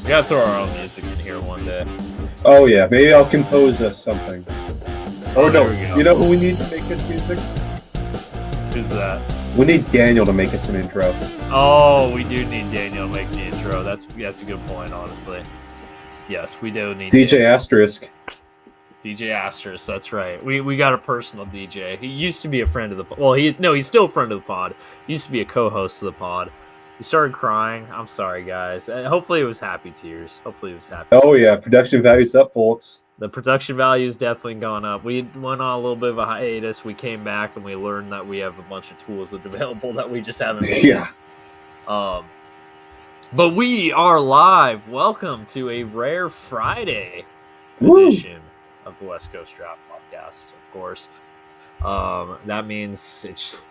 gotta throw our own music in here one day. Oh yeah, maybe I'll compose us something. Oh no, there we go. you know who we need to make us music? Who's that? We need Daniel to make us an intro. Oh, we do need Daniel to make the intro. That's a good point, honestly. Yes, we do need DJ Daniel. Asterisk. DJ Asterisk, that's right. We got a personal DJ. He used to be a friend of the pod. Well, he's still a friend of the pod. He used to be a co-host of the pod. He started crying. I'm sorry, guys. Hopefully it was happy tears. Oh yeah, production value's up, folks. The production value's definitely gone up. We went on a little bit of a hiatus. We came back and we learned that we have a bunch of tools available that we just haven't made. Yeah. But we are live. Welcome to a rare Friday edition of the West Coast Draft Podcast, of course. That means it's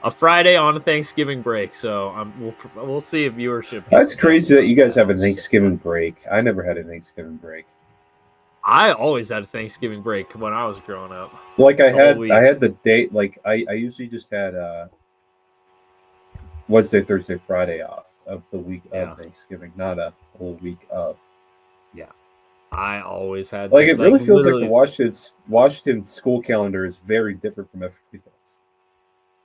a Friday on a Thanksgiving break, so we'll see if viewership. That's crazy that you guys have a Thanksgiving break. I never had a Thanksgiving break. I always had a Thanksgiving break when I was growing up. Like I had the date. Like I usually just had Wednesday, Thursday, Friday off of the week of Thanksgiving, not a whole week of. Yeah, I always had. Like it really feels like the Washington school calendar is very different from everybody else.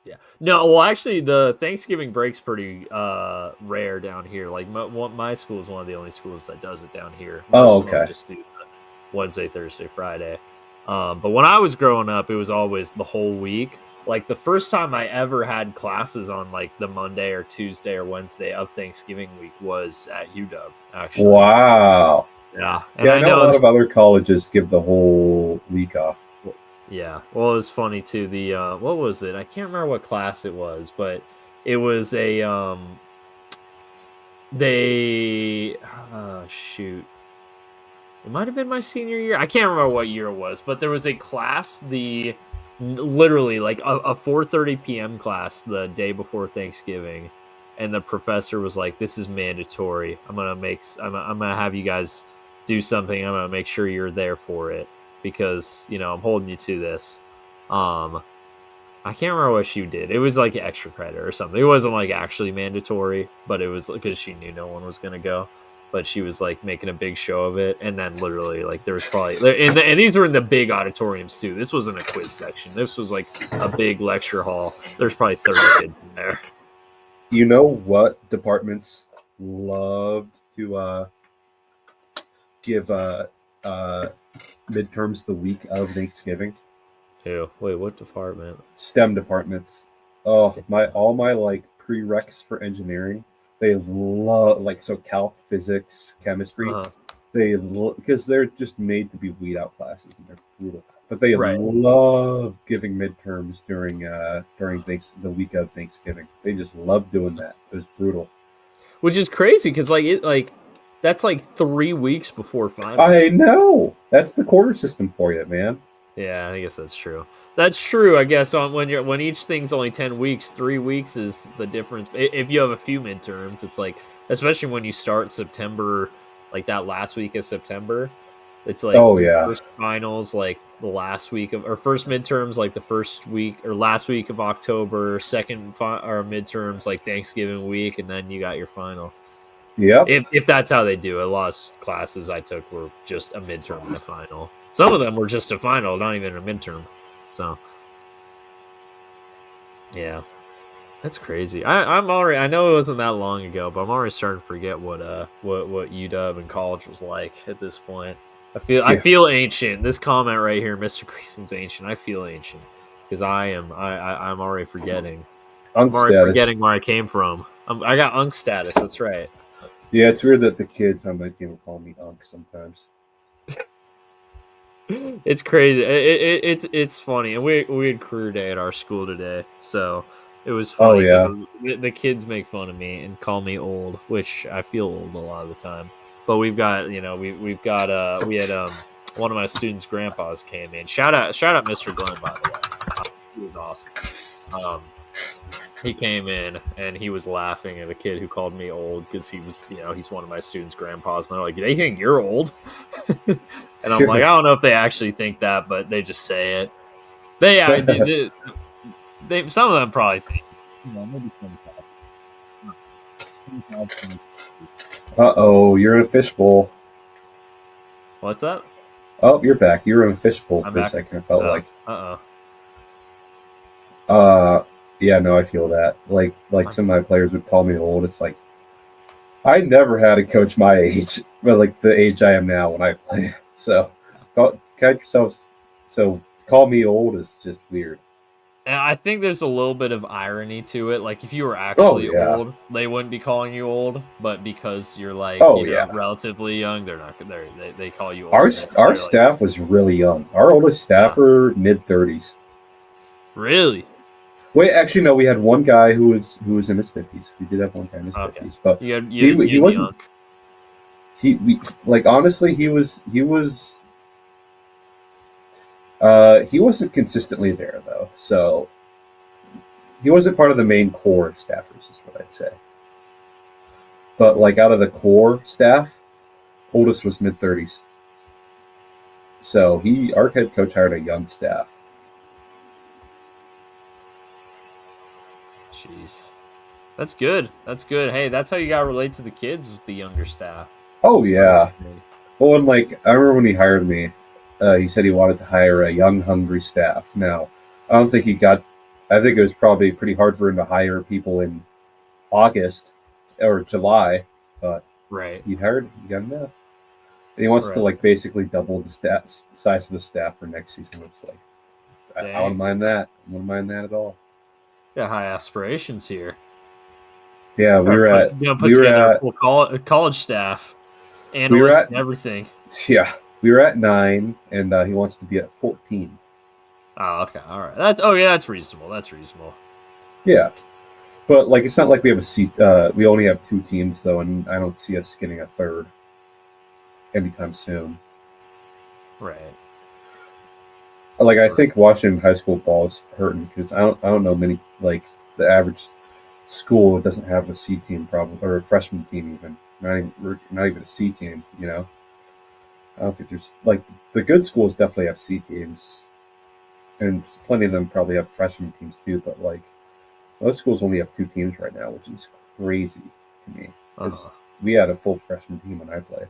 Yeah. No, well, actually, the Thanksgiving break's pretty rare down here. Like my school is one of the only schools that does it down here. Oh, okay. Just do the Wednesday, Thursday, Friday. But when I was growing up, it was always the whole week. Like the first time I ever had classes on like the Monday or Tuesday or Wednesday of Thanksgiving week was at UW. Actually. Wow. Yeah. And I know a lot of other colleges give the whole week off. Yeah, well, it was funny too. The what was it? I can't remember what class it was, but it was a shoot. It might have been my senior year. I can't remember what year it was, but there was a class, literally like a 4:30 p.m. class the day before Thanksgiving, and the professor was like, "This is mandatory. I'm gonna have you guys do something. I'm gonna make sure you're there for it." Because, I'm holding you to this. I can't remember what she did. It was like extra credit or something. It wasn't like actually mandatory, but it was because she knew no one was going to go. But she was like making a big show of it. And then literally like there was probably, and these were in the big auditoriums too. This wasn't a quiz section. This was like a big lecture hall. There's probably 30 kids in there. You know what departments loved to give midterms the week of Thanksgiving? Ew. Wait, what department? STEM departments. Oh, all my like prereqs for engineering. They love calc, physics, chemistry. They because they're just made to be weed out classes and they're brutal. But they love giving midterms during the week of Thanksgiving. They just love doing that. It was brutal. Which is crazy because that's like 3 weeks before finals. I know. That's the quarter system for you, man. Yeah, I guess that's true. That's true, I guess, when each thing's only 10 weeks, 3 weeks is the difference. If you have a few midterms, it's like, especially when you start September, like that last week of September, it's like first finals, like the last week of, or first midterms, like the first week or last week of October, second or midterms, like Thanksgiving week, and then you got your final. Yeah. If that's how they do it. A lot of classes I took were just a midterm and a final. Some of them were just a final, not even a midterm. So, yeah, that's crazy. I know it wasn't that long ago, but I'm already starting to forget what UW and college was like at this point. I feel ancient. This comment right here, Mr. Gleason's ancient. I feel ancient because I'm already forgetting. I'm already forgetting where I came from. I got Unk status. That's right. Yeah, it's weird that the kids on my team will call me Unk sometimes. It's crazy. It's funny, and we had career day at our school today, so it was funny. Oh yeah, the kids make fun of me and call me old, which I feel old a lot of the time. But we had one of my students' grandpas came in. Shout out, Mr. Glenn, by the way. He was awesome. He came in and he was laughing at a kid who called me old because he was, he's one of my students' grandpas. And they're like, "They think you're old?" And I'm like, I don't know if they actually think that, but they just say it. Some of them probably think, maybe 25. Uh-oh, you're in a fishbowl. What's up? Oh, you're back. You were in a fishbowl I'm for a back. second, it felt like. Uh-oh. Yeah, no, I feel that. Like some of my players would call me old. It's like, I never had a coach my age, but like the age I am now when I played. So, count yourselves. So, call me old is just weird. And I think there's a little bit of irony to it. Like, if you were Oh, actually yeah. old, they wouldn't be calling you old. But because you're like, Oh, yeah. relatively young, they're not. They call you old. Our staff was really young. Our oldest staffer, mid-30s. Really? Wait, actually, no. We had one guy who was in his 50s. We did have one guy in his 50s, but he wasn't. Honestly, he wasn't consistently there though, so he wasn't part of the main core of staffers, is what I'd say. But like out of the core staff, oldest was mid-30s. So our head coach hired a young staff. Jeez, that's good. That's good. Hey, that's how you gotta relate to the kids with the younger staff. Oh yeah. Well, and like I remember when he hired me, he said he wanted to hire a young, hungry staff. Now, I don't think he got. I think it was probably pretty hard for him to hire people in August or July, but right, he got enough. And he wants to like basically double the size of the staff for next season. It's like I wouldn't mind that. I wouldn't mind that at all. Yeah, high aspirations here. Yeah, we were at full college staff, analysts, and everything. Yeah, we were at 9, and he wants to be at 14. Oh, okay, all right. That's reasonable. That's reasonable. Yeah, but like it's not like we have a seat. We only have 2 teams though, and I don't see us getting a third anytime soon. Right. Like I think watching high school ball is hurting because I don't know many, like the average school doesn't have a C team problem or a freshman team even. Not even a C team, you know. I don't think there's like the good schools definitely have C teams, and plenty of them probably have freshman teams too. But like most schools only have 2 teams right now, which is crazy to me because we had a full freshman team when I played.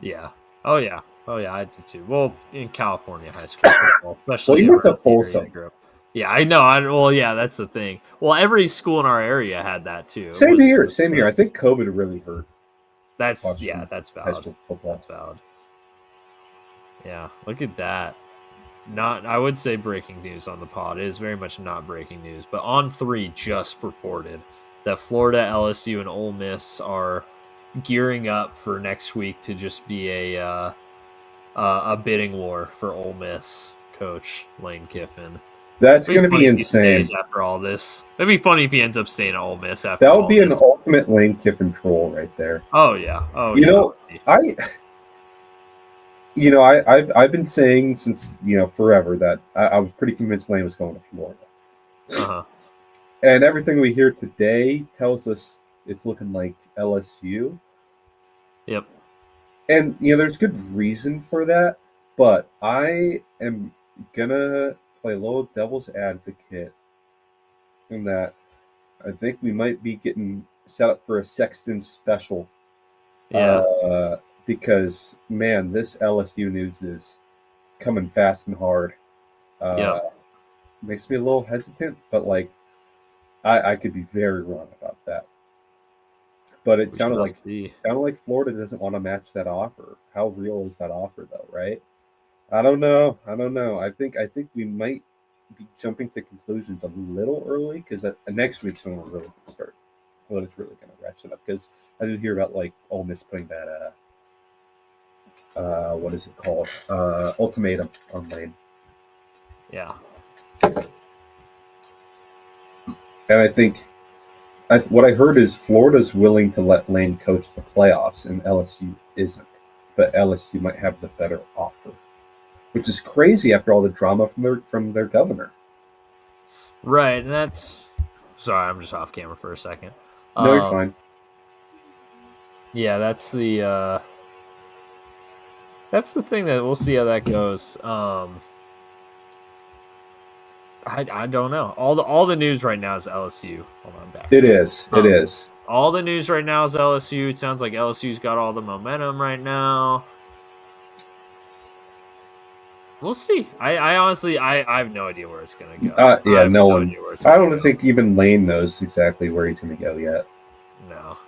Yeah. Oh yeah. I did too. Well, in California high school football, especially. Well, you went to Folsom. Yeah, I know. Well, yeah, that's the thing. Well, every school in our area had that too. Same here. I think COVID really hurt. That's valid. High school football. That's valid. Yeah, look at that. I would say breaking news on the pod. It is very much not breaking news, but On 3 just reported that Florida, LSU, and Ole Miss are gearing up for next week to just be a bidding war for Ole Miss coach Lane Kiffin. That's going to be insane. After all this, it'd be funny if he ends up staying at Ole Miss. After that would be an ultimate Lane Kiffin troll right there. Oh yeah. Oh, you know, I've been saying since forever that I was pretty convinced Lane was going to Florida. And everything we hear today tells us it's looking like LSU. Yep. And there's good reason for that, but I am gonna play a little devil's advocate in that I think we might be getting set up for a Sexton special. Yeah. Because man, this LSU news is coming fast and hard. Makes me a little hesitant, but like I could be very wrong about that. But it sounded like Florida doesn't want to match that offer. How real is that offer though, right? I don't know. I think we might be jumping to conclusions a little early because next week's when we're really going to start. Well, it's really going to ratchet up because I did hear about like Ole Miss putting that what is it called? Ultimatum on Lane. Yeah. And I think what I heard is Florida's willing to let Lane coach the playoffs, and LSU isn't. But LSU might have the better offer, which is crazy after all the drama from their governor. Right, and that's. Sorry, I'm just off camera for a second. No, you're fine. Yeah, that's the thing that we'll see how that goes. I don't know. All the news right now is LSU. Hold on, back. It is. It is. All the news right now is LSU. It sounds like LSU's got all the momentum right now. We'll see. I honestly I have no idea where it's gonna go. Yeah, no one. I don't think even Lane knows exactly where he's gonna go yet. No,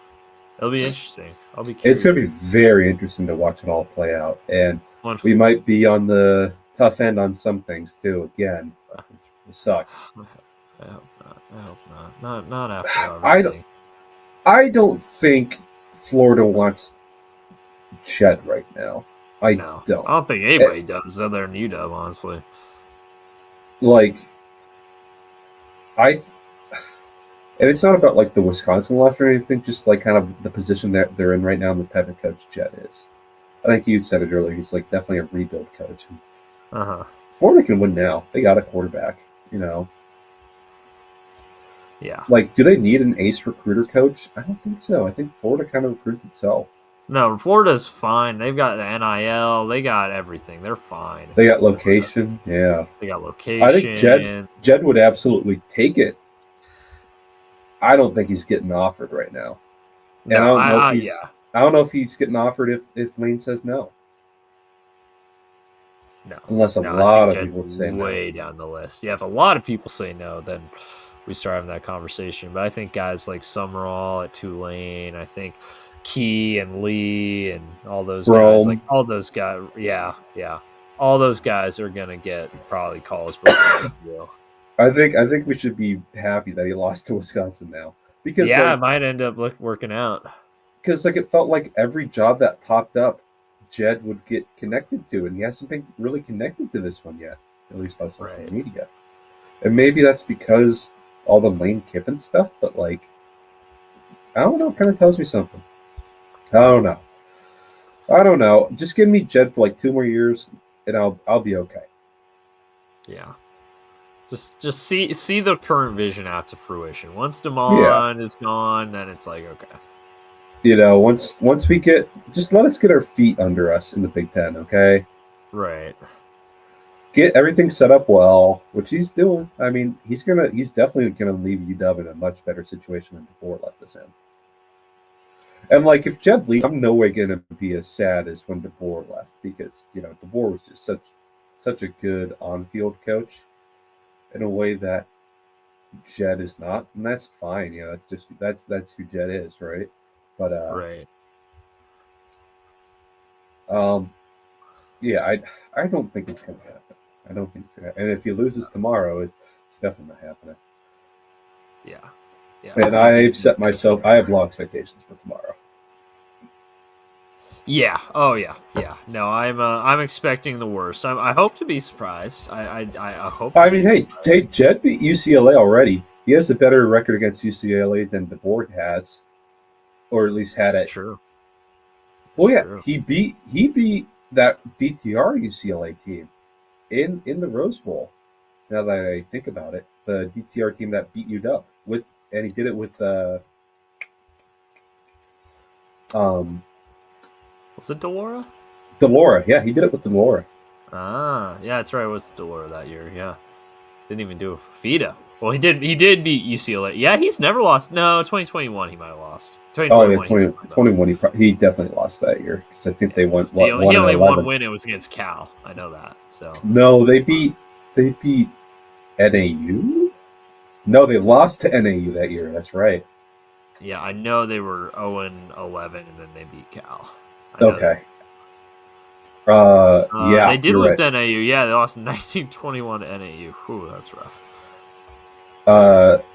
it'll be interesting. I'll be curious. It's gonna be very interesting to watch it all play out, and we might be on the tough end on some things too. Again, which will suck. I hope not. I hope not. Not after everything. I don't think Florida wants Chet right now. I don't think anybody does other than UW, honestly. And it's not about like the Wisconsin loss or anything, just like kind of the position that they're in right now and the type of coach Chet is. I think you said it earlier. He's like definitely a rebuild coach. Florida can win now. They got a quarterback, Yeah. Like, do they need an ace recruiter coach? I don't think so. I think Florida kind of recruits itself. No, Florida's fine. They've got the NIL. They got everything. They're fine. They got location. Yeah. They got location. I think Jed would absolutely take it. I don't think he's getting offered right now. And no, I don't know if he's getting offered if Lane says no. No. Unless a lot of people say no. Way down the list. Yeah, if a lot of people say no, then we start having that conversation. But I think guys like Summerall at Tulane, I think Key and Lee and all those guys, like all those guys, yeah, all those guys are gonna get probably calls. I think we should be happy that he lost to Wisconsin now because it might end up working out. Because it felt like every job that popped up, Jed would get connected to, and he hasn't been really connected to this one yet, at least by social media. And maybe that's because all the Lane Kiffin stuff, but I don't know, it kind of tells me something. I don't know. Just give me Jed for 2 more years, and I'll be okay. Yeah. Just see the current vision out to fruition. Once DeMond is gone, then it's like, okay. Once we get, just let us get our feet under us in the Big Ten, okay? Right. Get everything set up well, which he's doing. I mean, he's definitely gonna leave UW in a much better situation than DeBoer left us in. And if Jed leaves, I'm no way gonna be as sad as when DeBoer left, because DeBoer was just such a good on-field coach in a way that Jed is not, and that's fine. That's who Jed is, right? But right. I don't think it's gonna happen. I don't think so. And if he loses tomorrow, it's definitely not happening. Yeah. And I have low expectations for tomorrow. Yeah. Oh yeah. Yeah. No, I'm expecting the worst. I hope to be surprised. I hope. I mean, hey, Jed beat UCLA already. He has a better record against UCLA than DeBoer has, or at least had it. True. Well, yeah, true. He beat that DTR UCLA team in the Rose Bowl. Now that I think about it, the DTR team that beat UW and he did it with was it Delora? Delora, yeah, he did it with Delora. Ah, yeah, that's right. It was Delora that year. Yeah, didn't even do it for FIDA. Well, he did beat UCLA. Yeah, he's never lost. No, 2021 he might have lost. 2021 he definitely lost that year because I think they won. He only one win. It was against Cal. I know that. So no, they beat NAU. No, they lost to NAU that year. That's right. Yeah, I know they were 0-11 and then they beat Cal. Okay. They did lose to NAU. Yeah, they lost 19-21 to NAU. Ooh, that's rough.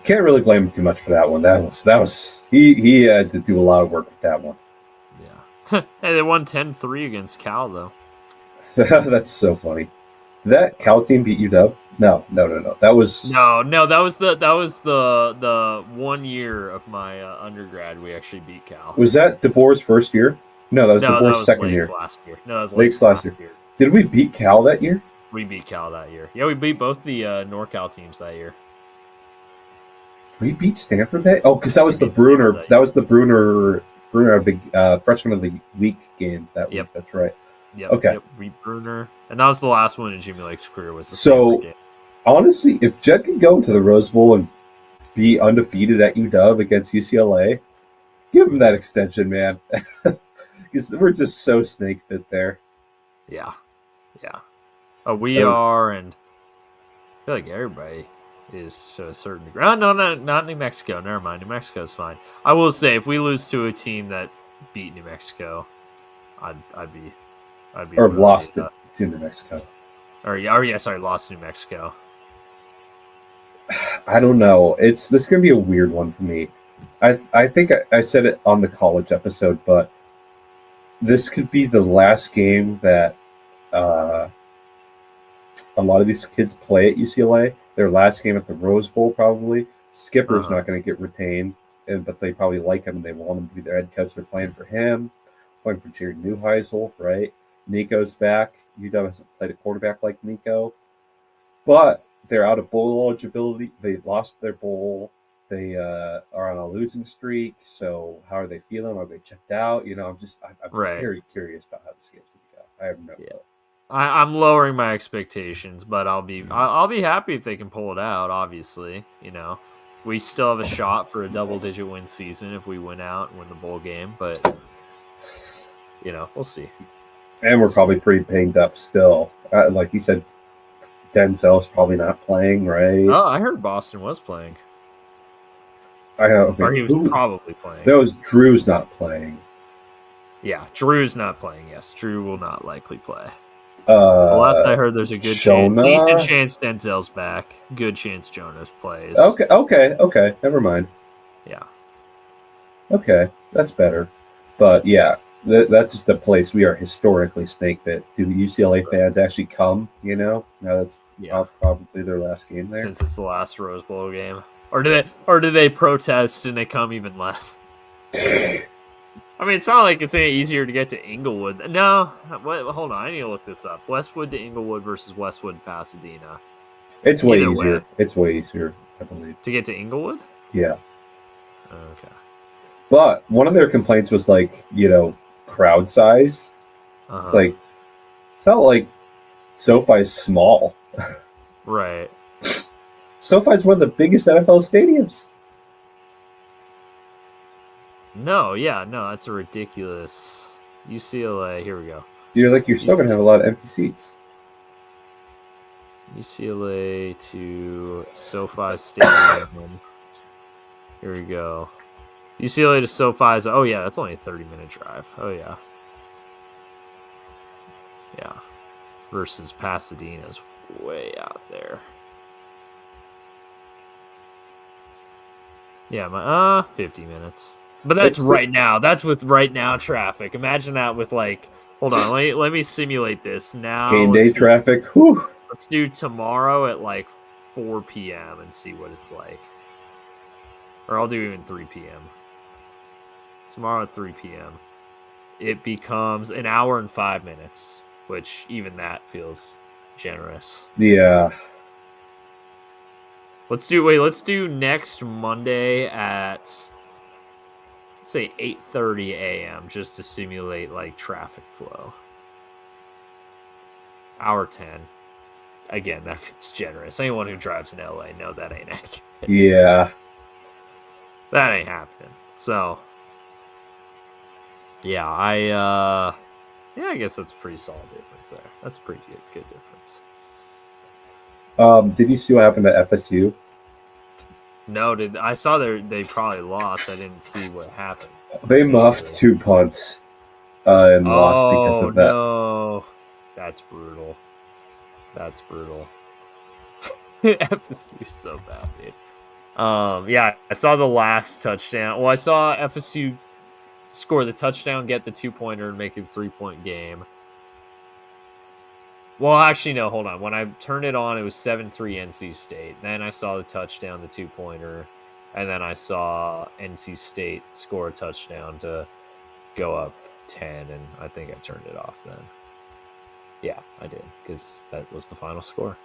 Can't really blame him too much for that one. That was he had to do a lot of work with that one. Yeah. Hey, they won 10-3 against Cal though. That's so funny. Did that Cal team beat UW? No. That was that was the 1 year of my undergrad we actually beat Cal. Was that DeBoer's first year? No, that was DeBoer's second year. Last year. No, that was Lake's last year. Did we beat Cal that year? We beat Cal that year. Yeah, we beat both the NorCal teams that year. We beat Stanford that? Oh, because that was the Bruner. That was the Bruner big freshman of the week game that week. That's right. Yep. Okay. Yep, beat Bruner, and that was the last one in Jimmy Lake's career. Was the so game. Honestly, if Jed could go into the Rose Bowl and be undefeated at UW against UCLA, give him that extension, man. Because we're just so snake fit there. Yeah. We are, and I feel like everybody is to a certain degree. Oh, no, not New Mexico. Never mind. New Mexico's fine. I will say, if we lose to a team that beat New Mexico, I'd be Or really, lost to New Mexico. Sorry, lost to New Mexico. I don't know. This is gonna be a weird one for me. I think I said it on the college episode, but this could be the last game that a lot of these kids play at UCLA. Their last game at the Rose Bowl, probably. Skipper's not going to get retained, but they probably like him and they want him to be their head coach. They're playing for him, playing for Jerry Neuheisel, right? Nico's back. UW hasn't played a quarterback like Nico, but they're out of bowl eligibility. They lost their bowl. They are on a losing streak. So how are they feeling? Are they checked out? I'm very curious about how this game's going to go. I have no clue. I'm lowering my expectations, but I'll be happy if they can pull it out. Obviously, we still have a shot for a double-digit win season if we win out and win the bowl game. But we'll see. And we're probably pretty banged up still. Like you said, Denzel's probably not playing, right? Oh, I heard Boston was playing. Okay. Or he was probably playing. No, Drew's not playing. Yeah, Drew's not playing. Yes, Drew will not likely play. Last I heard, there's a good chance, decent chance Denzel's back. Good chance Jonas plays. Okay. Never mind. Yeah. Okay, that's better. But yeah, that's just a place we are historically snake bit. Do the UCLA fans actually come? Now that's probably their last game there, since it's the last Rose Bowl game. Or do they protest and they come even less? I mean, it's not like it's any easier to get to Inglewood. No, hold on. I need to look this up. Westwood to Inglewood versus Westwood Pasadena. It's way easier. It's way easier, I believe. To get to Inglewood? Yeah. Okay. But one of their complaints was crowd size. It's it's not like SoFi's small. Right. SoFi's one of the biggest NFL stadiums. No, that's a ridiculous UCLA. Here we go. You're still gonna have a lot of empty seats. UCLA to SoFi Stadium. Here we go. UCLA to SoFi is that's only a 30-minute drive. Oh yeah. Yeah. Versus Pasadena's way out there. Yeah, 50 minutes. But that's right now. That's with right now traffic. Imagine that with hold on, let me simulate this now. Game day traffic. Whew. Let's do tomorrow at 4 p.m. and see what it's like. Or I'll do even 3 p.m. Tomorrow at 3 p.m. It becomes an hour and 5 minutes, which even that feels generous. Yeah. Let's do next Monday at, let's say 8:30 a.m. just to simulate traffic flow. Hour 10. Again, that feels generous. Anyone who drives in LA know that ain't accurate. Yeah. That ain't happening. So yeah, I guess that's a pretty solid difference there. That's a pretty good difference. Did you see what happened at FSU? No, I saw they probably lost. I didn't see what happened. They muffed 2 punts and lost because of that. No, that's brutal. That's brutal. FSU's so bad, dude. Yeah, I saw the last touchdown. Well, I saw FSU score the touchdown, get the 2-pointer, and make it a 3-point game. Well, actually, no, hold on. When I turned it on, it was 7-3 NC State. Then I saw the touchdown, the 2-pointer, and then I saw NC State score a touchdown to go up 10, and I think I turned it off then. Yeah, I did, because that was the final score.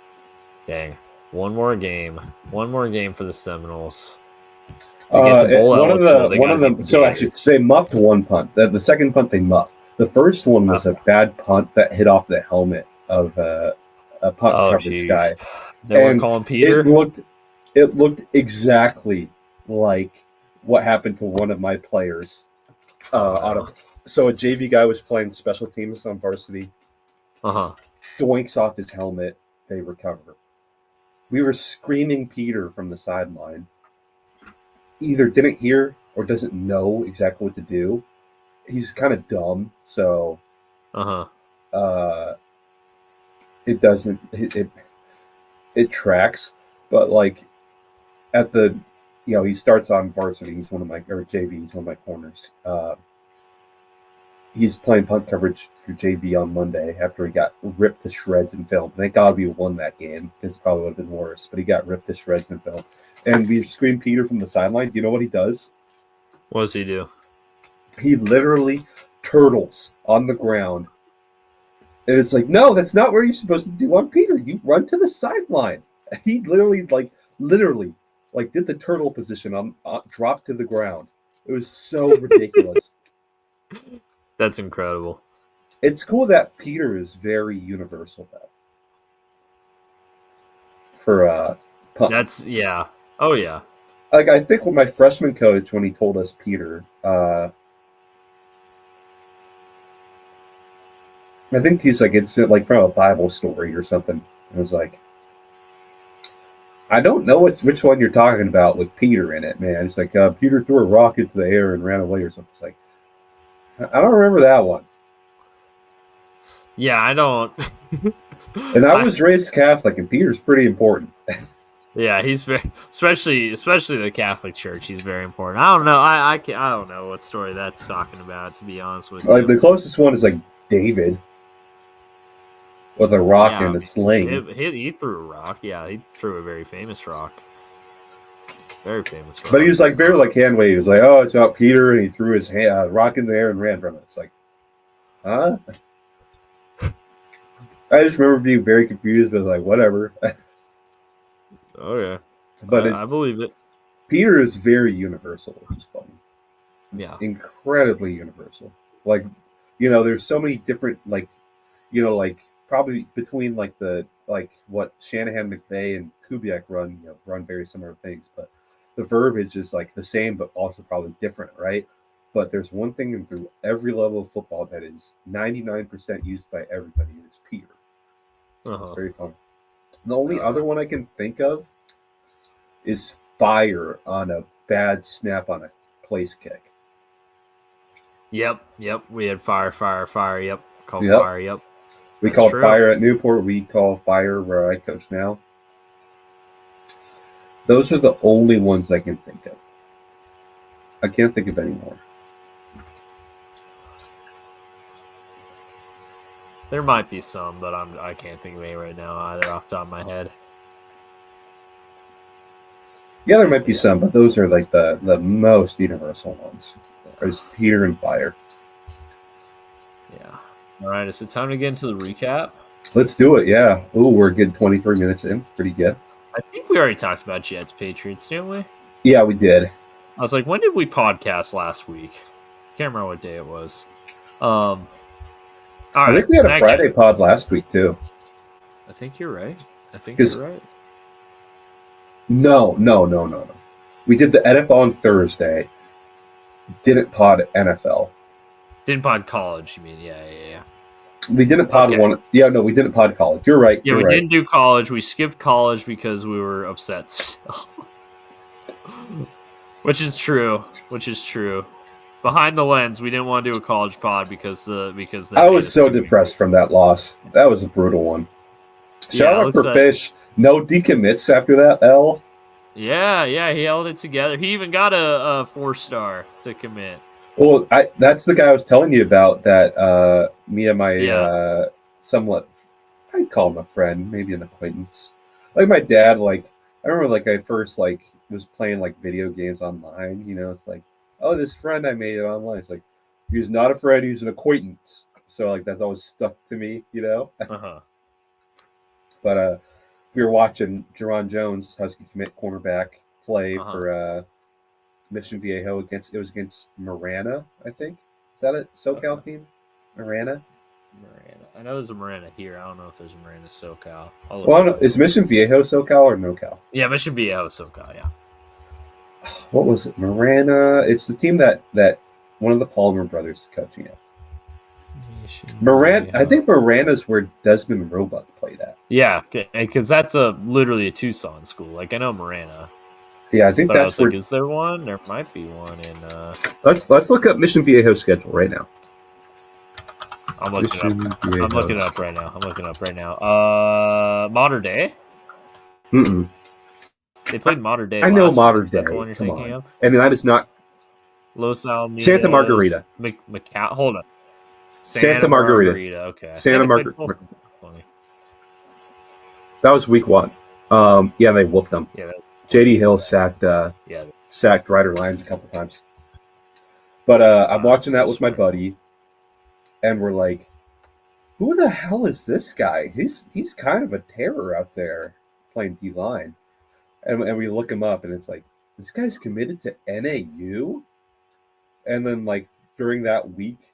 Dang. One more game for the Seminoles. To get to bowl one of them. So actually, they muffed one punt. The second punt they muffed. The first one was a bad punt that hit off the helmet of a punt coverage guy. They weren't calling Peter? It looked exactly like what happened to one of my players. So a JV guy was playing special teams on varsity. Doinks off his helmet. They recover. We were screaming Peter from the sideline. Either didn't hear or doesn't know exactly what to do. He's kind of dumb, so it doesn't it tracks. But like at the he starts on varsity. He's one of my JV. He's one of my corners. He's playing punt coverage for JV on Monday after he got ripped to shreds in film. Thank God we won that game because it probably would have been worse. But he got ripped to shreds in film. And we screamed Peter from the sideline. Do you know what he does? What does he do? He literally turtles on the ground. And it's like, no, that's not where you're supposed to do on Peter. You run to the sideline. He literally did the turtle position on dropped to the ground. It was so ridiculous. That's incredible. It's cool that Peter is very universal though. For That's yeah. Oh yeah. Like I think with my freshman coach when he told us Peter, I think he's like it's like from a Bible story or something. It was like I don't know which one you're talking about with Peter in it, man. It's like Peter threw a rock into the air and ran away or something. It's like I don't remember that one. Yeah, I don't. And I was raised Catholic, and Peter's pretty important. Yeah, he's very, especially the Catholic Church. He's very important. I don't know. I don't know what story that's talking about. To be honest with you, like the closest one is like David with a rock and a sling. He threw a rock. Yeah, he threw a very famous rock. Very famous rock. But he was like very like hand wave. He was like, "Oh, it's about Peter," and he threw his rock in the air and ran from it. It's like, huh? I just remember being very confused, but like, whatever. Oh yeah, but I believe it. Peter is very universal, which is funny. Yeah, incredibly universal. Like, there's so many different like probably between like what Shanahan, McVay, and Kubiak run very similar things, but the verbiage is like the same, but also probably different, right? But there's one thing through every level of football that is 99% used by everybody, and it's Peter. It's very fun. The only other one I can think of is fire on a bad snap on a place kick. Yep. We had fire. Yep. Fire. Yep. We called fire at Newport. We call fire where I coach now. Those are the only ones I can think of. I can't think of any more. There might be some, but I can't think of any right now either off the top of my head. Yeah, there might be some, but those are like the most universal ones. There's Peter and fire. Yeah. All right, is it time to get into the recap? Let's do it, yeah. Ooh, we're good 23 minutes in. Pretty good. I think we already talked about Jets Patriots, didn't we? Yeah, we did. I was like, when did we podcast last week? Can't remember what day it was. All right, I think we had a Friday pod last week, too. I think you're right. You're right. No. We did the NFL on Thursday. Didn't pod NFL. Didn't pod college, you mean? Yeah. We didn't pod one. Yeah, no, we didn't pod college. You're right. Yeah, we didn't do college. We skipped college because we were upset still. Which is true. Behind the lens, we didn't want to do a college pod because I was so depressed from that loss. That was a brutal one. Shout out for Fish. No decommits after that L. Yeah, he held it together. He even got a 4-star to commit. Well, that's the guy I was telling you about that me and my somewhat, I'd call him a friend, maybe an acquaintance. Like my dad, like I remember like I first like was playing like video games online, it's like, oh, this friend I made online. It's like, he's not a friend, he's an acquaintance. So like that's always stuck to me, But we were watching Jerron Jones, Husky commit cornerback, play for Mission Viejo against Marana, I think. Is that a SoCal team? Marana? Marana. I know there's a Marana here. I don't know if there's a Marana SoCal. Well, is Mission Viejo SoCal or NoCal? Yeah, Mission Viejo SoCal. Yeah. What was it? Marana. It's the team that one of the Palmer brothers is coaching it. I think Marana's where Desmond Roebuck played at. Yeah, because that's literally a Tucson school. Like, I know Marana. Yeah, I think that's where. Is there one? There might be one in. Let's look up Mission Viejo's schedule right now. I'm looking it up right now. Modern Day. Mm-mm. They played Modern Day. I know Modern Day. That's the one you're thinking of? And that is not Los Alamitos. Santa Margarita. Hold on. Santa Margarita. Okay. Santa Margarita. That was week 1. Yeah, they whooped them. Yeah. JD Hill sacked Ryder Lyons a couple times. But I'm watching that with my buddy, and we're like, who the hell is this guy? He's kind of a terror out there playing D-line. And we look him up, and it's like, this guy's committed to NAU? And then, like, during that week,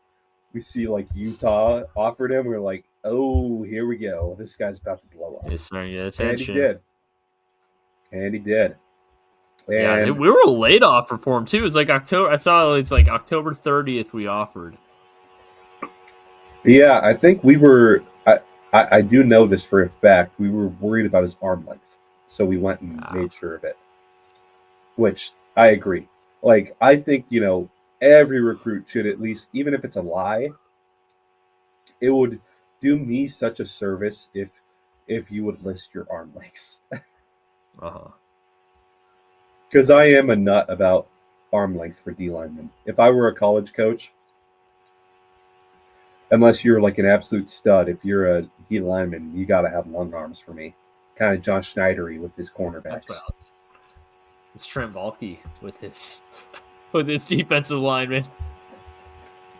we see, like, Utah offered him. We're like, oh, here we go. This guy's about to blow up. He's starting to get attention. And he did. And yeah, we were laid offer for him, too. It was like October. I saw it's like October 30th we offered. Yeah, I think we were I do know this for a fact. We were worried about his arm length. So we went and made sure of it. Which I agree. Like, I think, every recruit should at least, even if it's a lie, it would do me such a service if you would list your arm lengths. Because I am a nut about arm length for D linemen. If I were a college coach, unless you're like an absolute stud, if you're a D lineman, you got to have long arms for me. Kind of John Schneidery with his cornerbacks. It's Trent Baalke with his defensive lineman.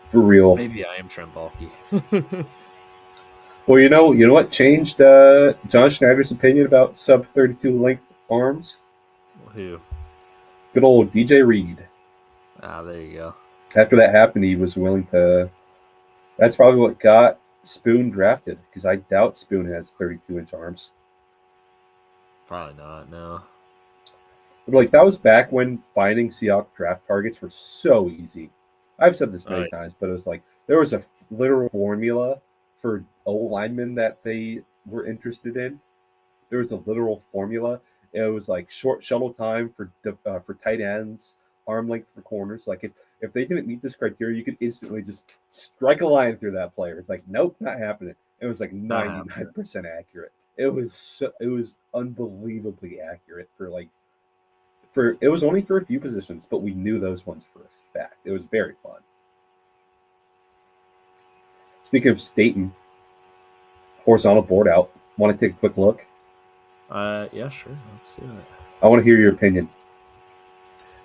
For real. Maybe I am Trent Baalke. Well, you know what changed John Schneider's opinion about sub 32 length arms? Who? Good old DJ Reed. There you go. After that happened, he was willing to. That's probably what got Spoon drafted, because I doubt Spoon has 32-inch arms. Probably not, no. But like, that was back when finding Seahawks draft targets were so easy. I've said this many times, but it was like there was a literal formula for O-linemen that they were interested in. There was a literal formula. It was like short shuttle time for tight ends, arm length for corners. Like if they didn't meet this criteria, you could instantly just strike a line through that player. It's like, nope, not happening. It was like 99% accurate. It was unbelievably accurate it was only for a few positions, but we knew those ones for a fact. It was very fun. Speaking of Staten, horizontal board out. Want to take a quick look? Yeah, sure. Let's do it. I want to hear your opinion.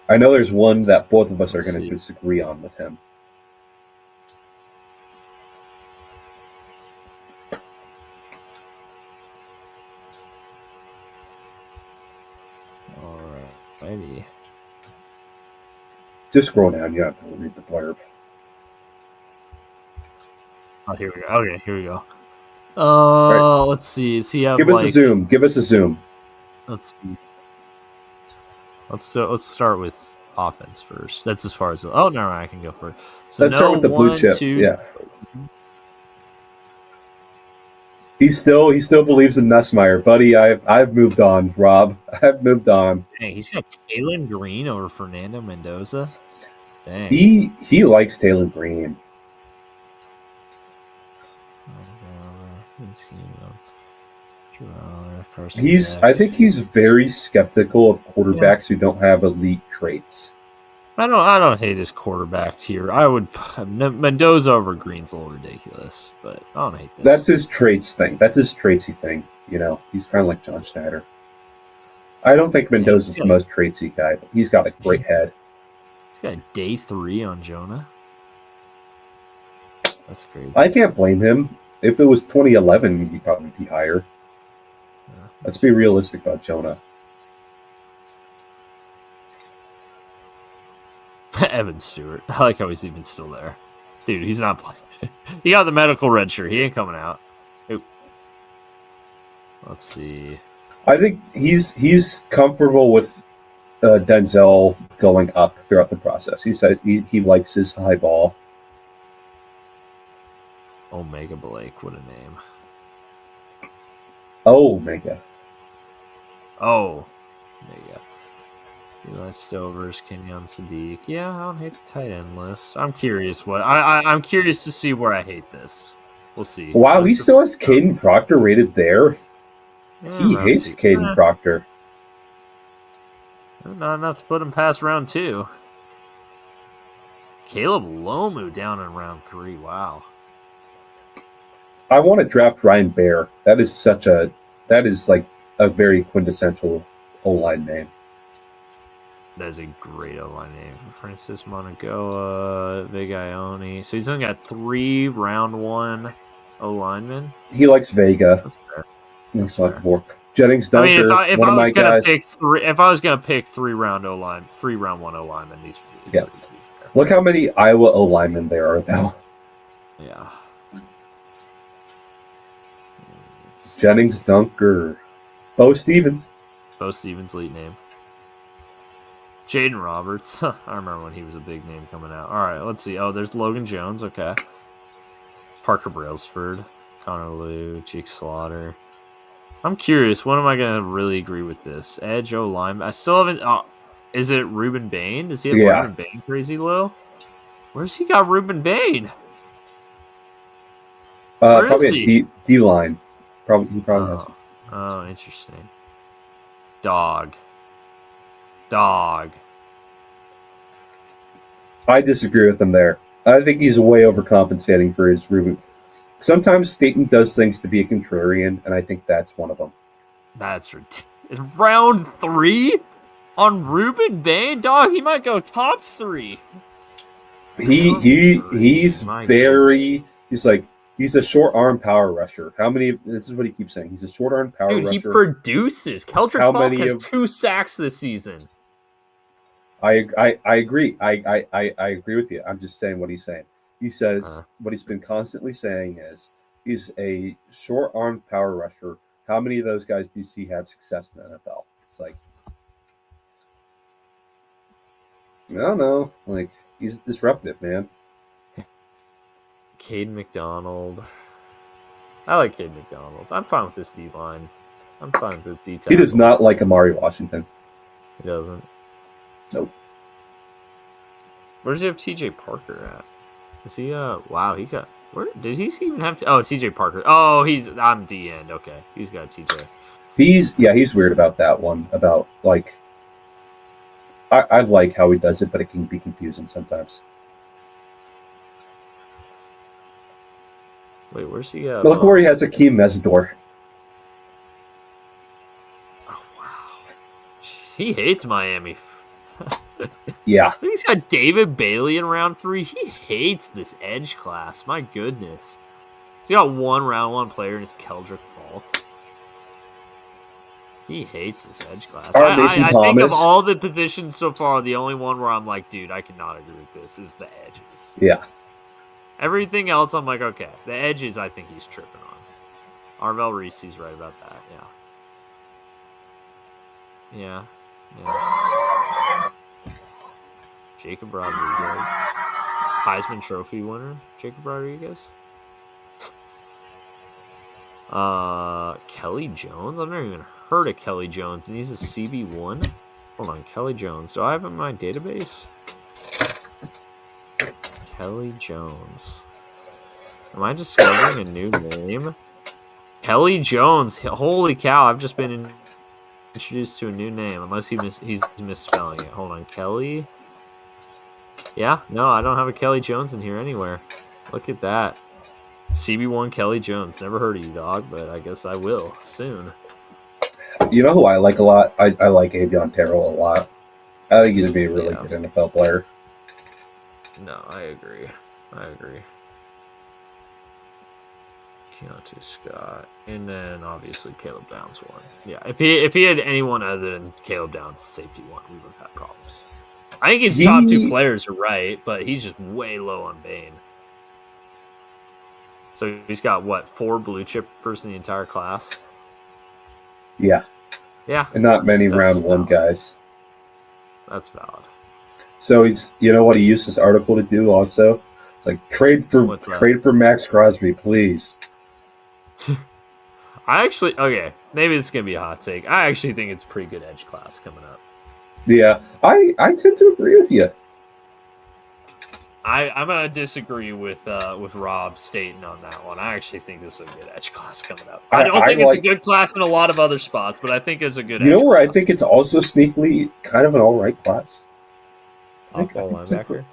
I know there's one that both of us are going to disagree on with him. Alrighty. Just scroll down. You have to read the blurb. Oh, here we go. Okay, here we go. Right. Let's see. Does he have, Give us a zoom. Give us a zoom. Let's see. Let's start with offense first. That's as far as. Oh no, I can go first. So let's start with the blue chip. Yeah. He still believes in Nussmeier, buddy. I've moved on, Rob. I've moved on. Dang, he's got Taylor Green over Fernando Mendoza. Dang. He likes Taylor Green. I think he's very skeptical of quarterbacks who don't have elite traits. I don't hate his quarterback tier. I would Mendoza over Green's a little ridiculous, but I don't hate this. That's his traits thing. That's his traitsy thing. He's kind of like John Schneider. I don't think Mendoza's the most traitsy guy, but he's got a great head. He's got day 3 on Jonah. That's crazy. I can't blame him. If it was 2011, he'd probably be higher. Let's be realistic about Jonah. Evan Stewart. I like how he's even still there. Dude, he's not playing. He got the medical red shirt. He ain't coming out. Oop. Let's see. I think he's comfortable with Denzel going up throughout the process. He said he likes his high ball. Omega Blake, what a name. Omega. Oh, Omega. Eli Stovers, Kenyon Sadiq. Yeah, I don't hate the tight end list. I'm curious I'm curious to see where I hate this. We'll see. Wow, he still has Caden Proctor rated there. Yeah, he hates Caden Proctor. Not enough to put him past round 2. Caleb Lomu down in round 3. Wow. I want to draft Ryan Baer. That is like a very quintessential O-line name. That's a great O-line name. Francis Monagoa, Big Ione. So he's only got 3 round 1 O-linemen. He likes Vega. That's fair. Looks like work. Jennings Dunker. I mean, if I was gonna pick 3 round 1 O-linemen, these would be yeah. Look how many Iowa O-linemen there are, though. Yeah. Jennings Dunker. Bo Stevens. Bo Stevens, lead name. Jaden Roberts. I remember when he was a big name coming out. All right, let's see. Oh, there's Logan Jones. Okay. Parker Brailsford. Connor Liu. Cheek Slaughter. I'm curious. When am I going to really agree with this? Edge, O-line. I still haven't... is it Ruben Bain? Does he have Ruben Bain crazy low? Where's he got Ruben Bain? Probably a D-line. He probably has. Oh, interesting. Dog. I disagree with him there. I think he's way overcompensating for his Ruben. Sometimes Staten does things to be a contrarian, and I think that's one of them. That's ridiculous. Round 3 on Ruben Bain, dog. He might go top 3. He's very. He's a short arm power rusher. How many? This is what he keeps saying. He's a short arm power rusher. He produces. Keldrick Falk has 2 sacks this season. I agree. I agree with you. I'm just saying what he's saying. He says what he's been constantly saying is he's a short arm power rusher. How many of those guys do you see have success in the NFL? It's like, I don't know. Like, he's disruptive, man. Caden McDonald. I like Caden McDonald. I'm fine with this D line. I'm fine with this D tackle. He does not like Amari Washington. He doesn't. Nope. Where does he have TJ Parker at? Is he wow, he got where did he even have TJ Parker? Oh, I'm D end. Okay. He's got TJ. He's weird about that one. About like I like how he does it, but it can be confusing sometimes. Wait, where's he at? Look where he has Akeem Mesidor. Oh wow. Jeez, he hates Miami. Yeah. He's got David Bailey in round 3. He hates this edge class. My goodness. He's got 1 round 1 player, and it's Keldrick Falk. He hates this edge class. I think of all the positions so far, the only one where I'm like, dude, I cannot agree with this is the edges. Yeah. Everything else, I'm like, okay. The edges, I think he's tripping on. Arvell Reese's right about that, yeah. Jacob Rodriguez. Heisman Trophy winner, Jacob Rodriguez. Kelly Jones? I've never even heard of Kelly Jones, and he's a CB1? Hold on, Kelly Jones. Do I have him in my database? Kelly Jones. Am I discovering a new name? Kelly Jones. Holy cow, I've just been introduced to a new name, unless he's misspelling it. Hold on, Kelly... Yeah, no, I don't have a Kelly Jones in here anywhere. Look at that. CB1 Kelly Jones. Never heard of you, dog, but I guess I will soon. You know who I like a lot? I like Avion Terrell a lot. I think he'd be a really good NFL player. No, I agree. Keontae Scott. And then, obviously, Caleb Downs one. Yeah, if he had anyone other than Caleb Downs, the safety one, we would have had problems. I think his top 2 players are right, but he's just way low on Bain. So he's got, what, 4 blue chippers in the entire class? Yeah. Yeah. And not many round one guys. That's valid. So he's, you know what he used this article to do also? It's like, trade for Max Crosby, please. Okay, maybe this is going to be a hot take. I actually think it's a pretty good edge class coming up. Yeah, I tend to agree with you. I'm going to disagree with Rob stating on that one. I actually think this is a good edge class coming up. I don't think it's a good class in a lot of other spots, but I think it's a good edge class. You know where I think it's also sneakily kind of an all right class? Off-ball linebacker?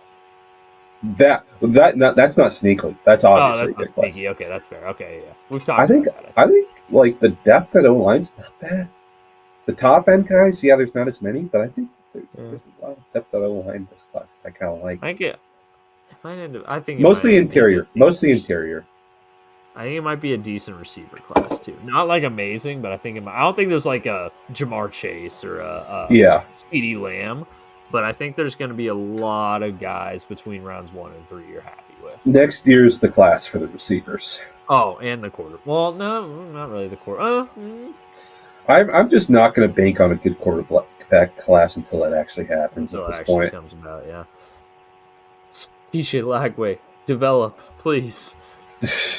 That's not sneakily. That's obviously that's a good sneaky. class. Okay, that's fair. Okay, yeah. We've talked about that. I think like the depth at O-line's not bad. The top end guys, yeah, there's not as many, but I think there's a lot of depth at O-line in this class I kind of like. I think mostly interior. I think it might be a decent receiver class too. Not like amazing, but I think I don't think there's like a Jamar Chase or a CeeDee Lamb, but I think there's going to be a lot of guys between rounds 1 and 3 you're happy with. Next year's the class for the receivers. Oh, and the quarter. Well, no, not really the quarter. I'm just not going to bank on a good quarterback class until that actually happens. Until at it this actually point. comes about, yeah. DJ Lagway, develop, please.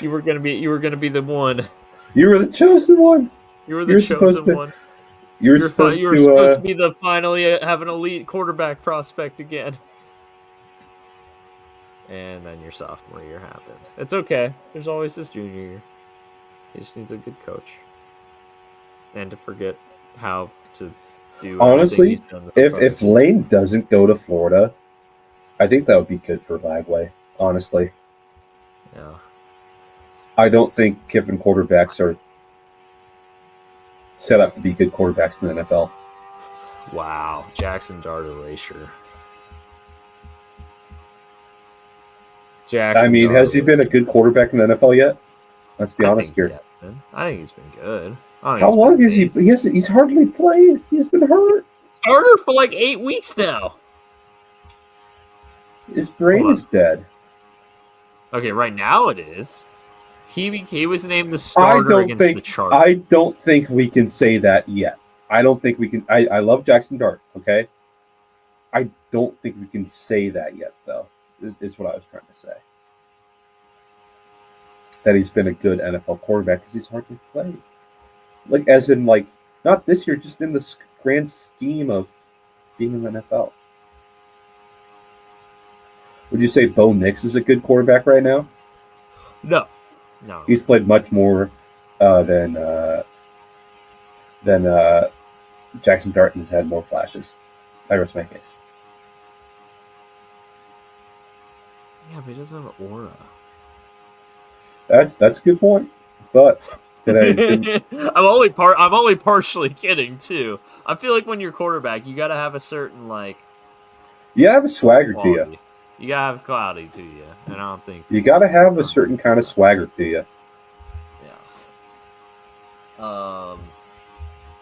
You were gonna be the one. You were the chosen one. You were the chosen one. You were supposed to be the finally have an elite quarterback prospect again. And then your sophomore year happened. It's okay. There's always this junior year. He just needs a good coach. And to forget how to do. Honestly, if Lane doesn't go to Florida, I think that would be good for Lagway. Honestly. Yeah. I don't think Kiffin quarterbacks are set up to be good quarterbacks in the NFL. Wow. Jackson Dart erasure. Has he been a good quarterback in the NFL yet? Let's be honest here. I think he's been good. How long is he? He's hardly played. He's been hurt. Starter for like 8 weeks now. His brain is dead. Okay, right now it is. He was named the starter against the Chargers. I don't think we can say that yet. I don't think we can. I love Jackson Dart, okay? I don't think we can say that yet, though, is what I was trying to say. That he's been a good NFL quarterback because he's hardly played. Like, as in, like, not this year, just in the grand scheme of being in the NFL. Would you say Bo Nix is a good quarterback right now? No. He's played much more than Jackson Dart and has had more flashes. I rest my case. Yeah, but he doesn't have an aura. That's a good point. But I'm only partially kidding too. I feel like when you're quarterback, you got to have a certain you have a swagger quality to you. You gotta have quality to you, and I don't think you gotta have a certain kind of swagger to you. Yeah.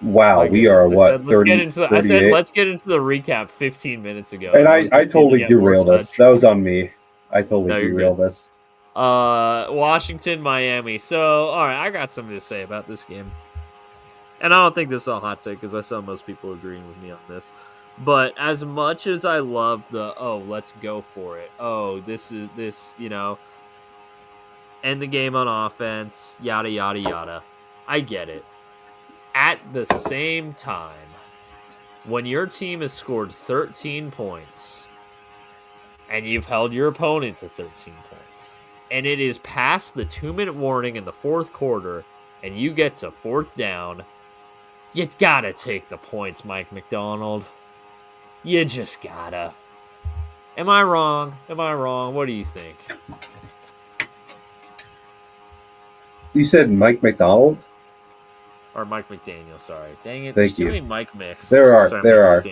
Wow, we are what 30. I said let's get into the recap 15 minutes ago, and I totally derailed us. That was on me. I totally derailed us. Washington, Miami. So, all right, I got something to say about this game, and I don't think this is a hot take because I saw most people agreeing with me on this. But as much as I love let's go for it. This, end the game on offense, yada, yada, yada. I get it. At the same time, when your team has scored 13 points and you've held your opponent to 13 points, and it is past the 2-minute warning in the fourth quarter, and you get to 4th down, you gotta take the points, Mike McDonald. You just gotta. Am I wrong? What do you think? You said Mike McDonald? Or Mike McDaniel, sorry. Dang it. Thank you. Too many Mike mix. There are.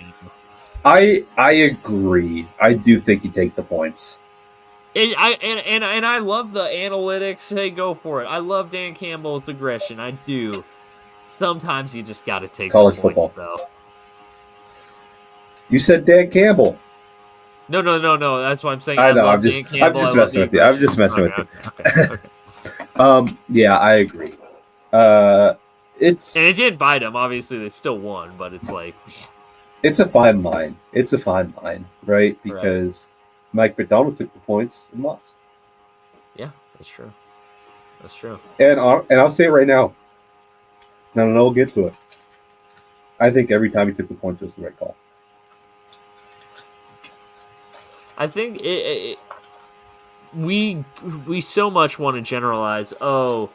I agree. I do think you take the points. And I love the analytics. Hey, go for it. I love Dan Campbell's aggression. I do. Sometimes you just gotta take college the points, football. Though. You said Dan Campbell. No. That's what I'm saying. I know. I'm just messing with you. I'm just messing with you. Yeah, I agree. It's And it did bite them. Obviously, they still won, but it's like, it's a fine line. It's a fine line, right? right? Because Mike McDonald took the points and lost. Yeah, that's true. That's true. And I'll say it right now. And we'll get to it. I think every time he took the points was the right call. I think we so much want to generalize. Oh,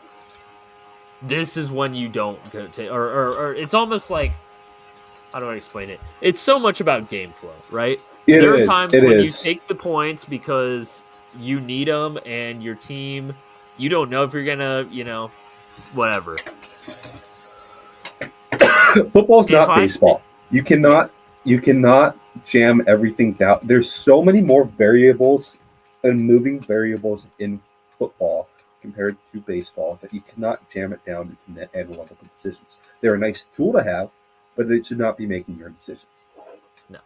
this is when you don't go to, or it's almost like, how do I explain it? It's so much about game flow, right? There are times It when you is. take the points because you need them, and your team, you don't know if you're gonna, whatever. Football's not baseball. You cannot jam everything down. There's so many more variables and moving variables in football compared to baseball that you cannot jam it down into analytical decisions. They're a nice tool to have, but it should not be making your decisions. No.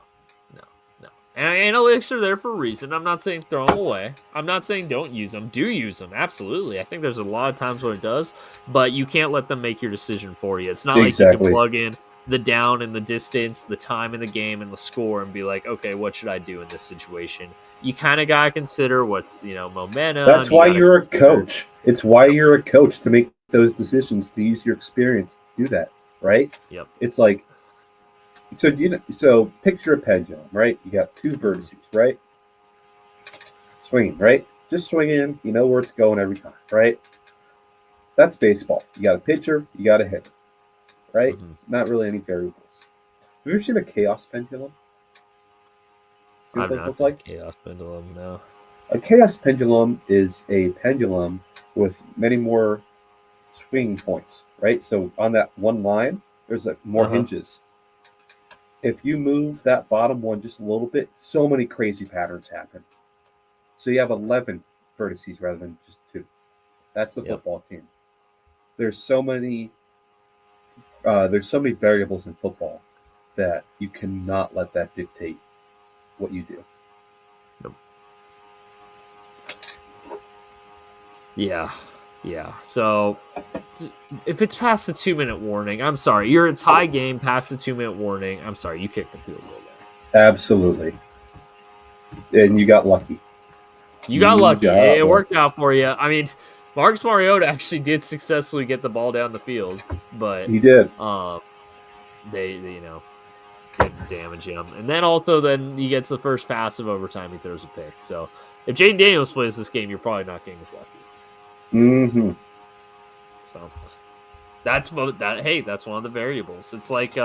And analytics are there for a reason. I'm not saying throw them away. I'm not saying don't use them. Do use them. Absolutely. I think there's a lot of times when it does, but you can't let them make your decision for you. It's not like you can plug in the down and the distance, the time in the game, and the score and be like, okay, what should I do in this situation? You kind of got to consider what's, momentum. That's why you're a coach. It's why you're a coach, to make those decisions, to use your experience to do that, right? Yep. It's like, so picture a pendulum, right? You got two vertices, right? Swinging, right? Just swinging, you know where it's going every time, right? That's baseball. You got a pitcher, you got a hitter, right? Mm-hmm. Not really any variables. Have you ever seen a chaos pendulum? I've not seen a chaos pendulum, no. A chaos pendulum is a pendulum with many more swing points, right? So on that one line, there's more hinges. If you move that bottom one just a little bit, so many crazy patterns happen. So you have 11 vertices rather than just 2. That's the football team. There's so many variables in football that you cannot let that dictate what you do. Nope. Yeah. So if it's past the 2-minute warning, I'm sorry. You're a tie game past the 2-minute warning. I'm sorry. You kicked the field goal there. Absolutely. And you got lucky. You got lucky. It worked out for you. I mean, Marcus Mariota actually did successfully get the ball down the field, but he did. They didn't damage him. And then he gets the first pass of overtime. He throws a pick. So if Jaden Daniels plays this game, you're probably not getting as lucky. Mm-hmm. So that's one of the variables. It's like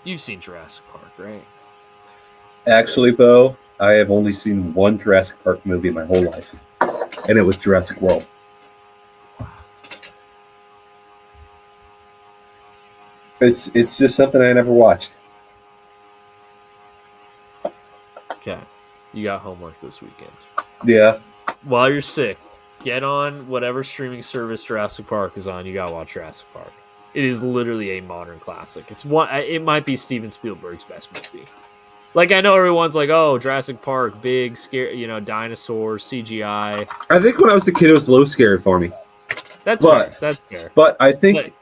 you've seen Jurassic Park, right? Actually, Beau, I have only seen one Jurassic Park movie in my whole life, and it was Jurassic World. It's just something I never watched. Okay. You got homework this weekend. Yeah. While you're sick, get on whatever streaming service Jurassic Park is on. You gotta watch Jurassic Park. It is literally a modern classic. It might be Steven Spielberg's best movie. Like, I know everyone's like, oh, Jurassic Park, big, scary, dinosaurs, CGI. I think when I was a kid, it was a little scary for me. That's fair. That's fair. But I think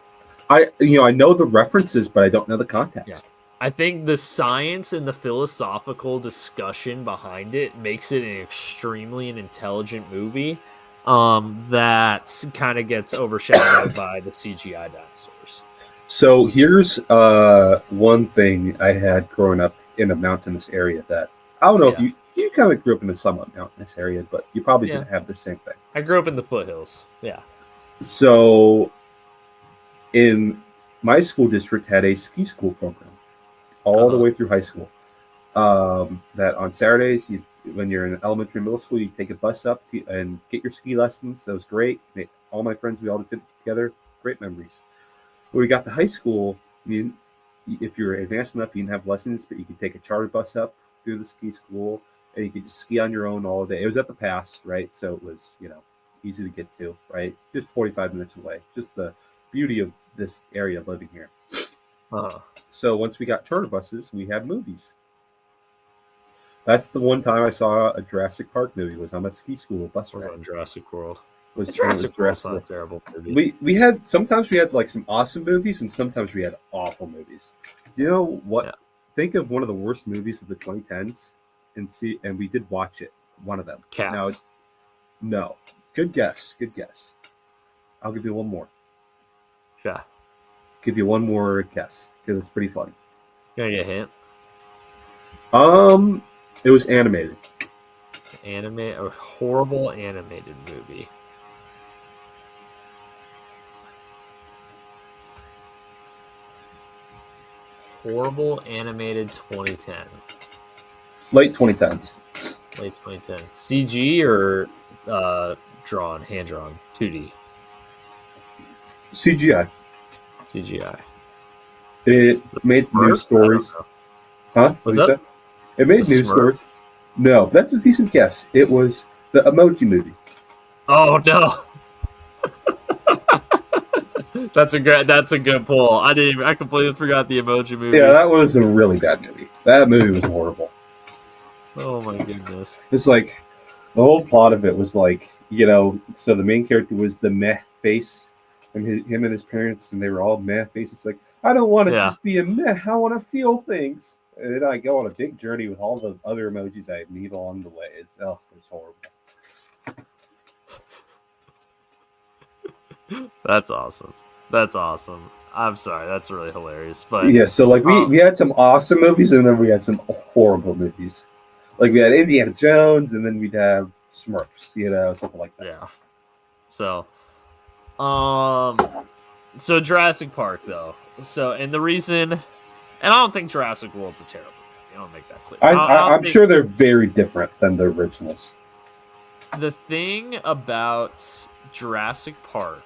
I know the references, but I don't know the context. Yeah. I think the science and the philosophical discussion behind it makes it an extremely intelligent movie that kind of gets overshadowed by the CGI dinosaurs. So here's one thing I had growing up in a mountainous area that I don't know if you kind of grew up in a somewhat mountainous area, but you probably didn't have the same thing. I grew up in the foothills. Yeah. So in my school district had a ski school program all the way through high school. That on Saturdays, when you're in elementary and middle school, you take a bus up and get your ski lessons. That was great. All my friends, we all did it together. Great memories. When we got to high school, if you were advanced enough, you didn't have lessons, but you could take a charter bus up through the ski school, and you could just ski on your own all day. It was at the pass, right? So it was, easy to get to, right? Just 45 minutes away. Just the beauty of this area living here. So once we got charter buses, we had movies. That's the one time I saw a Jurassic Park movie. Was on a ski school bus ride. On Jurassic World. Was Jurassic World's not a terrible movie. We had like some awesome movies, and sometimes we had awful movies. You know what? Yeah. Think of one of the worst movies of the 2010s, and we did watch it. One of them. Cats. No. Good guess. I'll give you one more. Yeah. Give you one more guess because it's pretty funny. Can I get a hint? It was animated. A horrible animated movie. Horrible animated 2010. Late 2010s. Late 2010. CG or hand drawn? 2D. CGI. It made news stories. Huh? What's up? It made news stories. No, that's a decent guess. It was the Emoji Movie. Oh no. That's a good pull. I completely forgot the Emoji Movie. Yeah, that was a really bad movie. That movie was horrible. Oh my goodness. It's like the whole plot of it was like, so the main character was the meh face, and him and his parents, and they were all meh faces. Like, I don't want to just be a meh. I want to feel things. And then I go on a big journey with all the other emojis I meet along the way. It's horrible. That's awesome. I'm sorry. That's really hilarious. But yeah, so like we had some awesome movies, and then we had some horrible movies. Like we had Indiana Jones, and then we'd have Smurfs, something like that. Yeah. So Jurassic Park though. So and the reason, and I don't think Jurassic World's a terrible movie. I don't make that clear. I'm sure they're very different than the originals. The thing about Jurassic Park,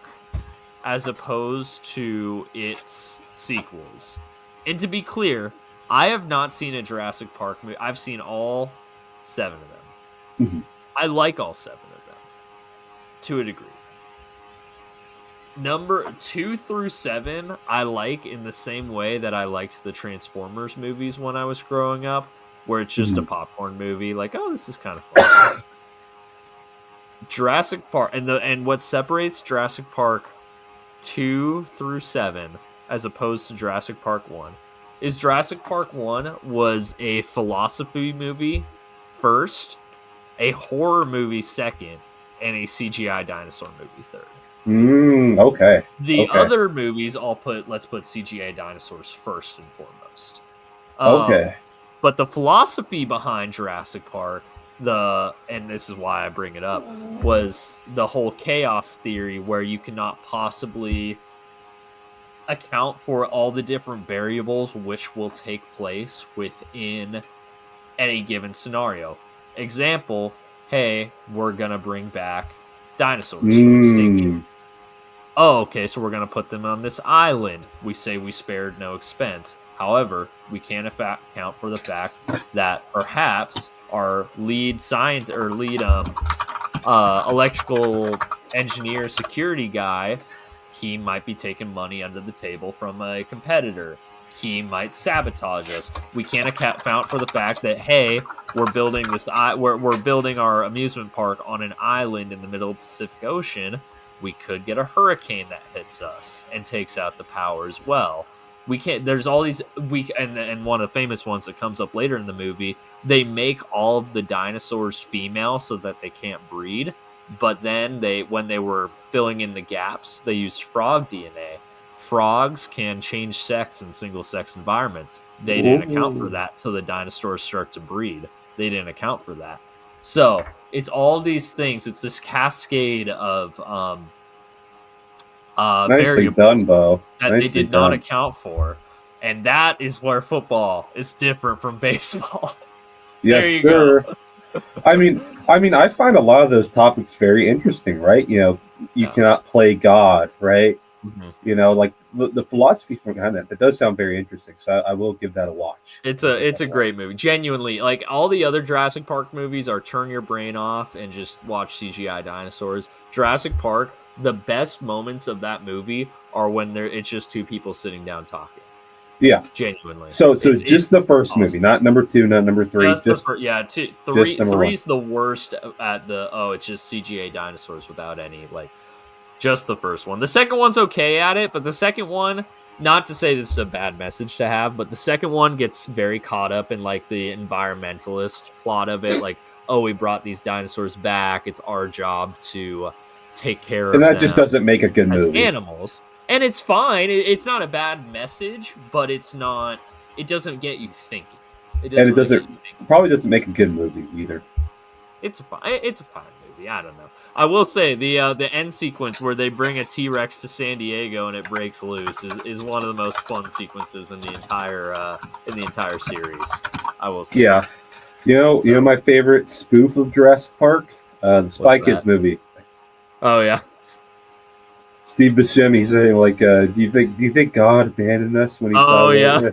as opposed to its sequels, and to be clear, I have not seen a Jurassic Park movie. I've seen all 7 of them. Mm-hmm. I like all 7 of them to a degree. Number 2 through 7, I like in the same way that I liked the Transformers movies when I was growing up, where it's just a popcorn movie. Like, oh, this is kind of fun. Jurassic Park, and what separates Jurassic Park 2 through 7 as opposed to Jurassic Park 1 is Jurassic Park 1 was a philosophy movie first, a horror movie second, and a CGI dinosaur movie third. Okay. The other movies let's put CGI dinosaurs first and foremost. Okay. But the philosophy behind Jurassic Park, and this is why I bring it up, was the whole chaos theory where you cannot possibly account for all the different variables which will take place within any given scenario. Example, hey, we're going to bring back dinosaurs from extinction. Oh, okay, so we're going to put them on this island. We say we spared no expense. However, we can't account for the fact that perhaps our lead scientist or lead electrical engineer security guy, he might be taking money under the table from a competitor. He might sabotage us. We can't account for the fact that, hey, we're building we're building our amusement park on an island in the middle of the Pacific Ocean. We could get a hurricane that hits us and takes out the power as well. We can't. There's all these and one of the famous ones that comes up later in the movie. They make all of the dinosaurs female so that they can't breed. But then when they were filling in the gaps, they used frog DNA. Frogs can change sex in single-sex environments. They didn't account for that, so the dinosaurs start to breed. They didn't account for that. So it's all these things. It's this cascade of nicely done, Beau. That they did not account for, and that is where football is different from baseball. Yes, sir. I mean, I find a lot of those topics very interesting, right? You cannot play God, right? Mm-hmm. Like the philosophy behind that does sound very interesting. So I will give that a watch. It's a great movie. Genuinely, like all the other Jurassic Park movies are turn your brain off and just watch CGI dinosaurs. Jurassic Park, the best moments of that movie are when it's just 2 people sitting down talking. Yeah, genuinely. So just the first movie, not number 2, not number 3. Just three's the worst at the it's just CGA dinosaurs without any just the first one. The second one's okay at it, but the second one, not to say this is a bad message to have, but the second one gets very caught up in the environmentalist plot of it, we brought these dinosaurs back. It's our job to take care of them. And that just doesn't make a good movie. Animals. And it's fine. It's not a bad message, but it's not. It doesn't get you thinking. Probably doesn't make a good movie either. It's a fine movie. I don't know. I will say the end sequence where they bring a T-Rex to San Diego and it breaks loose is one of the most fun sequences in the entire series. I will say. Yeah. You know my favorite spoof of Jurassic Park? The Spy Kids movie. Oh yeah. Steve Buscemi saying do you think God abandoned us when he saw that? Oh yeah.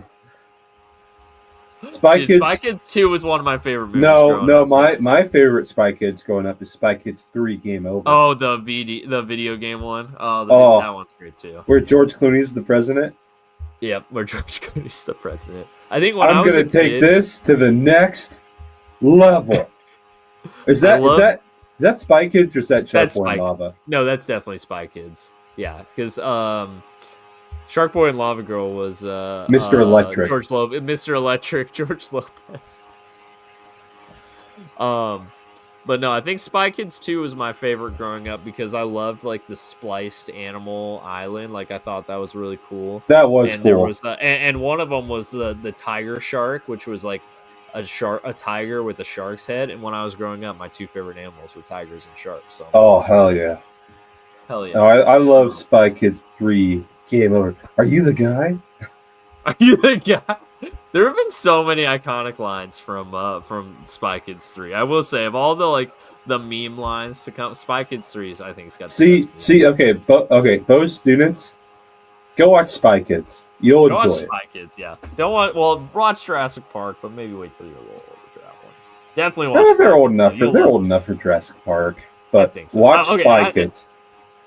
Spy Kids 2 was one of my favorite movies. No, my favorite Spy Kids growing up is Spy Kids 3 Game Over. Oh, the video game one. That one's great too. Where George Clooney's the president. Yep, where George Clooney's the president. I think I'm going to take this to the next level. Is that Spy Kids or is that Shark Boy and Lava? No, that's definitely Spy Kids. Yeah, because Shark Boy and Lava Girl was Mr. Electric. Mr. Electric, George Lopez. But no, I think Spy Kids 2 was my favorite growing up because I loved the spliced animal island. I thought that was really cool. That was cool. There was and one of them was the tiger shark, which was a tiger with a shark's head. And when I was growing up, my two favorite animals were tigers and sharks. So hell yeah. Hell yeah. No, I love Spy Kids 3 Game Over. Are you the guy? Are you the guy? There have been so many iconic lines from Spy Kids 3. I will say, of all the meme lines to come, Spy Kids 3 I think it's got those students, go watch Spy Kids. You'll enjoy it. Spy Kids, yeah. Watch Jurassic Park, but maybe wait till you're a little older for that one. Definitely watch. They're old enough. They're old enough for Jurassic Park, but watch Spy Kids.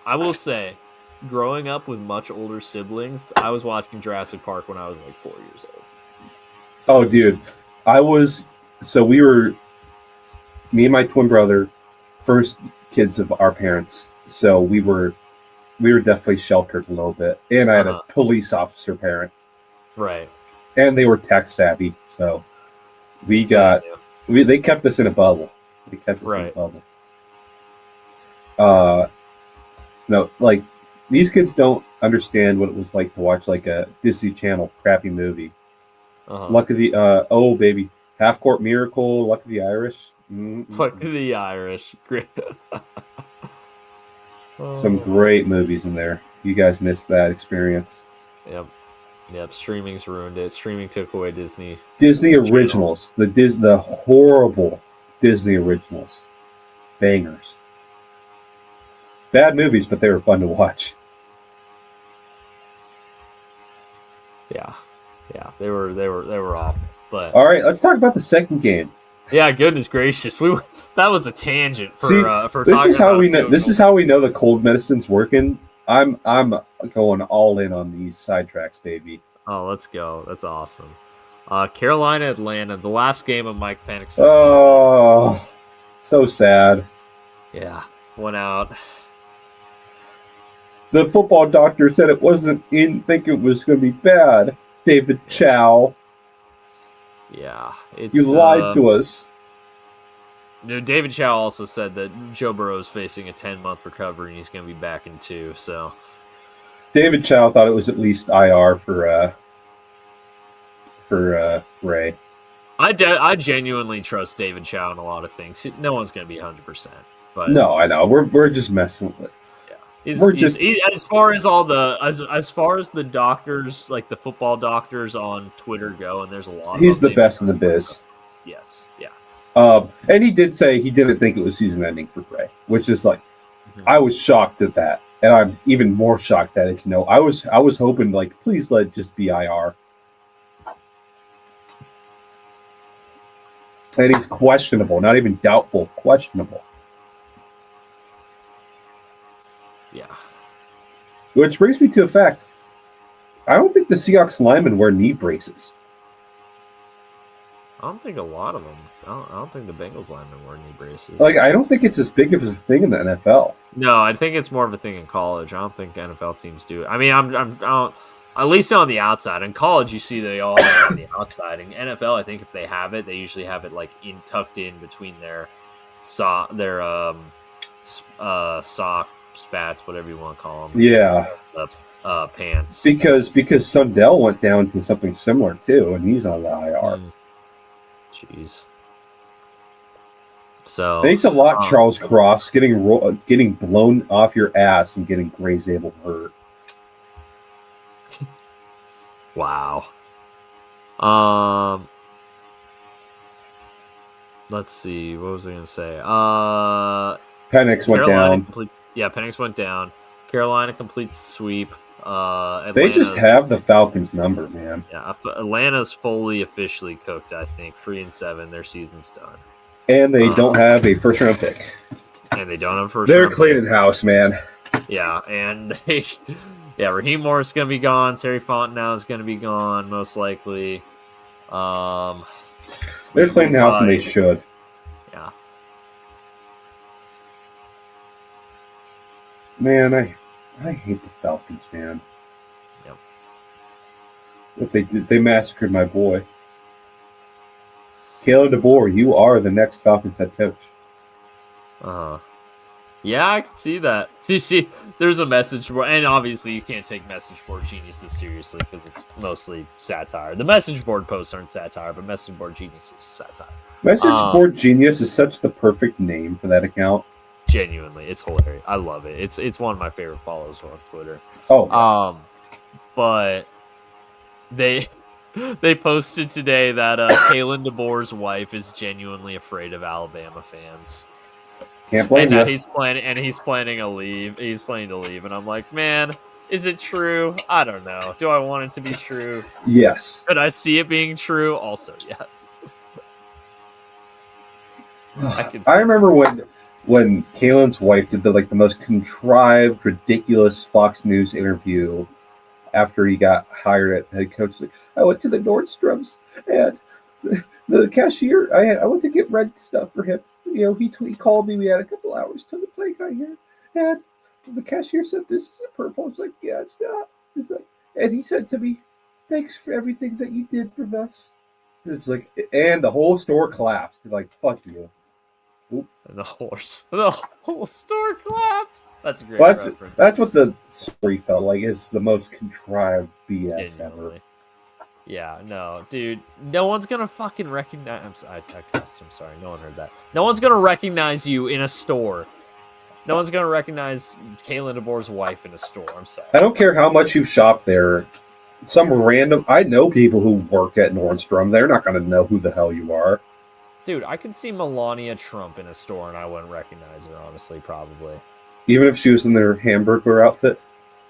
I will say, growing up with much older siblings, I was watching Jurassic Park when I was 4 years old. So, dude, me and my twin brother, first kids of our parents, so we were definitely sheltered a little bit, and I had a police officer parent, right? And they were tech savvy, so they kept us in a bubble. They kept us in a bubble. No, these kids don't understand what it was like to watch a Disney Channel crappy movie. Luck of the baby, Half Court Miracle, Luck of the Irish. Luck of the Irish, great. Some great movies in there. You guys missed that experience. Yep. Streaming's ruined it. Streaming took away Disney originals, the horrible Disney originals, bangers. Bad movies, but they were fun to watch. Yeah, they were awful. But all right, let's talk about the second game. Yeah, goodness gracious, that was a tangent for this is how we know. This is how we know the cold medicine's working. I'm going all in on these sidetracks, baby. Oh, let's go. That's awesome. Carolina, Atlanta, the last game of Mike Penix's season. So sad. Yeah, went out. The football doctor said it didn't think it was going to be bad. David Chow. Yeah, you lied to us. David Chow also said that Joe Burrow is facing a 10-month recovery and he's going to be back in 2. So, David Chow thought it was at least IR for Ray. I genuinely trust David Chow in a lot of things. No one's going to be 100%. But no, I know we're just messing with it. As far as the doctors, the football doctors on Twitter go, and there's a lot. He's the best in the biz. Yes, yeah. And he did say he didn't think it was season-ending for Bray, which is I was shocked at that, and I'm even more shocked that it's no. I was hoping please let it just be IR. And he's questionable, not even doubtful, questionable. Yeah. Which brings me to a fact. I don't think the Seahawks linemen wear knee braces. I don't think a lot of them. I don't think the Bengals linemen wear knee braces. Like, I don't think it's as big of a thing in the NFL. No, I think it's more of a thing in college. I don't think NFL teams do. I mean, I don't, at least on the outside. In college, you see they all have it on the outside. In NFL, I think if they have it, they usually have it like tucked in between their sock spats, whatever you want to call them. Yeah, pants. Because Sundell went down to something similar too, and he's on the IR. Jeez. So thanks a lot, Charles Cross, getting blown off your ass and getting Gray Zabel hurt. Wow. Let's see. What was I going to say? Penix went down. Penix went down. Carolina completes the sweep. They just have the Falcons' number, man. Yeah, Atlanta's fully officially cooked. I think 3-7. Their season's done. And they don't have a first-round pick. And they don't have a first. They're cleaning house, man. Yeah, and Raheem Morris is going to be gone. Terry Fontenot is going to be gone, most likely. They're cleaning house, and they should. Yeah. Man, I hate the Falcons, man. Yep. What they did, they massacred my boy. Kalen DeBoer, you are the next Falcons head coach. Yeah, I can see that. You see, there's a message board, and obviously you can't take message board geniuses seriously because it's mostly satire. The message board posts aren't satire, but message board genius is satire. Message board genius is such the perfect name for that account. Genuinely, it's hilarious. I love it. It's one of my favorite follows on Twitter. Oh, but they posted today that Kalen DeBoer's wife is genuinely afraid of Alabama fans. Can't blame and you. He's planning to leave, and I'm like, man, is it true? I don't know. Do I want it to be true? Yes. Could I see it being true? Also, yes. I remember when Kalen's wife did the most contrived, ridiculous Fox News interview after he got hired at head coach. Like, I went to the Nordstrom's and the cashier. I went to get red stuff for him. You know, he called me. We had a couple hours till the play got here, and the cashier said, "This is a purple." I was like, "Yeah, it's not." It's like, and he said to me, "Thanks for everything that you did for us." It's like, and the whole store collapsed. They're like, "Fuck you." Oop. And the whole store collapsed. That's a great. Well, that's what the story felt like. Is the most contrived BS ever. Yeah, no, dude. No one's gonna fucking recognize. I cussed. I'm sorry. No one heard that. No one's gonna recognize you in a store. No one's gonna recognize Kalen DeBoer's wife in a store. I'm sorry. I don't care how much you've shopped there. Some random. I know people who work at Nordstrom. They're not gonna know who the hell you are. Dude, I could see Melania Trump in a store and I wouldn't recognize her. Honestly, probably. Even if she was in their Hamburglar outfit,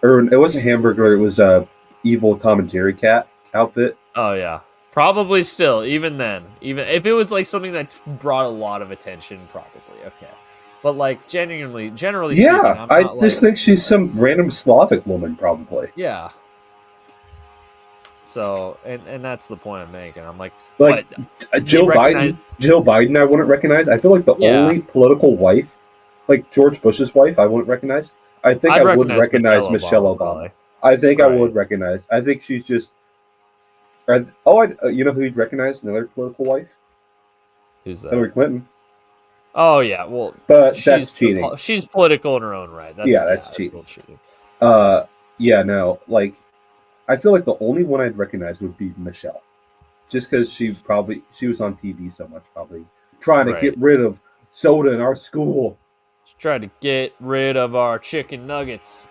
or it wasn't Hamburglar. It was a evil Tom and Jerry cat outfit. Oh yeah, probably still. Even then, even if it was like something that brought a lot of attention, probably okay. But like generally speaking, yeah, I just think she's some random Slavic woman, probably. Yeah. So and that's the point I'm making. I'm like Jill Biden, I wouldn't recognize. I feel like the only political wife, like George Bush's wife, I wouldn't recognize. I think I would recognize Michelle Obama. I think I would recognize. I think she's just. You know who you'd recognize? Another political wife? Who's that? Hillary Clinton. Oh yeah, well, but that's cheating. She's political in her own right. That's cheating. I feel like the only one I'd recognize would be Michelle, just because she was on TV so much, probably trying to get rid of soda in our school. She tried to get rid of our chicken nuggets.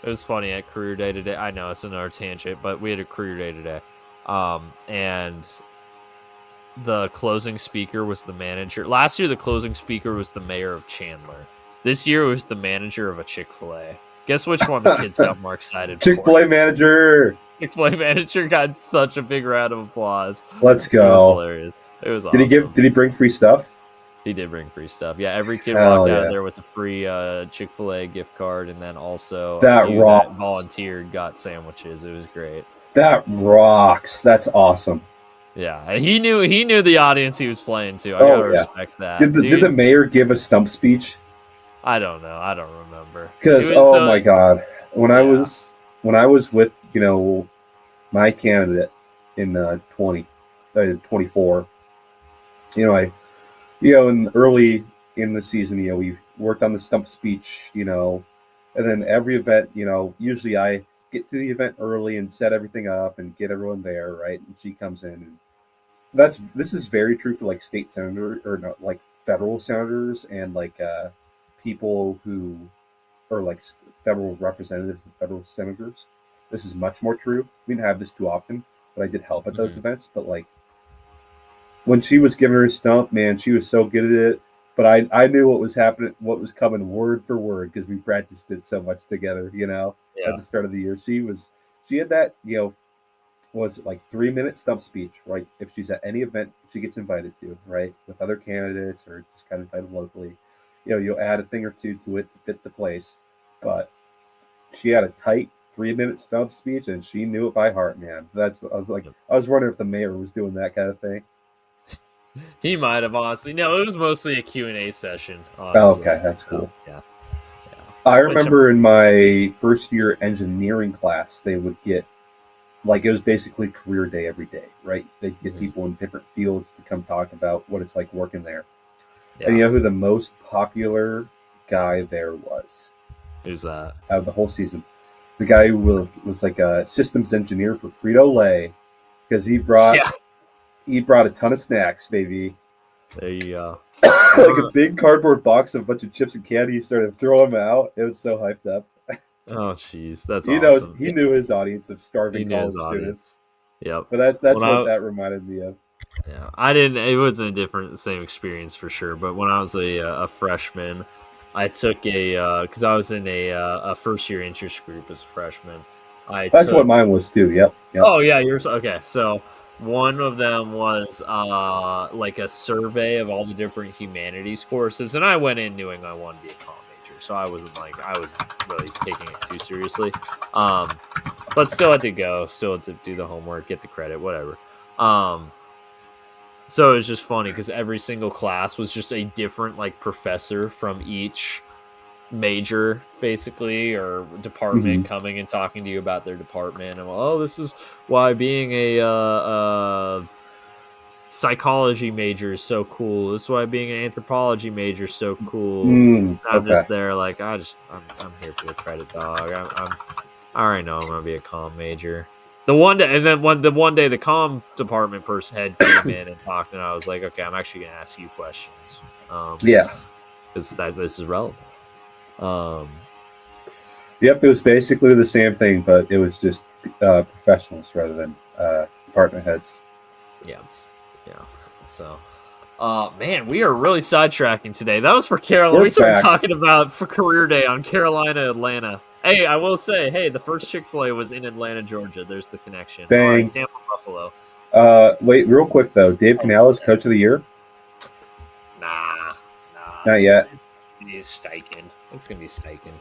It was funny at career day today. I know it's another tangent, but we had a career day today. And the closing speaker was the manager. Last year, the closing speaker was the mayor of Chandler. This year, it was the manager of a Chick-fil-A. Guess which one the kids got more excited for? Chick-fil-A manager. Chick-fil-A manager got such a big round of applause. Let's go. It was hilarious. It was awesome. Did he bring free stuff? He did bring free stuff. Yeah, every kid Hell walked out yeah. of there with a free Chick-fil-A gift card, and then also That a few rocks. that volunteered got sandwiches. It was great. That rocks. That's awesome. Yeah, he knew the audience he was playing to. I Oh, gotta yeah. respect that. Did the mayor give a stump speech? I don't know. I don't remember. Because my god, when I was with my candidate in 24, in early in the season, we worked on the stump speech, and then every event, usually I get to the event early and set everything up and get everyone there, right? And she comes in, and this is very true for like state senator or not, like federal senators and like people who are like federal representatives and federal senators. This is much more true. We didn't have this too often, but I did help at those events. But like when she was giving her stump, man, she was so good at it. But I knew what was happening, what was coming word for word because we practiced it so much together. At the start of the year, she had that was it like 3-minute stump speech, right? If she's at any event she gets invited to, right, with other candidates or just kind of invited locally, you'll add a thing or two to it to fit the place. But she had a tight 3-minute stump speech, and she knew it by heart, man. I was wondering if the mayor was doing that kind of thing. He might have, honestly. No, it was mostly a Q&A session. Honestly. Oh, okay, that's cool. Yeah. I remember in my first year engineering class, they would get like it was basically career day every day, right? They'd get people in different fields to come talk about what it's like working there. Yeah. And you know who the most popular guy there was? Who's that? Out of the whole season. The guy who was like a systems engineer for Frito-Lay because he brought a ton of snacks, baby. There you go. Like a big cardboard box of a bunch of chips and candy. He started throwing them out. It was so hyped up. Oh, jeez, that's awesome. He knew his audience of starving college students. Yep. But that's what that reminded me of. Yeah, I didn't. It wasn't the same experience for sure. But when I was a freshman, I took because I was in a first year interest group as a freshman. That's what mine was too. Yep. Oh yeah, yours. Okay, so one of them was like a survey of all the different humanities courses, and I went in knowing I wanted to be a comm major, so I wasn't really taking it too seriously. But still had to go, still had to do the homework, get the credit, whatever. So it was just funny because every single class was just a different like professor from each major basically or department coming and talking to you about their department and this is why being a psychology major is so cool, this is why being an anthropology major is so cool. I'm just there like I'm here for the credit, dog. I already know I'm gonna be a comm major. The one day the comm department head came in and talked, and I was like, okay, I'm actually gonna ask you questions. Because this is relevant. Yep, it was basically the same thing, but it was just professionals rather than department heads. Yeah. So, man, we are really sidetracking today. That was for Carolina. We started talking about for career day on Carolina, Atlanta. Hey, I will say, the first Chick-fil-A was in Atlanta, Georgia. There's the connection. Dang. All right, Tampa, Buffalo. Wait, real quick though, Dave Canales, Coach of the Year? Nah. Not yet. He's Steichen. It's gonna be Steichen.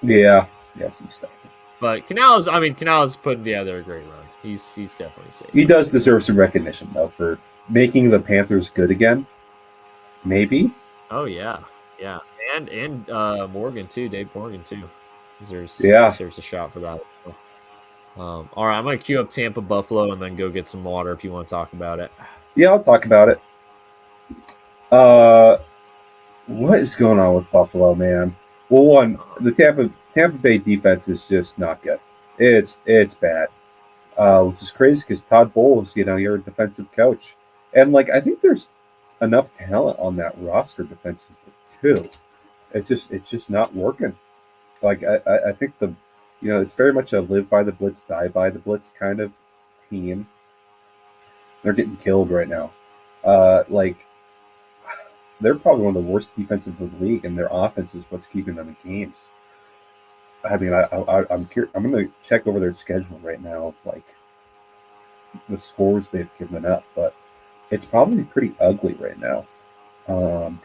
Yeah, it's gonna be Steichen. But Canales putting together a great run. He's definitely safe. He does deserve some recognition though for making the Panthers good again. Maybe. Oh yeah, and Morgan too, Dave Morgan too. Deserves a shot for that. All right, I'm gonna queue up Tampa Buffalo and then go get some water if you want to talk about it. Yeah, I'll talk about it. What is going on with Buffalo, man? Well, one, the Tampa Bay defense is just not good. It's bad, which is crazy because Todd Bowles, you're a defensive coach, and like I think there's enough talent on that roster defensively too. It's just not working. Like I think it's very much a live by the blitz, die by the blitz kind of team. They're getting killed right now. They're probably one of the worst defenses in the league, and their offense is what's keeping them in games. I mean, I'm curious. I'm going to check over their schedule right now of like the scores they've given up, but It's probably pretty ugly right now. Tampa.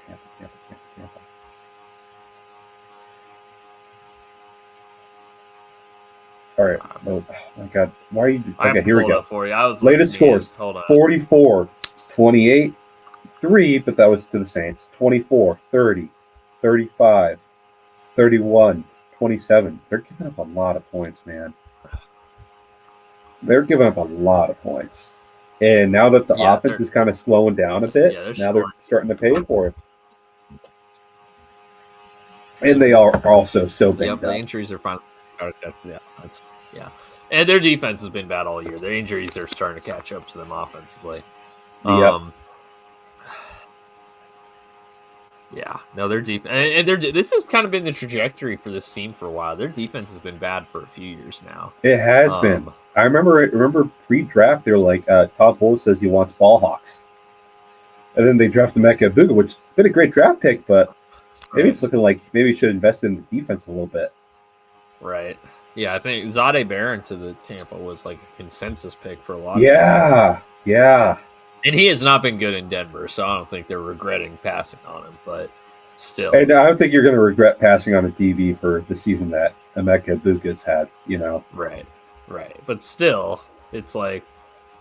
All right. Oh my God. Why are you? Okay, here we go. For you. I was Latest scores. Hold on. 44, 28, 3, but that was to the Saints. 24, 30, 35, 31, 27. They're giving up a lot of points, man. They're giving up a lot of points. And now that the offense is kind of slowing down a bit, now they're starting to pay for it. And they are also so banged up. The injuries are finally starting to catch the offense. Yeah. And their defense has been bad all year. Their injuries are starting to catch up to them offensively. Yeah, no, they're deep, and this has kind of been the trajectory for this team for a while. Their defense has been bad for a few years now. It has been. I remember pre-draft, they were like, Todd Bowles says he wants ball hawks. And then they drafted Emeka Egbuka, which has been a great draft pick, but maybe it's looking like maybe he should invest in the defense a little bit. Right. Yeah, I think Zade Barron to the Tampa was like a consensus pick for a lot. Yeah. And he has not been good in Denver, so I don't think they're regretting passing on him, but still. And I don't think you're going to regret passing on a DB for the season that Emeka Egbuka's had, Right. But still, it's like,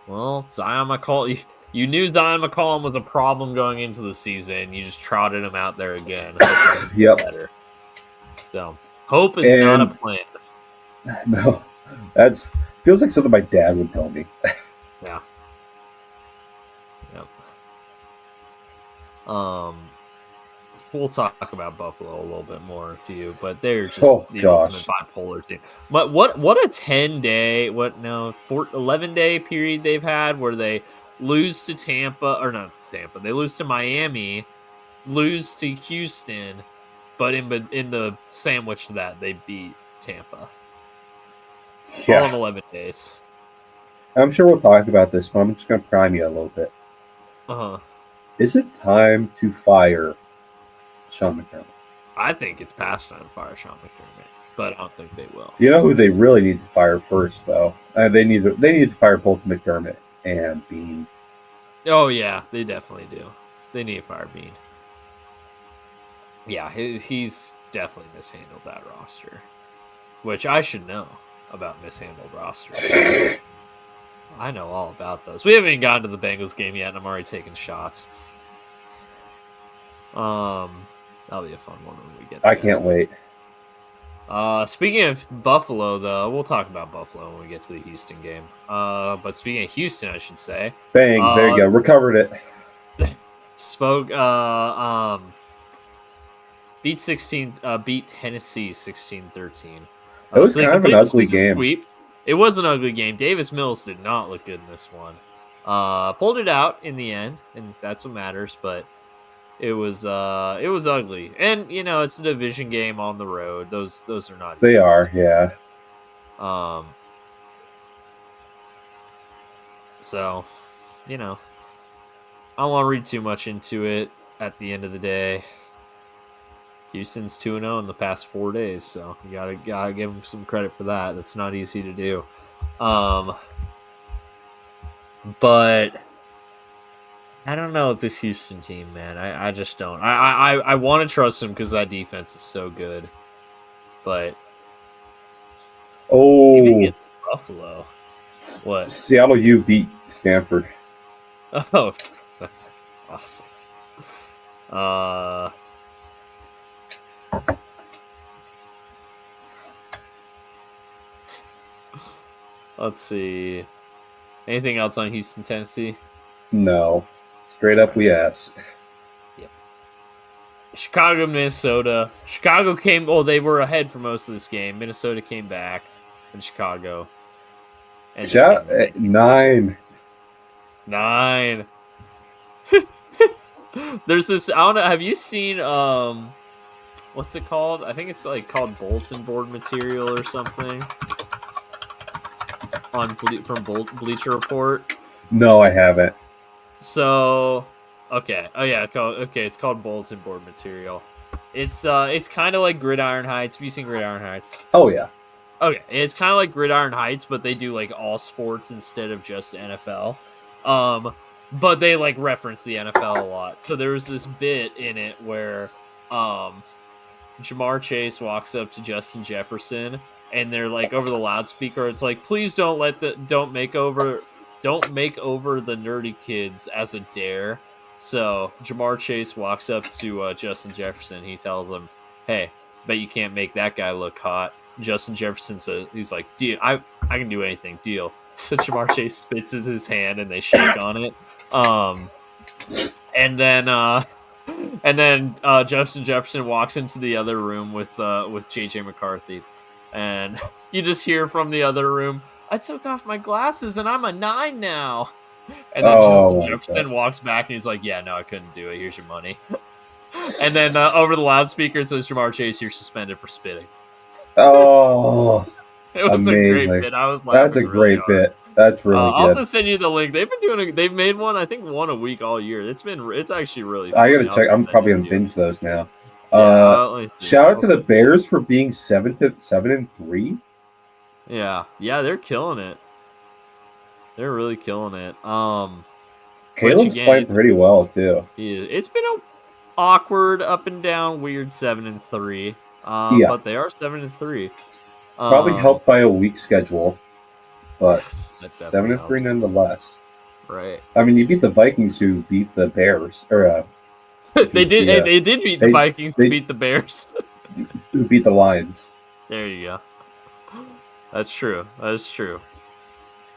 well, Zion McCollum, you knew Zion McCollum was a problem going into the season. You just trotted him out there again. Yep. Better. So, hope is not a plan. No, feels like something my dad would tell me. Yeah. We'll talk about Buffalo a little bit more too, but they're just the ultimate bipolar team. But what a 10-day, 11-day period they've had where they lose to Tampa, or not Tampa, they lose to Miami, lose to Houston, but in the sandwich to that, they beat Tampa. Yeah. All in 11 days. I'm sure we'll talk about this, but I'm just going to prime you a little bit. Is it time to fire Sean McDermott? I think it's past time to fire Sean McDermott, but I don't think they will. You know who they really need to fire first, though? They need to fire both McDermott and Bean. Oh yeah, they definitely do. They need to fire Bean. Yeah, he's definitely mishandled that roster, which I should know about mishandled rosters. I know all about those. We haven't even gotten to the Bengals game yet, and I'm already taking shots. That'll be a fun one when we get there. I can't wait. Speaking of Buffalo, though, we'll talk about Buffalo when we get to the Houston game. But speaking of Houston, I should say. Bang, there you go. Recovered it. Beat Tennessee 16-13. It was kind of an ugly game. Sweep. It was an ugly game. Davis Mills did not look good in this one. Pulled it out in the end, and that's what matters, but it was ugly. And it's a division game on the road. Those are not They easy. are, yeah. So, I don't want to read too much into it at the end of the day. Houston's 2-0 in the past 4 days, so you gotta give them some credit for that. That's not easy to do. But I don't know with this Houston team, man. I just don't. I want to trust them because that defense is so good. But even against Buffalo, what? Seattle U beat Stanford. Oh, that's awesome. Let's see. Anything else on Houston, Tennessee? No. Straight up, we ass. Yep. Chicago, Minnesota. Chicago came. Oh, they were ahead for most of this game. Minnesota came back, and Chicago. And 9. There's this. I don't know. Have you seen what's it called? I think it's called bulletin board material or something. From Bleacher Report. No, I haven't. So, okay. Oh yeah, it's called bulletin board material. It's kind of like Gridiron Heights. Have you seen Gridiron Heights? Oh yeah. Okay, it's kind of like Gridiron Heights, but they do like all sports instead of just NFL. but they like reference the NFL a lot. So there was this bit in it where Jamar Chase walks up to Justin Jefferson, and they're like over the loudspeaker. It's like, please don't make over the nerdy kids as a dare. So Jamar Chase walks up to Justin Jefferson. He tells him, "Hey, bet you can't make that guy look hot." Justin Jefferson says, "He's like, deal. I can do anything. Deal." So Jamar Chase spits his hand, and they shake on it. And then Justin Jefferson walks into the other room with JJ McCarthy, and you just hear from the other room, "I took off my glasses and I'm a 9 now." And then Justin Jefferson walks back and he's like, "Yeah, no, I couldn't do it. Here's your money." And then over the loudspeaker it says, "Jamar Chase, you're suspended for spitting." Oh, it was amazing. a great bit. I was laughing. That's a great bit. That's really good. I'll just send you the link. They've made one. I think one a week all year. It's actually really funny. I gotta check. I'm probably gonna binge those now. Shout out to the Bears for being 7-3. Yeah, they're killing it. They're really killing it. Caleb's playing pretty well too. It's been a awkward, up and down, weird 7-3. But they are 7-3. Probably helped by a weak schedule, but 7-3 nonetheless. Right. I mean, you beat the Vikings, who beat the Bears, or they did. They did beat the Vikings, who beat the Bears, who beat the Lions. There you go. That's true.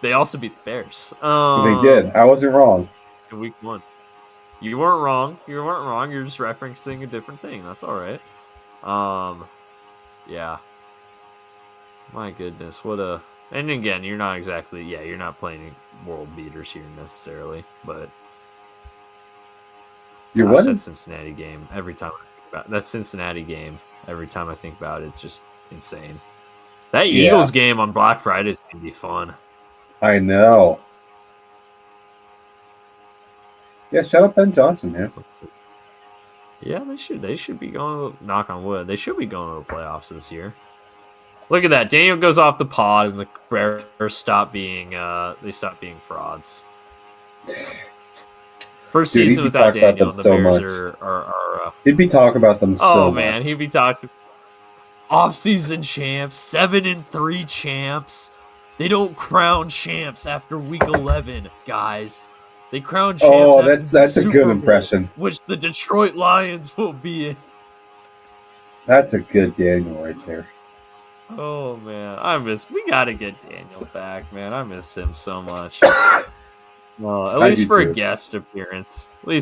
They also beat the Bears. They did. I wasn't wrong. In week 1. You weren't wrong. You're just referencing a different thing. That's all right. Yeah. My goodness, what a... And again, you're not exactly... Yeah, you're not playing world beaters here necessarily, but... You're what? That Cincinnati game, every time I think about it, it's just insane. That Eagles game on Black Friday is going to be fun. I know. Yeah, shout out Ben Johnson, man. Yeah, they should be going to, knock on wood, they should be going to the playoffs this year. Look at that. Daniel goes off the pod and the Bears stop being frauds. First season without Daniel, the Bears are he'd be talking about them so much. Man, he'd be talking off-season champs, 7-3 champs. They don't crown champs after week 11, guys. They crown champs. Oh, that's a good impression. Which the Detroit Lions will be in. That's a good Daniel right there. Oh man, we gotta get Daniel back, man. I miss him so much. Well, at least for a guest appearance. I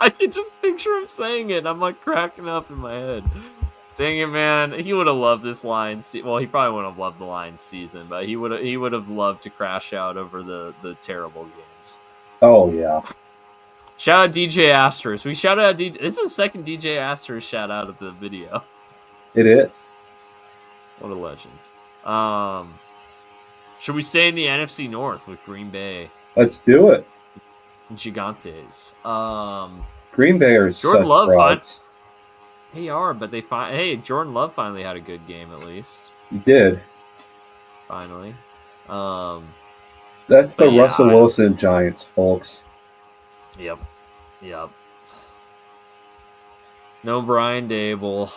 can just picture him saying it. I'm like cracking up in my head. Dang it, man! He would have loved this Lions. Well, he probably wouldn't have loved the Lions season, but he would have loved to crash out over the terrible games. Oh yeah. Shout out DJ Asterisk. We shout out DJ. This is the second DJ Asterisk shout out of the video. It is. What a legend. Should we stay in the NFC North with Green Bay? Let's do it. Gigantes. Green Bay are Jordan Love frauds. They are, but Jordan Love finally had a good game at least. He did. Finally. That's the Russell Wilson Giants, folks. Yep. No Brian Dable.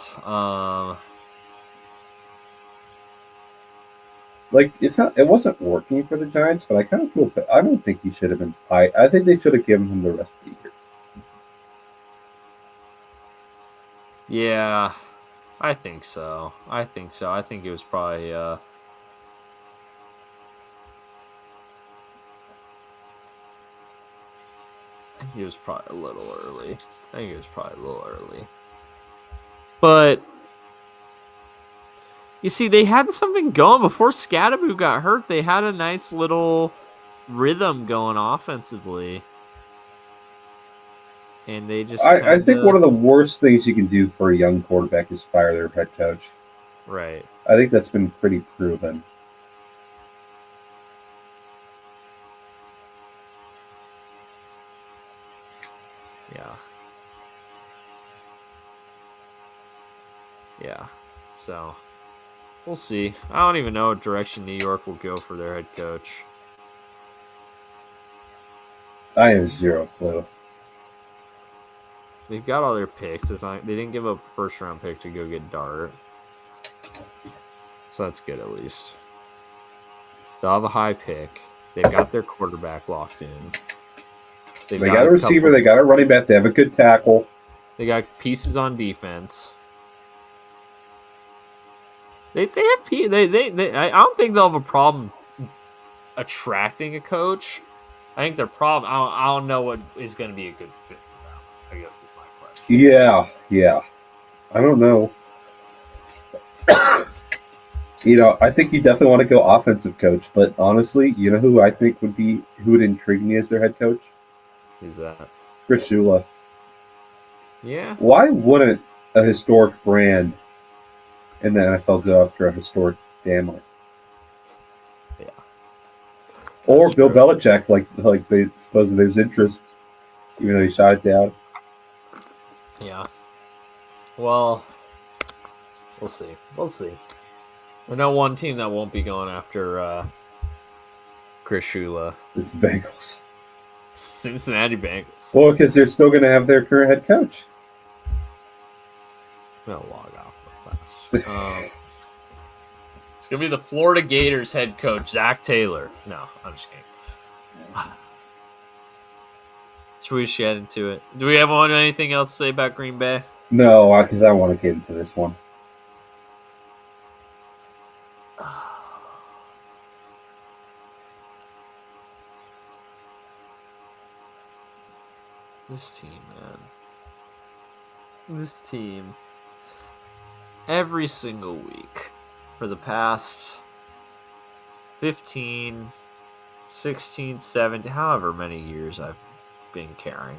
It wasn't working for the Giants, but I kind of feel I don't think he should have been fired. I think they should have given him the rest of the year. Yeah, I think so. I think it was probably a little early. But you see, they had something going before Scattaboo got hurt. They had a nice little rhythm going offensively. And they just I think one of the worst things you can do for a young quarterback is fire their head coach. Right. I think that's been pretty proven. Yeah. So We'll see. I don't even know what direction New York will go for their head coach. I have zero clue. They've got all their picks. They didn't give up a first-round pick to go get Dart. So that's good, at least. They'll have a high pick. They've got their quarterback locked in. They got a receiver. They got a running back. They have a good tackle. They got pieces on defense. They have I don't think they'll have a problem attracting a coach. I think their problem. I don't know what is going to be a good fit for them. I guess is my question. Yeah. I don't know. I think you definitely want to go offensive coach, but honestly, you know who I think who would intrigue me as their head coach? Who's that? Chris Shula. Yeah. Why wouldn't a historic brand in the NFL go after a historic family? Yeah. Or Bill Belichick, like they suppose there's interest, even though he shot it down. Yeah. Well, we'll see. I know one team that won't be going after Chris Shula. It's the Bengals. Cincinnati Bengals. Well, because they're still going to have their current head coach. I'm going to log off real fast. It's going to be the Florida Gators head coach, Zach Taylor. No, I'm just kidding. Should we just get into it? Do we have anything else to say about Green Bay? No, because I want to get into this one. This team, man. This team. Every single week for the past 15, 16, 17, however many years I've been caring.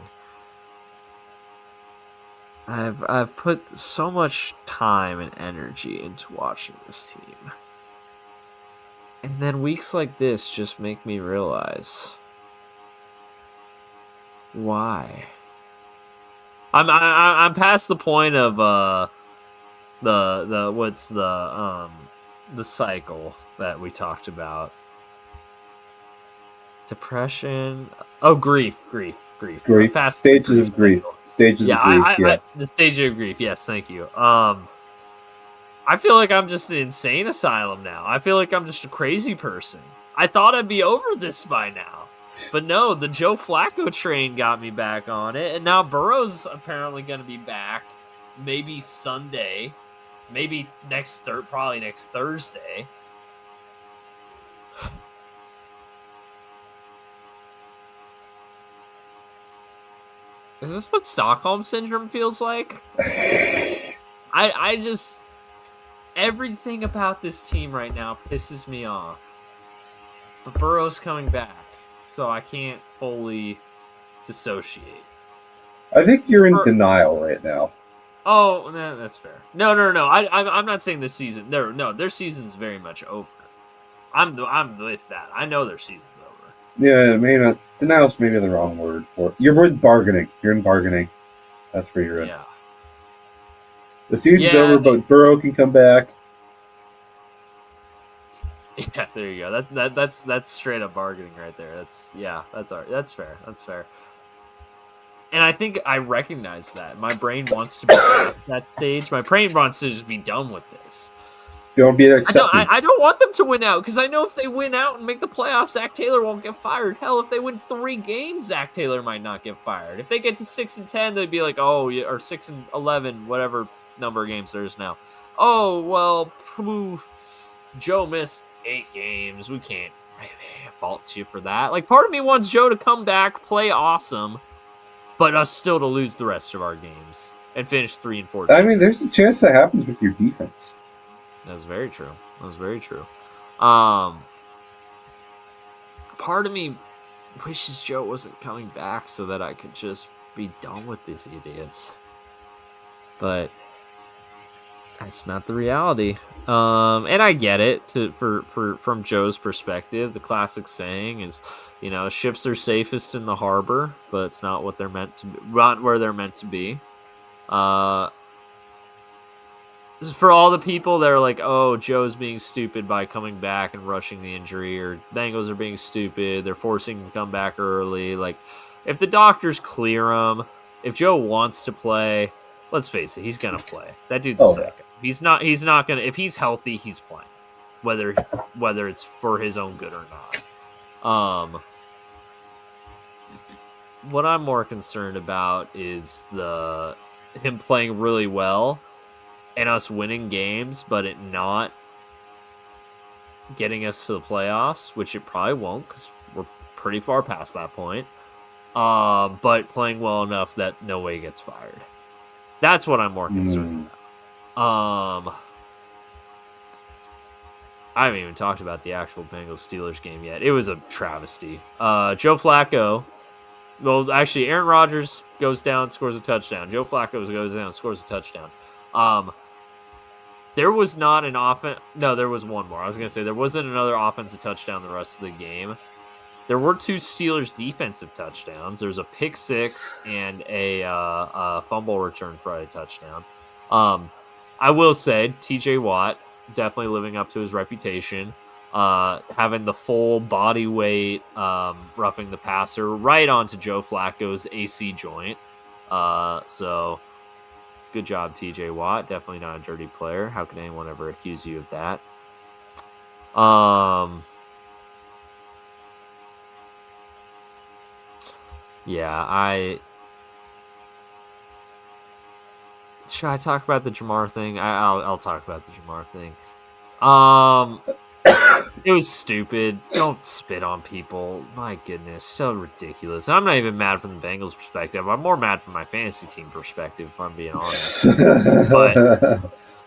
I've put so much time and energy into watching this team. And then weeks like this just make me realize why. I'm past the point of the cycle that we talked about. Depression. Oh, grief. Stages of grief. The stage of grief. Yes, thank you. I feel like I'm just an insane asylum now. I feel like I'm just a crazy person. I thought I'd be over this by now. But no, the Joe Flacco train got me back on it, and now Burrow's apparently going to be back. Maybe Sunday, maybe probably next Thursday. Is this what Stockholm Syndrome feels like? I just... Everything about this team right now pisses me off. But Burrow's coming back, so I can't fully dissociate. I think you're in denial right now. Oh, that's fair. No. I'm not saying this season. Their season's very much over. I'm with that. I know their season's over. Yeah, maybe not. Denial's maybe the wrong word for it. You're in bargaining. That's where you're in. Yeah. The season's over, but Burrow can come back. Yeah, there you go. That's straight up bargaining right there. That's fair. That's fair. And I think I recognize that. My brain wants to be at that stage. My brain wants to just be done with this. You want to be an acceptance. I don't want them to win out, because I know if they win out and make the playoffs, Zach Taylor won't get fired. Hell, if they win 3 games, Zach Taylor might not get fired. If they get to 6-10, they'd be like, or 6-11, whatever number of games there is now. Oh, well, Joe missed 8 games. We can't fault you for that. Like, part of me wants Joe to come back, play awesome, but us still to lose the rest of our games and finish 3-14. I mean, there's a chance that happens with your defense. That's very true. Part of me wishes Joe wasn't coming back so that I could just be done with these idiots. But that's not the reality. And I get it from Joe's perspective. The classic saying is, ships are safest in the harbor, but it's not what they're meant to be, not where they're meant to be. This is for all the people that are like, oh, Joe's being stupid by coming back and rushing the injury, or Bengals are being stupid. They're forcing him to come back early. Like, if the doctors clear him, if Joe wants to play, let's face it, he's gonna play. That dude's a psycho. He's not gonna. If he's healthy, he's playing, whether it's for his own good or not. What I'm more concerned about is him playing really well and us winning games, but it not getting us to the playoffs, which it probably won't because we're pretty far past that point. But playing well enough that no way he gets fired. That's what I'm more concerned about. I haven't even talked about the actual Bengals-Steelers game yet. It was a travesty. Joe Flacco. Well, actually, Aaron Rodgers goes down, scores a touchdown. Joe Flacco goes down, scores a touchdown. There was not an offense. No, there was one more. I was going to say there wasn't another offensive touchdown the rest of the game. There were 2 Steelers defensive touchdowns. There's a pick 6 and a fumble return for a touchdown. I will say TJ Watt definitely living up to his reputation. Having the full body weight, roughing the passer right onto Joe Flacco's AC joint. So good job, TJ Watt. Definitely not a dirty player. How could anyone ever accuse you of that? Yeah, should I talk about the Jamar thing? I'll talk about the Jamar thing. It was stupid. Don't spit on people. My goodness, so ridiculous. I'm not even mad from the Bengals perspective. I'm more mad from my fantasy team perspective, if I'm being honest. But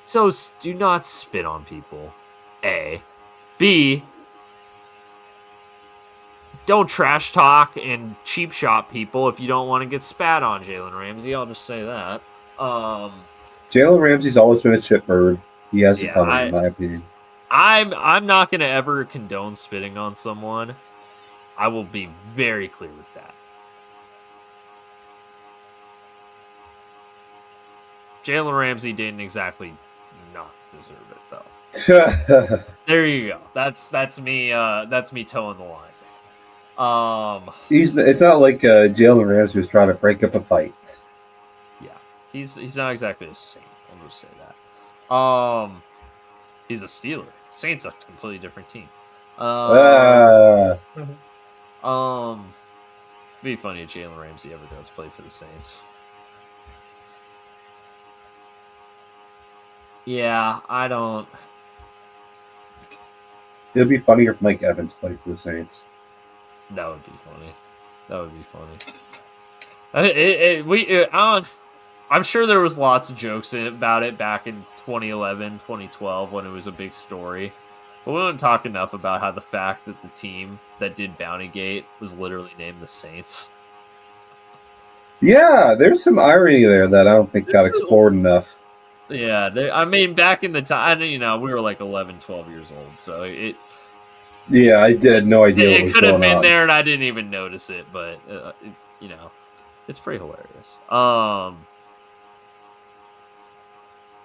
so do not spit on people. A. B. Don't trash talk and cheap shot people if you don't want to get spat on, Jalen Ramsey. I'll just say that. Jalen Ramsey's always been a shitbird. He has it coming, in my opinion. I'm not going to ever condone spitting on someone. I will be very clear with that. Jalen Ramsey didn't exactly not deserve it, though. There you go. That's me. That's me towing the line. It's not like Jalen Ramsey was trying to break up a fight. Yeah, he's not exactly a saint. I'll just say that. He's a Steeler. Saints a completely different team. It'd be funny if Jalen Ramsey ever does play for the Saints. Yeah, I don't. It'd be funnier if Mike Evans played for the Saints. That would be funny. I'm sure there was lots of jokes about it back in 2011, 2012 when it was a big story. But we don't talk enough about how the fact that the team that did Bountygate was literally named the Saints. Yeah, there's some irony there that I don't think got explored enough. Yeah, I mean, back in the time, we were like 11, 12 years old, so it... Yeah, I had no idea what was going on. It could have been on there, and I didn't even notice it, but, it's pretty hilarious.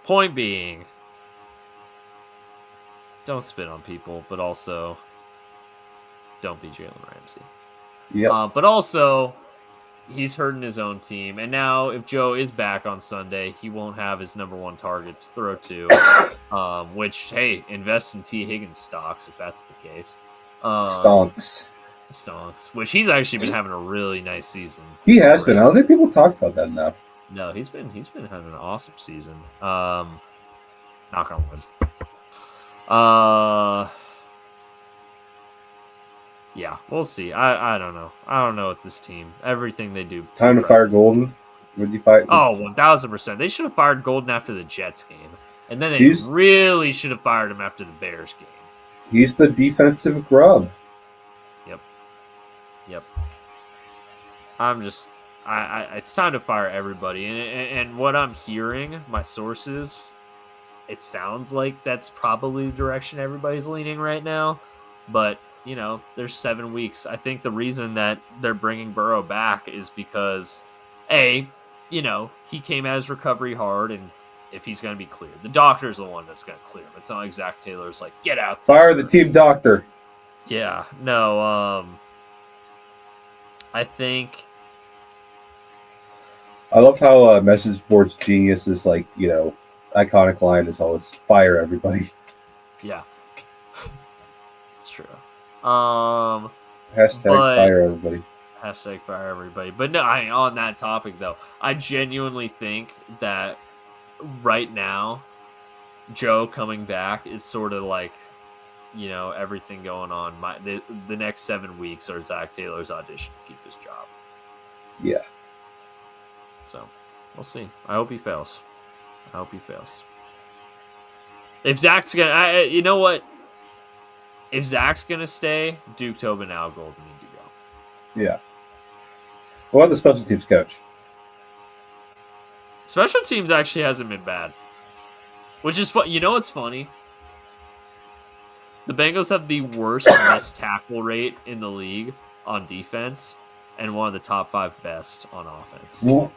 Point being, don't spit on people, but also don't be Jalen Ramsey. Yeah. But also, he's hurting his own team, and now if Joe is back on Sunday, he won't have his number one target to throw to. Which, hey, invest in T. Higgins stocks if that's the case. Stonks. Which he's actually been having a really nice season. He has been. I don't think people talk about that enough. No, he's been having an awesome season. Knock on wood. Yeah, we'll see. I don't know. I don't know with this team. Everything they do. Time to fire Golden. Would you fight? Oh, 1,000%. They should have fired Golden after the Jets game, and then they really should have fired him after the Bears game. He's the defensive grub. Yep. It's time to fire everybody. And what I'm hearing, my sources, it sounds like that's probably the direction everybody's leaning right now. But, there's 7 weeks. I think the reason that they're bringing Burrow back is because, A, he came out of his recovery hard and if he's going to be cleared. The doctor's the one that's going to clear him. It's not like Zach Taylor's like, get out there. Fire the team doctor. Yeah, no, I think... I love how Message Board's genius is like, iconic line is always fire everybody. Yeah. It's true. Hashtag fire everybody. Hashtag fire everybody. But no, on that topic, though, I genuinely think that right now, Joe coming back is sort of like, everything going on. The next 7 weeks are Zach Taylor's audition to keep his job. Yeah. So, we'll see. I hope he fails. If Zach's gonna, you know what? If Zach's gonna stay, Duke Tobin and Al Golden need to go. Yeah. What about the special teams coach? Special teams actually hasn't been bad. Which is fun. You know what's funny? The Bengals have the worst missed tackle rate in the league on defense and one of the top 5 best on offense. What?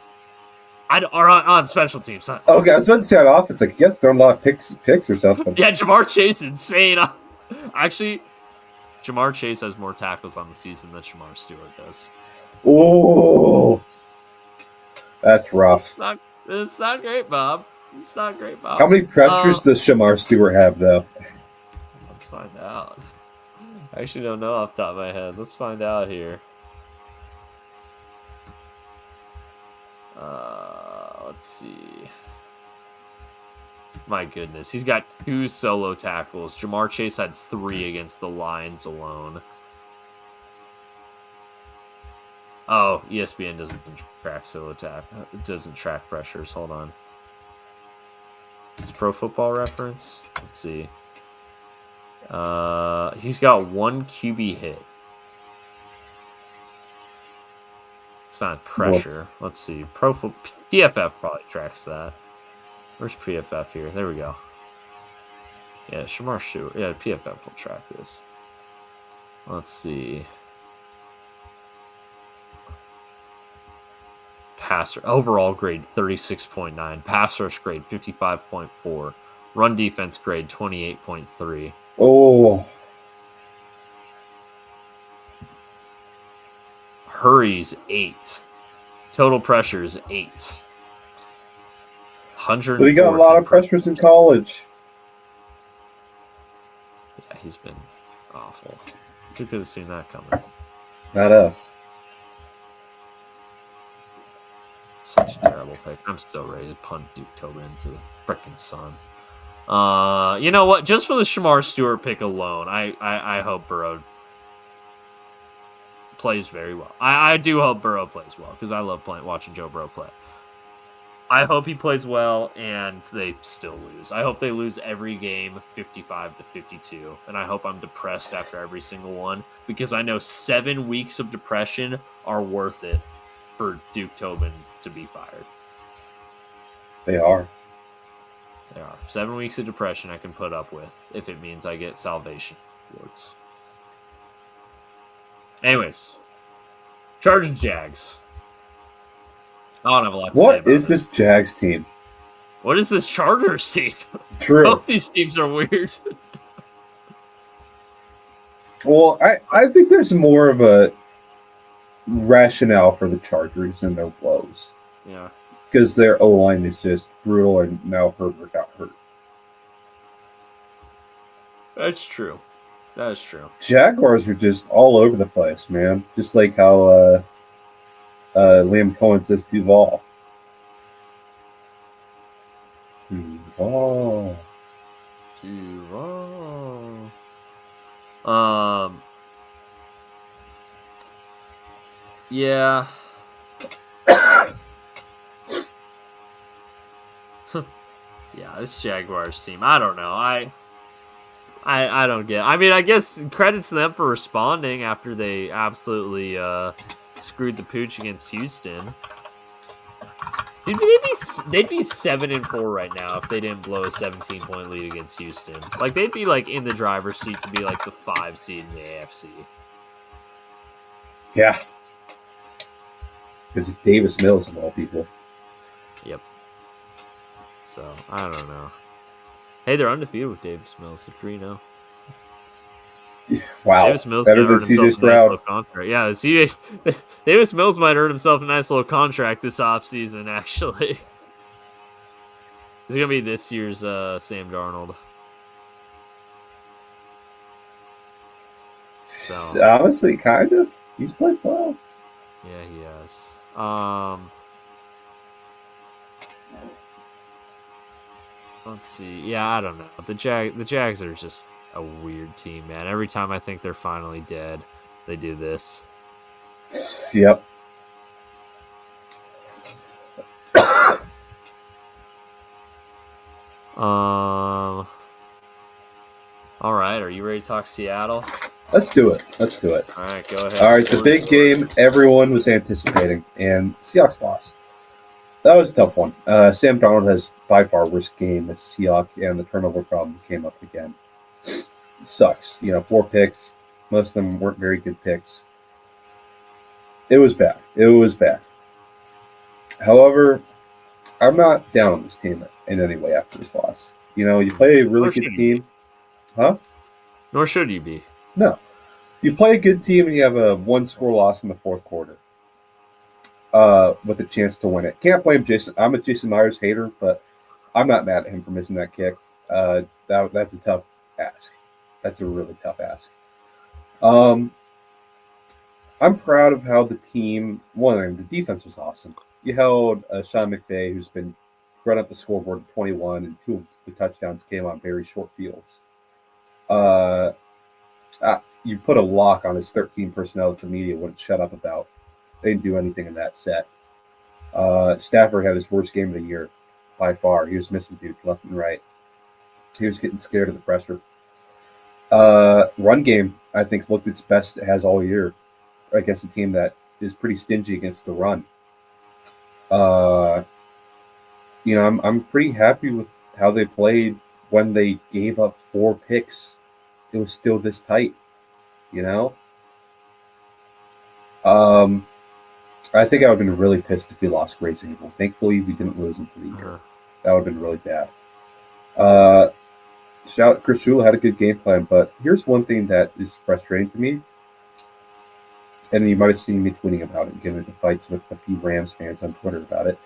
Or on special teams. Okay, I was about to say on offense, like, you guys throwing a lot of picks or something. Yeah, Jamar Chase is insane. Actually, Jamar Chase has more tackles on the season than Shamar Stewart does. Oh, that's rough. It's not great, Bob. How many pressures does Shamar Stewart have, though? Let's find out. I actually don't know off the top of my head. Let's find out here. Let's see. My goodness. He's got 2 solo tackles. Jamar Chase had 3 against the Lions alone. Oh, ESPN doesn't track solo tackle. It doesn't track pressures. Hold on. It's Pro Football Reference. Let's see. He's got 1 QB hit. It's not pressure. Let's see. PFF probably tracks that. Where's PFF here? There we go. Yeah, Shamar Stewart. Yeah, PFF will track this. Let's see. Passer overall grade 36.9. Pass rush grade 55.4. Run defense grade 28.3. Oh. Hurries 8. Total pressures 8. We got a lot of pressures in college. Yeah, he's been awful. Who could have seen that coming? Not us. Such a terrible pick. I'm so ready to punt Duke Tobin into the frickin' sun. You know what? Just for the Shamar Stewart pick alone, I hope Burrow plays very well. I do hope Burrow plays well because I love watching Joe Burrow play. I hope he plays well and they still lose. I hope they lose every game 55-52. And I hope I'm depressed after every single one because I know 7 weeks of depression are worth it for Duke Tobin to be fired. They are. 7 weeks of depression I can put up with if it means I get salvation awards. Anyways, Chargers Jags. I don't have a lot to say about What is this Jags team? What is this Chargers team? True. Both these teams are weird. Well, I think there's more of a rationale for the Chargers than their woes. Yeah. Because their O-line is just brutal and now Herbert got hurt. That's true. That is true. Jaguars are just all over the place, man. Just like how Liam Cohen says Duval. Duval. Yeah. Yeah, this Jaguars team. I don't know. I don't get it. I mean, I guess credit to them for responding after they absolutely screwed the pooch against Houston. Dude, they'd be 7-4 right now if they didn't blow a 17-point lead against Houston. Like they'd be like in the driver's seat to be like the 5 seed in the AFC. Yeah. It's Davis Mills of all people. Yep. So I don't know. Hey, they're undefeated with Davis Mills at 3-0. Wow, Davis Mills better might than earn himself CJ a nice little Stroud. contract. Yeah, Davis Mills might earn himself a nice little contract this offseason, actually. It's going to be this year's Sam Darnold. So, Honestly, kind of. He's played well. yeah, he has. Let's see. Yeah, I don't know. The Jags are just a weird team, man. Every time I think they're finally dead, they do this. Yep. All right, are you ready to talk Seattle? Let's do it. All right, go ahead. All right, the big game everyone was anticipating, and Seahawks lost. That was a tough one. Sam Darnold has by far worst game as Seahawks, and the turnover problem came up again. It sucks. 4 picks. Most of them weren't very good picks. It was bad. However, I'm not down on this team in any way after this loss. You play a really good team. Huh? Nor should you be. No. You play a good team and you have a 1-score loss in the fourth quarter with a chance to win it. Can't blame Jason. I'm a Jason Myers hater, but I'm not mad at him for missing that kick. That's a tough ask. That's a really tough ask. I'm proud of how the team won. The defense was awesome. You held Sean McVay, who's been run up the scoreboard at 21, and 2 of the touchdowns came on very short fields. You put a lock on his 13 personnel that the media wouldn't shut up about. They didn't do anything in that set. Stafford had his worst game of the year by far. He was missing dudes left and right. He was getting scared of the pressure. Run game, I think, looked its best it has all year against a team that is pretty stingy against the run. I'm pretty happy with how they played when they gave up 4 picks. It was still this tight, I think I would have been really pissed if we lost Grace Abel. Thankfully, we didn't lose him for the year. That would have been really bad. Chris Shula had a good game plan, but here's one thing that is frustrating to me. And you might have seen me tweeting about it, getting into fights with a few Rams fans on Twitter about it.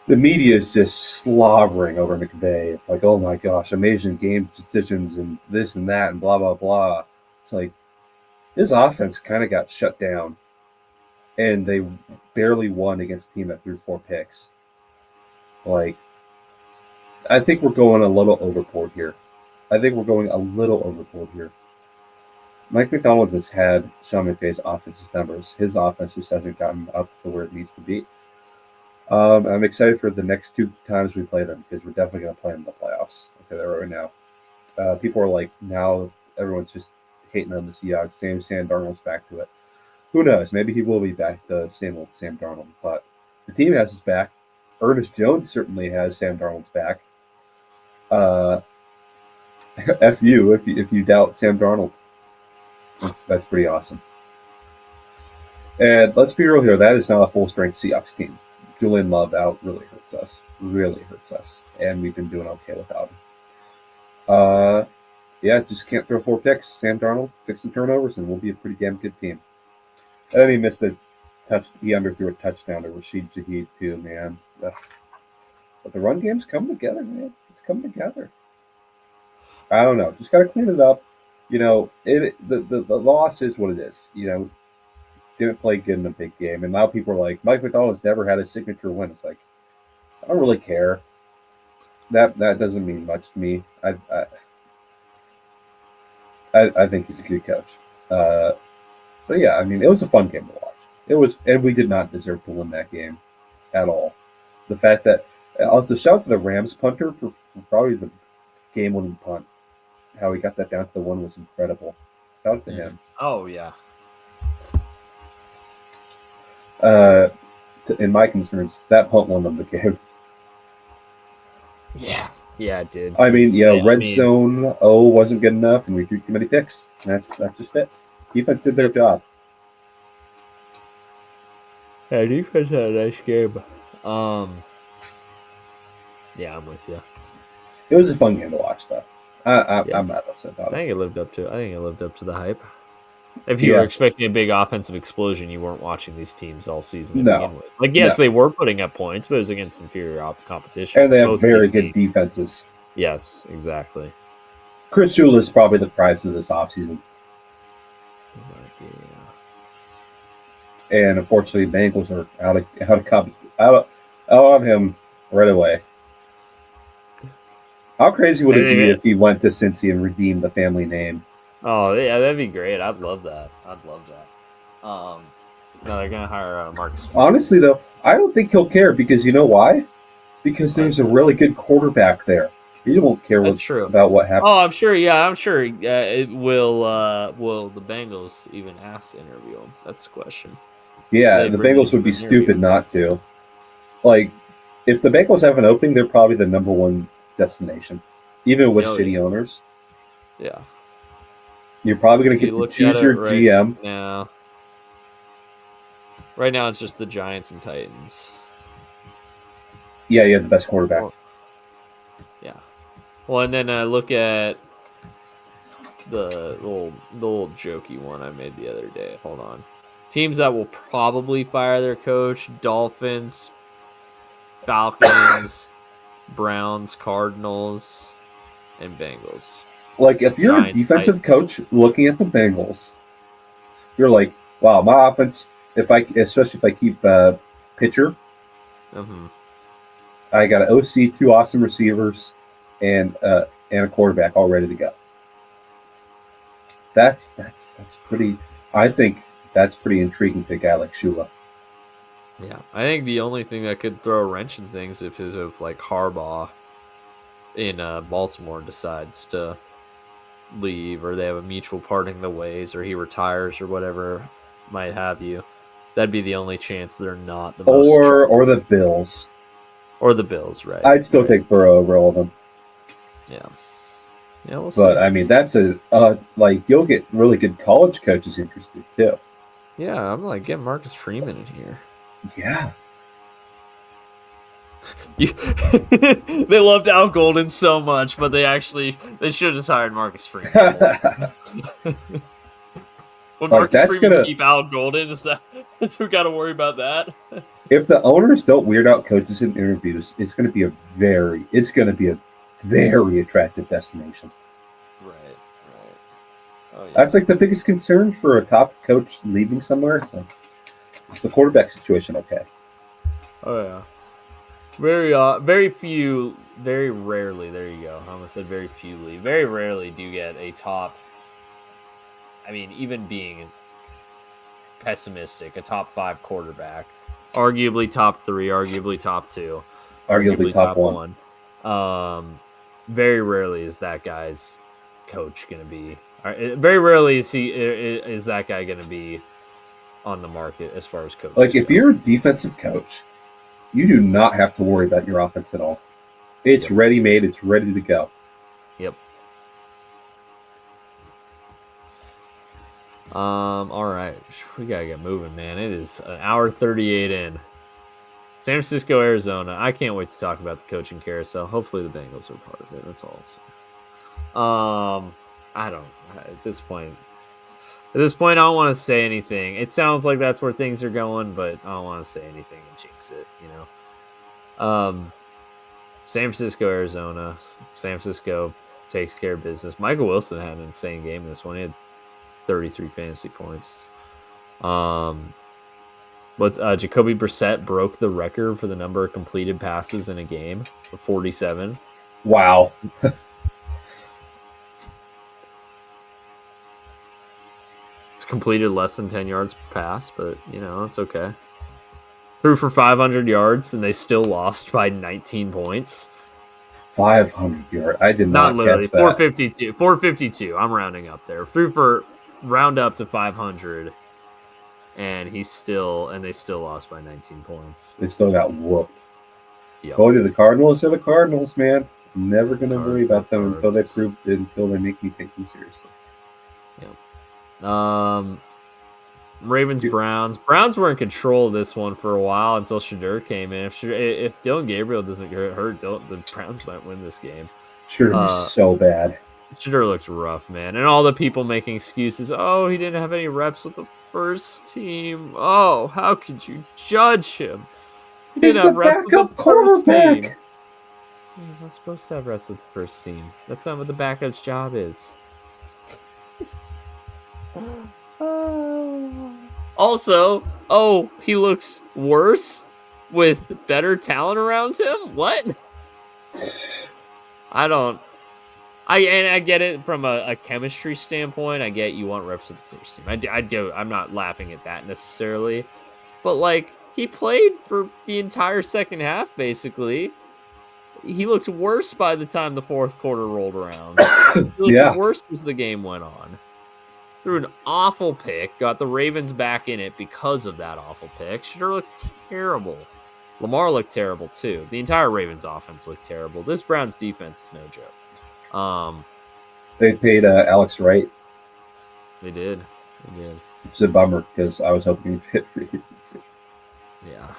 The media is just slobbering over McVay. It's like, oh my gosh, amazing game decisions and this and that and blah, blah, blah. It's like his offense kind of got shut down, and they barely won against a team that threw 4 picks. I think we're going a little overboard here. Mike McDonald has had Sean McVay's offense's numbers. His offense just hasn't gotten up to where it needs to be. I'm excited for the next 2 times we play them because we're definitely going to play them in the playoffs. I'll tell you that right now. People are like, now everyone's just hating on the Seahawks. Sam Darnold's back to it. Who knows? Maybe he will be back to same old Sam Darnold. But the team has his back. Ernest Jones certainly has Sam Darnold's back. F you if you doubt Sam Darnold. That's pretty awesome. And let's be real here. That is not a full-strength Seahawks team. Julian Love out really hurts us. And we've been doing okay without him. Just can't throw 4 picks. Sam Darnold, fix the turnovers, and we'll be a pretty damn good team. And then he missed a touch. He underthrew a touchdown to Rashid Shaheed, too, man. Ugh. But the run game's coming together, man. It's coming together. I don't know. Just got to clean it up. The loss is what it is. Didn't play good in a big game. And now people are like, Mike McDonald's never had a signature win. It's like, I don't really care. That doesn't mean much to me. I think he's a good coach. But yeah, I mean, it was a fun game to watch. And we did not deserve to win that game at all. The fact that, also shout out to the Rams punter for probably the game-winning punt. How he got that down to the 1 was incredible. Shout out to him. Oh, yeah. In my concerns, that punt won them the game. Yeah, it did. I mean, red zone wasn't good enough, and we threw too many picks. That's just it. Defense did their job. Yeah, defense had a nice game. Yeah, I'm with you. It was a fun game to watch, though. I'm not upset about I it. think it lived up to the hype. If you were expecting a big offensive explosion, you weren't watching these teams all season to begin with. Like, yes, they were putting up points, but it was against inferior competition. And they have very good defenses. Yes, exactly. Chris Shula is probably the prize of this offseason. And unfortunately, Bengals are out of him right away. How crazy would it be if he went to Cincy and redeemed the family name? Oh yeah, that'd be great. I'd love that. No, they're gonna hire Marcus. Honestly, though, I don't think he'll care because you know why? Because there's a really good quarterback there. He won't care about what happens. Oh, I'm sure. Yeah, I'm sure. It will. Will the Bengals even ask to interview him? That's the question. Yeah, the Bengals would be stupid not to. Like, if the Bengals have an opening, they're probably the number one destination, even with shitty owners. Yeah. You're probably going to get to choose your GM. Yeah. Right now, it's just the Giants and Titans. Yeah, you have the best quarterback. Yeah. Well, and then I look at the little jokey one I made the other day. Hold on. Teams that will probably fire their coach: Dolphins, Falcons, Browns, Cardinals, and Bengals. Like, if you're a defensive coach looking at the Bengals, you're like, wow, my offense, especially if I keep pitcher, I got an OC, 2 awesome receivers, and a quarterback all ready to go. That's pretty. I think that's pretty intriguing to a guy like Shula. Yeah, I think the only thing that could throw a wrench in things if like Harbaugh in Baltimore decides to leave, or they have a mutual parting the ways, or he retires, or whatever might have you. That'd be the only chance they're not the most. Or the Bills. Or the Bills, right? I'd still take Burrow over all of them. Yeah. Yeah, we'll see. But I mean, that's like you'll get really good college coaches interested too. Yeah, I'm like, get Marcus Freeman in here. Yeah. They loved Al Golden so much, but they should have hired Marcus Freeman. Would Marcus Freeman keep Al Golden? Is that we got to worry about that? If the owners don't weird out coaches in interviews, it's going to be a very attractive destination. Right. Oh, yeah. That's like the biggest concern for a top coach leaving somewhere. It's like, is the quarterback situation okay? Oh yeah. Very rarely. There you go. I almost said very fewly. Very rarely do you get a top. I mean, even being pessimistic, a top 5 quarterback, arguably top 3, arguably top 2, arguably top 1. Very rarely is that guy's coach going to be. Very rarely is that guy going to be on the market as far as coaches. Like if you're a defensive coach, you do not have to worry about your offense at all. It's ready-made. It's ready to go. Yep. All right. We got to get moving, man. It is an hour 38 in. San Francisco, Arizona. I can't wait to talk about the coaching carousel. Hopefully the Bengals are part of it. That's all I'll say. I don't. At this point, I don't want to say anything. It sounds like that's where things are going, but I don't want to say anything and jinx it, San Francisco, Arizona. San Francisco takes care of business. Michael Wilson had an insane game in this one. He had 33 fantasy points. Jacoby Brissett broke the record for the number of completed passes in a game of 47. Wow. Completed less than 10 yards per pass, but it's okay. Threw for 500 yards and they still lost by 19 points. 500 yards. I did not literally catch that. 452. I'm rounding up there. Threw for round up to 500 and they still lost by 19 points. They still got whooped. Yep. Told you the Cardinals are the Cardinals, man. I'm never going to worry about them until they make me take them seriously. Yep. Ravens, Browns. Browns were in control of this one for a while until Shedeur came in. If Dylan Gabriel doesn't get hurt, the Browns might win this game. Shedeur was so bad. Shedeur looked rough, man. And all the people making excuses. Oh, he didn't have any reps with the first team. Oh, how could you judge him? He He's the backup quarterback. He's not supposed to have reps with the first team. That's not what the backup's job is. Also, he looks worse with better talent around him? What? I get it from a chemistry standpoint. I get you want reps with the first team. I'm not laughing at that necessarily. But, like, he played for the entire second half, basically. He looked worse by the time the fourth quarter rolled around. He looked worse as the game went on. Threw an awful pick. Got the Ravens back in it because of that awful pick. Shedeur looked terrible. Lamar looked terrible, too. The entire Ravens offense looked terrible. This Browns defense is no joke. They paid Alex Wright. They did. It's a bummer because I was hoping he'd fit free agency. Yeah.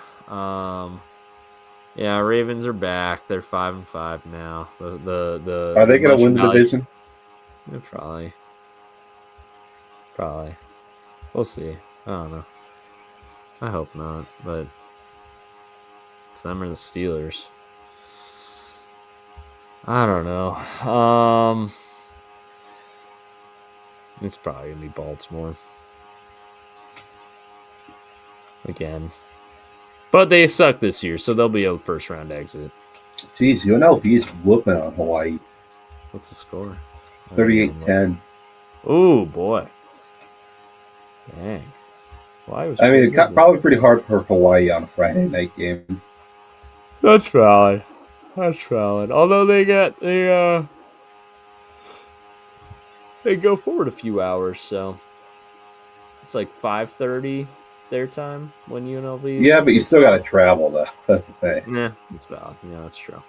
Yeah, Ravens are back. They're 5-5 now. Are they going to win the division? Yeah, probably. We'll see. I don't know. I hope not, but it's them or the Steelers. I don't know. It's probably gonna be Baltimore again, but they suck this year, so they'll be a first round exit. Jeez, UNLV's whooping on Hawaii. What's the score? 38-10. Oh boy! Dang. Probably pretty hard for Hawaii on a Friday night game. That's valid. Although they go forward a few hours, so it's like 5:30 their time when UNLV. Yeah, but you still got to travel, though. That's the thing. Yeah, it's valid. Yeah, that's true.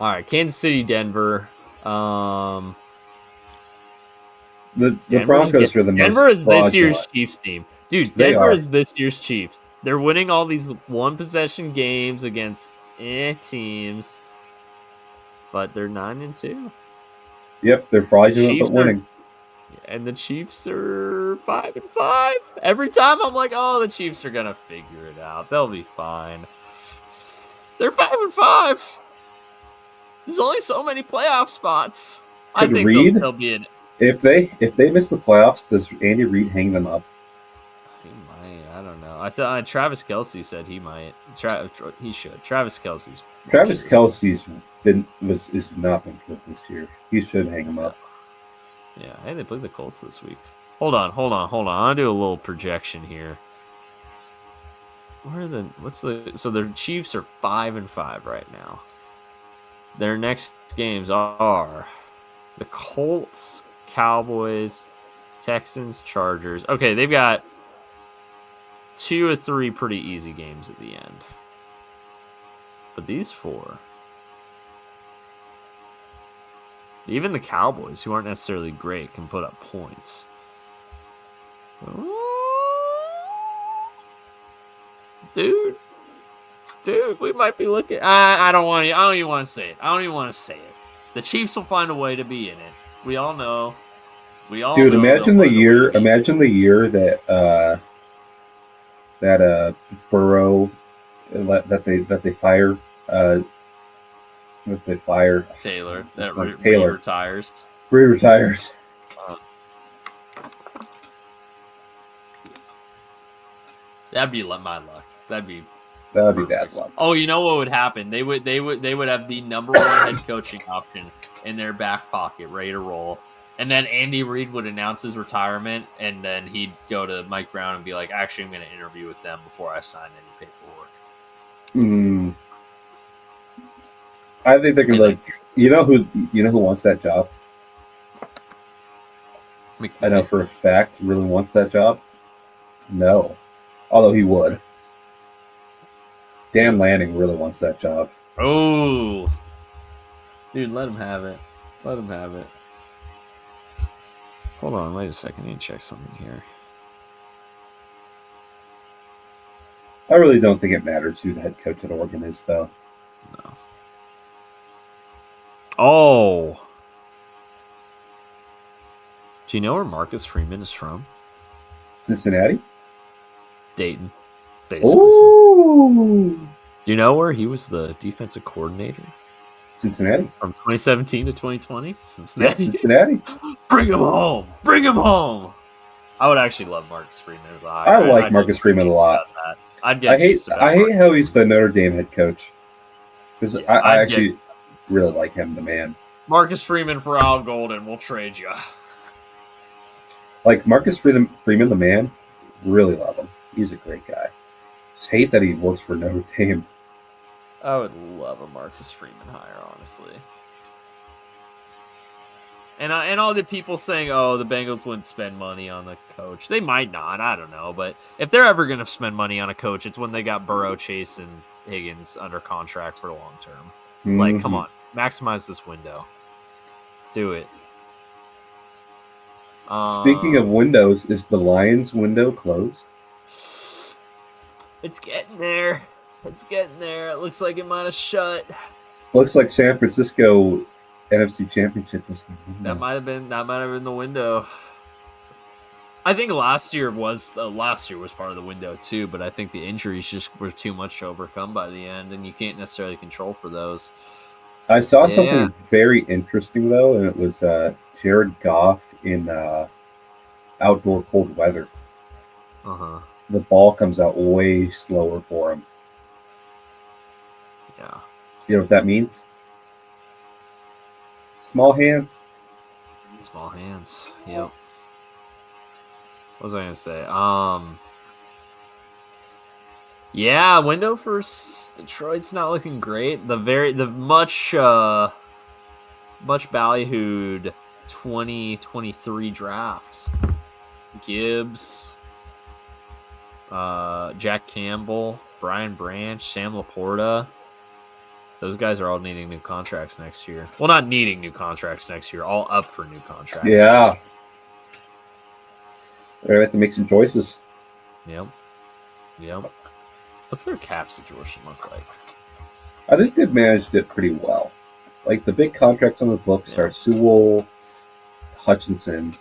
All right, Kansas City, Denver. The Broncos are the most Denver is fraudulent. this year's Chiefs team. Dude, Denver is this year's Chiefs. They're winning all these one-possession games against teams, but they're 9-2. Yep, they're fraudulent but winning. And the Chiefs are 5-5. Every time I'm like, the Chiefs are gonna figure it out. They'll be fine. They're 5-5. There's only so many playoff spots. I think they'll still be in it. If they miss the playoffs, does Andy Reid hang them up? He might. I don't know. Travis Kelce said he might. He should. Travis Kelce's is not been good this year. He should hang him up. Yeah, hey, they played the Colts this week. Hold on. I'm gonna do a little projection here. So their Chiefs are 5-5 right now. Their next games are the Colts, Cowboys, Texans, Chargers. Okay, they've got 2 or 3 pretty easy games at the end. But these 4, even the Cowboys, who aren't necessarily great, can put up points. Dude, we might be looking. I don't even want to say it. The Chiefs will find a way to be in it. We all know. Dude, imagine the year that Burrow that they fire Taylor. Taylor retires. Retires. That'd be my luck. That'd be bad luck. Oh, you know what would happen? They would have the number 1 head coaching option in their back pocket, ready to roll. And then Andy Reid would announce his retirement, and then he'd go to Mike Brown and be like, "Actually, I'm going to interview with them before I sign any paperwork." I think they can you know who wants that job? I know for a fact he really wants that job. No, although he would. Dan Lanning really wants that job. Oh, dude, let him have it. Hold on, wait a second. I need to check something here. I really don't think it matters who the head coach at Oregon is, though. No. Oh. Do you know where Marcus Freeman is from? Cincinnati? Dayton. Basically. Ooh. Do you know where he was the defensive coordinator? Cincinnati. From 2017 to 2020? Cincinnati. Yeah, Cincinnati. Bring him home. Bring him home. I would actually love Marcus Freeman as a hire. I like Marcus Freeman a lot. I hate how he's the Notre Dame head coach. Because I actually really like him, the man. Marcus Freeman for Al Golden. We'll trade you. Like Marcus Freeman, the man, really love him. He's a great guy. Just hate that he works for Notre Dame. I would love a Marcus Freeman hire, honestly. And all the people saying, oh, the Bengals wouldn't spend money on the coach. They might not. I don't know. But if they're ever going to spend money on a coach, it's when they got Burrow, Chase, and Higgins under contract for the long term. Mm-hmm. Like, come on. Maximize this window. Do it. Speaking of windows, is the Lions window closed? It's getting there. It's getting there. It looks like it might have shut. Looks like San Francisco NFC Championship was the window. That might have been the window. I think last year was part of the window too, but I think the injuries just were too much to overcome by the end, and you can't necessarily control for those. I saw something very interesting though, and it was Jared Goff in outdoor cold weather. The ball comes out way slower for him. Yeah. You know what that means? Small hands. Small hands. Yep. What was I gonna say? Yeah, window for Detroit's not looking great. The much ballyhooed 2023 drafts. Gibbs, Jack Campbell, Brian Branch, Sam Laporta. Those guys are all needing new contracts next year. Well, not needing new contracts next year, all up for new contracts. Yeah. They're going to have to make some choices. Yep. What's their cap situation look like? I think they've managed it pretty well. Like, the big contracts on the books are Sewell, Hutchinson,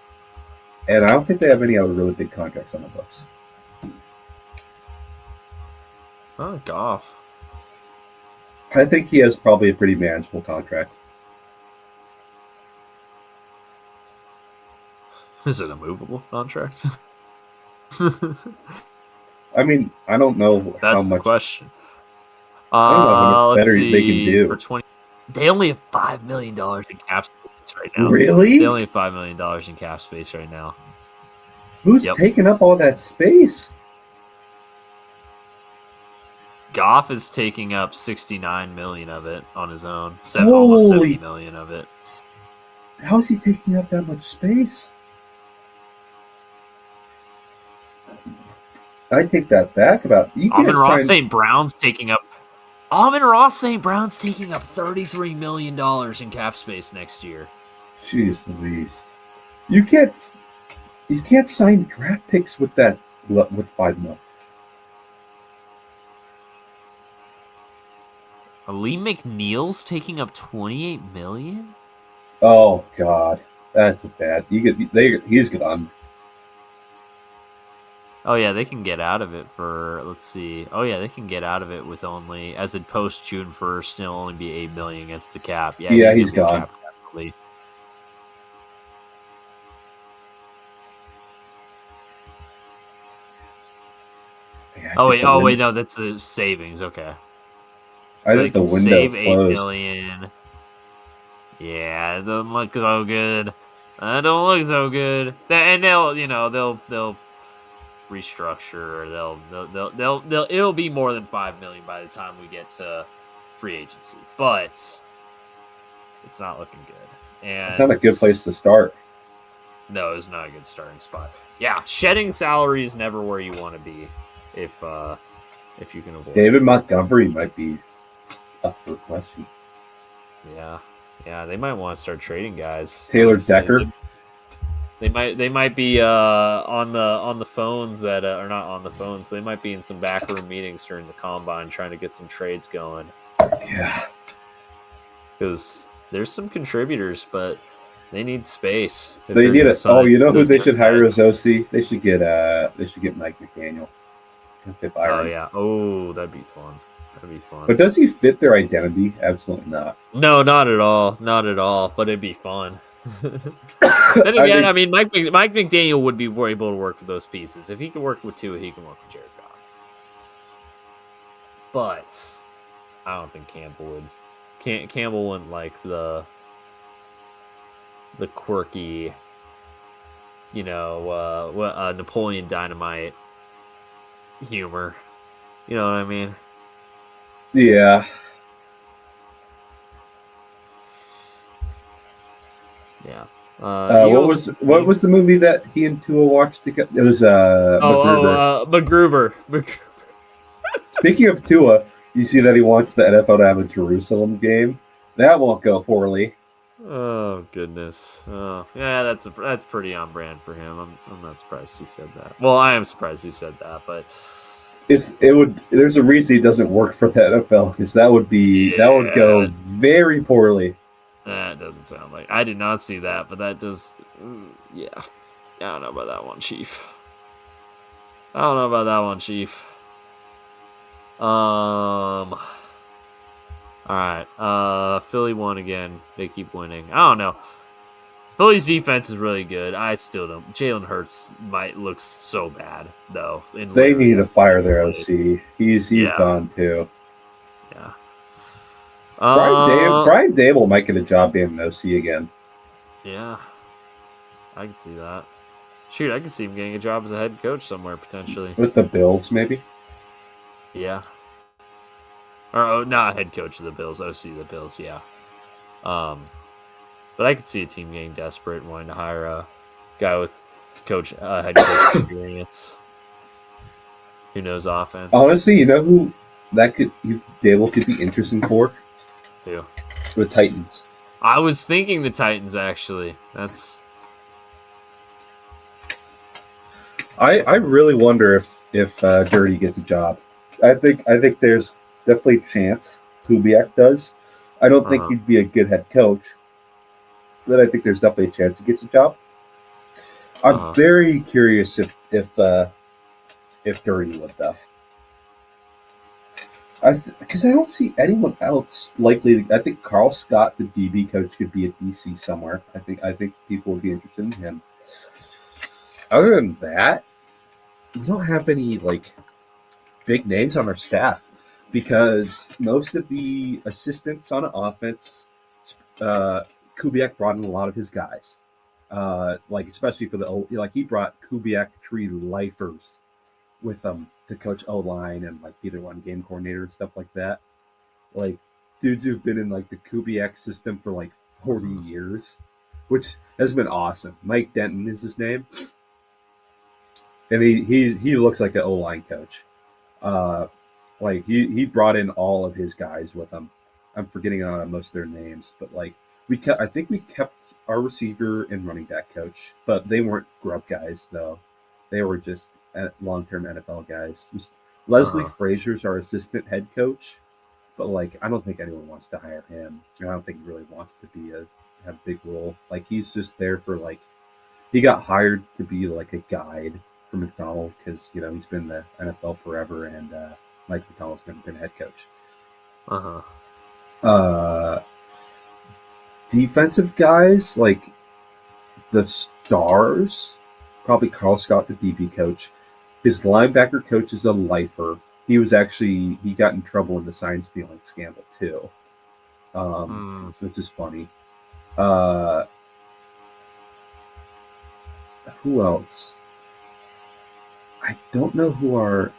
and I don't think they have any other really big contracts on the books. Oh, Goff. I think he has probably a pretty manageable contract. Is it a movable contract? I mean, I don't know That's how much. The question. I don't know how much better they can do. For 20, they only have $5 million in cap space right now. Really? They only have $5 million in cap space right now. Who's taking up all that space? Goff is taking up $69 million of it on his own. Almost $70 million of it. How is he taking up that much space? I take that back. Amon-Ra St. Brown's taking up $33 million in cap space next year. Jeez Louise. You can't sign draft picks with $5 million. Lee McNeil's taking up $28 million? Oh God. That's a bad. He's gone. Oh yeah, they can get out of it for, let's see. Oh yeah, they can get out of it with only, as it post June 1st, it'll only be $8 million against the cap. Yeah, he's gone. Oh wait, no, that's the savings. Okay. I think the window's save closed. $8 million. Yeah, it doesn't look so good. And they'll restructure, or it'll be more than $5 million by the time we get to free agency. But it's not looking good. And it's not a good place to start. No, it's not a good starting spot. Yeah, shedding salary is never where you want to be if you can avoid David Montgomery might be up for question. Yeah, they might want to start trading guys. Taylor Decker. They might be on the phones or not on the phones. They might be in some backroom meetings during the combine trying to get some trades going. Yeah, because there's some contributors, but they need space. They need it. Oh, you know who they should hire as OC? They should get Mike McDaniel. Oh yeah. Oh, that'd be fun. That'd be fun. But does he fit their identity? Absolutely not. No, not at all. Not at all. But it'd be fun. Then again, I mean, Mike McDaniel would be able to work with those pieces. If he can work with Tua, he can work with Jared Goff. But I don't think Campbell would. Campbell wouldn't like the quirky, Napoleon Dynamite humor. You know what I mean? Yeah. Yeah. What was the movie that he and Tua watched together? It was MacGruber. Speaking of Tua, you see that he wants the NFL to have a Jerusalem game. That won't go poorly. Oh goodness! Oh yeah, that's pretty on brand for him. I'm not surprised he said that. Well, I am surprised he said that, but there's a reason he doesn't work for the NFL because that would go very poorly. That doesn't sound like I did not see that, but that does. Yeah, I don't know about that one, Chief. All right. Philly won again. They keep winning. I don't know. Philly's defense is really good. I still don't. Jalen Hurts looks so bad though. They need to fire their OC. He's gone too. Yeah. Brian Dable might get a job being an OC again. Yeah, I can see that. Shoot, I can see him getting a job as a head coach somewhere potentially. With the Bills, maybe. Yeah. Or not head coach of the Bills, OC of the Bills, yeah. But I could see a team getting desperate and wanting to hire a guy with head coach experience who knows offense. Honestly, you know who Dable could be interesting for? Who? The Titans. I was thinking the Titans actually. I really wonder if Dirty gets a job. I think there's definitely a chance Kubiak does. I don't think he'd be a good head coach, but I think there's definitely a chance he gets a job. I'm very curious if Dirty would though. Because I don't see anyone else likely. I think Carl Scott, the DB coach, could be a DC somewhere. I think people would be interested in him. Other than that, we don't have any big names on our staff because most of the assistants on offense, Kubiak brought in a lot of his guys. Especially for he brought Kubiak tree lifers with him to coach O-line and be the run game coordinator and stuff like that. Dudes who've been in the Kubiak system for 40 years, which has been awesome. Mike Denton is his name. And he looks like an O-line coach. He brought in all of his guys with him. I'm forgetting on most of their names, but I think we kept our receiver and running back coach, but they weren't grub guys though. They were just long-term NFL guys. Leslie Frazier's our assistant head coach, but I don't think anyone wants to hire him. And I don't think he really wants to have a big role. He's just there for he got hired to be a guide for McDonald because he's been in the NFL forever, and Mike McDonald's never been a head coach. Defensive guys the Stars, probably Carl Scott, the DB coach. His linebacker coach is a lifer. He got in trouble in the sign stealing scandal too, which is funny. Who else? I don't know who our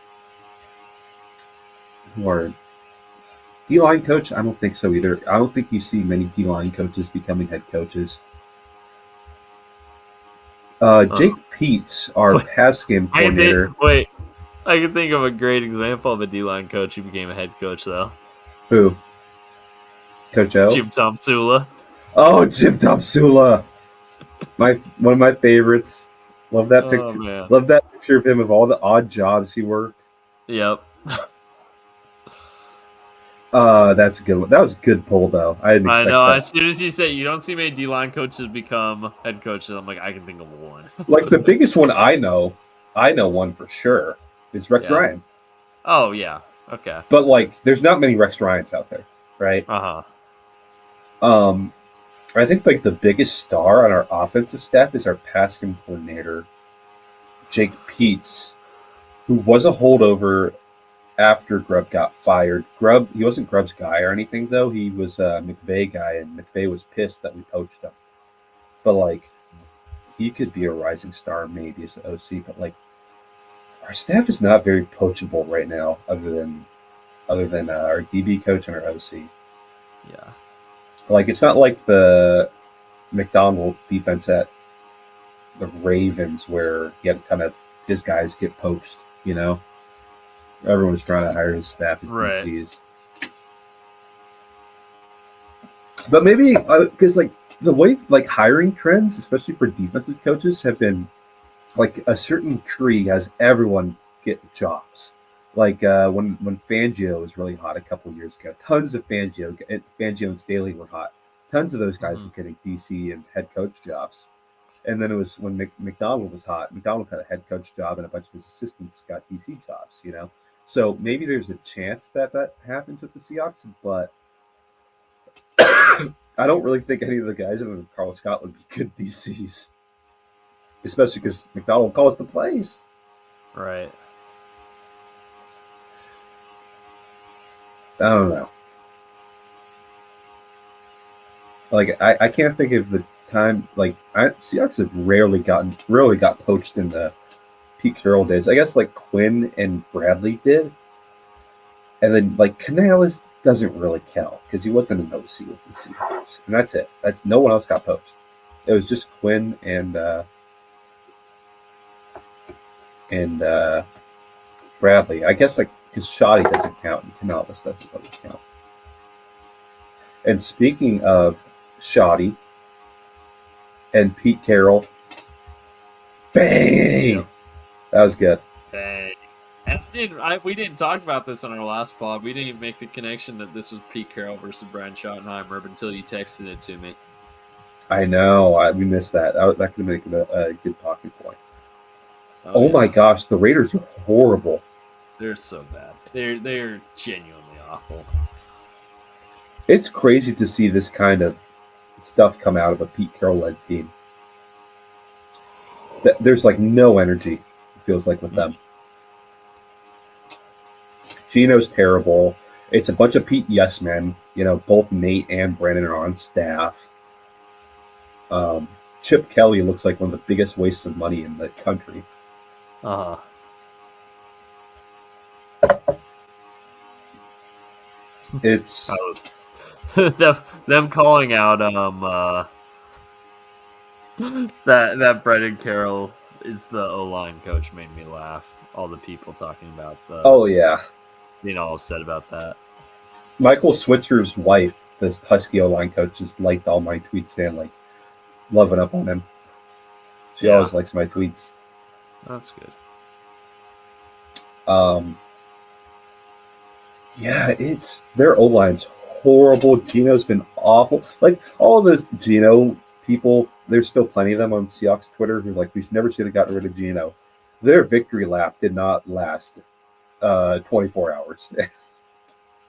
D-line coach. I don't think so either. I don't think you see many D-line coaches becoming head coaches. Jake Peets, our pass game coordinator. I can think of a great example of a D-line coach who became a head coach, though. Who? Coach O? Jim Tom Sula. Oh, Jim Tom Sula. One of my favorites. Love that Oh, picture. man. Love that picture of him of all the odd jobs he worked. Yep. That's a good one. That was a good pull, though. I didn't expect know. that. As soon as you said you don't see many D-line coaches become head coaches, I'm like, I can think of one. Like the biggest one I know one for sure is Rex Ryan. Oh yeah. Okay. But like, there's not many Rex Ryans out there, right? I think like the biggest star on our offensive staff is our passing coordinator, Jake Peets, who was a holdover after Grubb got fired. He wasn't Grubb's guy or anything, though. He was a McVay guy, and McVay was pissed that we poached him. But like, he could be a rising star maybe as an OC. But like, our staff is not very poachable right now, other than our DB coach and our OC. Yeah. Like, it's not like the McDonald defense at the Ravens where he had a ton of his guys get poached, you know? Everyone was trying to hire his staff as DCs. But maybe, because like the way like hiring trends, especially for defensive coaches, have been like a certain tree has everyone get jobs. Like when Fangio was really hot a couple of years ago, tons of Fangio and Staley were hot. Tons of those guys were getting DC and head coach jobs. And then it was when McDonald was hot. McDonald got a head coach job, and a bunch of his assistants got DC jobs. You know, so maybe there's a chance that happens with the Seahawks, but I don't really think any of the guys other than Carl Scott would be good DCs, especially because McDonald calls the plays. Right. I don't know. Like I can't think of the time. Like Seahawks have rarely got poached in the Pete Carroll days. I guess like Quinn and Bradley did, and then like Canales doesn't really count because he wasn't an OC with the Seahawks, and that's it. That's no one else got poached. It was just Quinn and Bradley. I guess like because Shoddy doesn't count and Canales doesn't really count. And speaking of Shoddy and Pete Carroll, bang! That was good. Bang. And we didn't talk about this on our last pod. We didn't even make the connection that this was Pete Carroll versus Brian Schottenheimer until you texted it to me. I know. We missed that. That could make it a good talking point. Oh my gosh, the Raiders are horrible. They're so bad. They're genuinely awful. It's crazy to see this kind of stuff come out of a Pete Carroll-led team. There's like no energy, it feels like, with them. Gino's terrible. It's a bunch of Pete yes men. You know, both Nate and Brandon are on staff. Chip Kelly looks like one of the biggest wastes of money in the country. It's them calling out that Brendan Carroll is the O-line coach made me laugh. All the people talking about being all upset about that. Michael Switzer's wife, this Husky O-line coach, just liked all my tweets and like loving up on him. She always likes my tweets. That's good. It's their O-line's horrible. Gino's been awful. Like all those Gino people, there's still plenty of them on Seahawks Twitter who like we should have gotten rid of Gino. Their victory lap did not last 24 hours.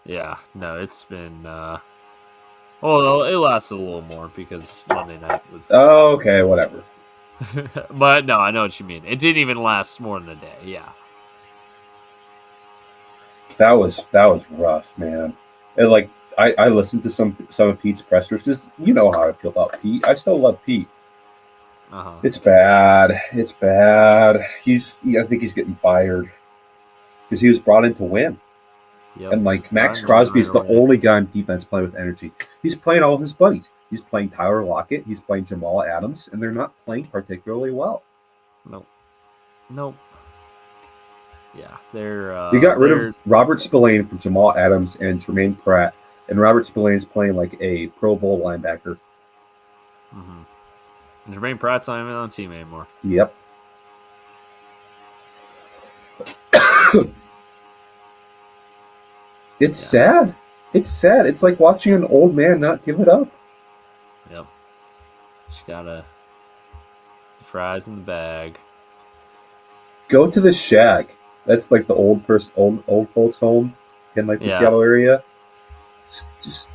Yeah, no, it's been well, it lasted a little more because Monday night was okay, whatever. But no, I know what you mean. It didn't even last more than a day. Yeah. That was rough, man. And like I listened to some of Pete's pressers because you know how I feel about Pete. I still love Pete. It's bad. It's bad. I think he's getting fired because he was brought in to win. Yep. And like Max Crosby is the only guy on defense playing with energy. He's playing all his buddies. He's playing Tyler Lockett. He's playing Jamal Adams, and they're not playing particularly well. Nope. Yeah, they're. You got rid of Robert Spillane for Jamal Adams and Tremaine Pratt, and Robert Spillane's playing like a Pro Bowl linebacker. Jermaine Pratt's not even on the team anymore. Yep. It's sad. It's sad. It's like watching an old man not give it up. Yep. Just gotta the fries in the bag. Go to the Shag. That's like the old folks' home in like the Seattle area. Just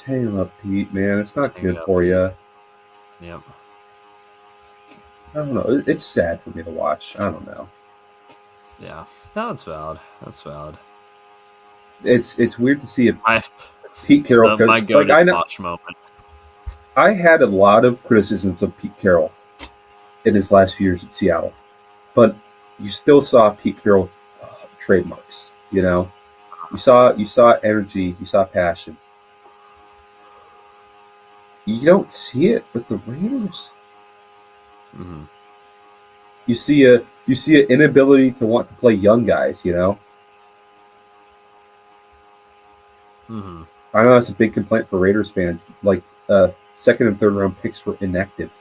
hang up, Pete, man. It's not good for you. Yep. I don't know. It's sad for me to watch. I don't know. Yeah. No, that's valid. That's valid. It's weird to see Pete Carroll. My go-to watch moment. I had a lot of criticisms of Pete Carroll in his last few years at Seattle, but you still saw Pete Carroll trademarks. You know, you saw energy, you saw passion. You don't see it with the Raiders. Mm-hmm. You see an inability to want to play young guys. You know. Mm-hmm. I know that's a big complaint for Raiders fans. Like second and third round picks were inactive.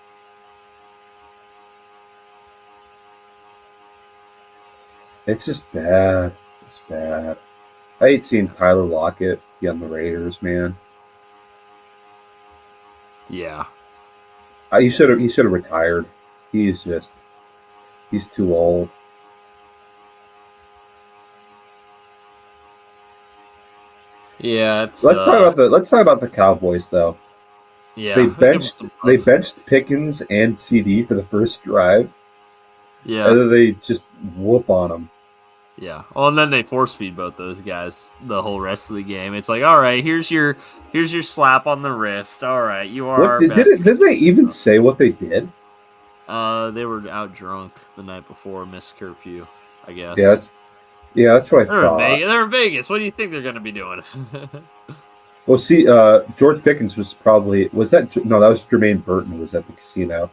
It's just bad. It's bad. I hate seeing Tyler Lockett be on the Raiders, man. Yeah. He should have retired. He's too old. Yeah, let's talk about the Cowboys though. Yeah, they benched Pickens and CD for the first drive. Yeah, and then they just whoop on them. Yeah, well, and then they force feed both those guys the whole rest of the game. It's like, all right, here's your slap on the wrist. All right, you are. Did they even say what they did? They were out drunk the night before, missed curfew, I guess. Yeah, that's what I thought. They're in Vegas. What do you think they're going to be doing? Well, see, George Pickens was that was Jermaine Burton who was at the casino.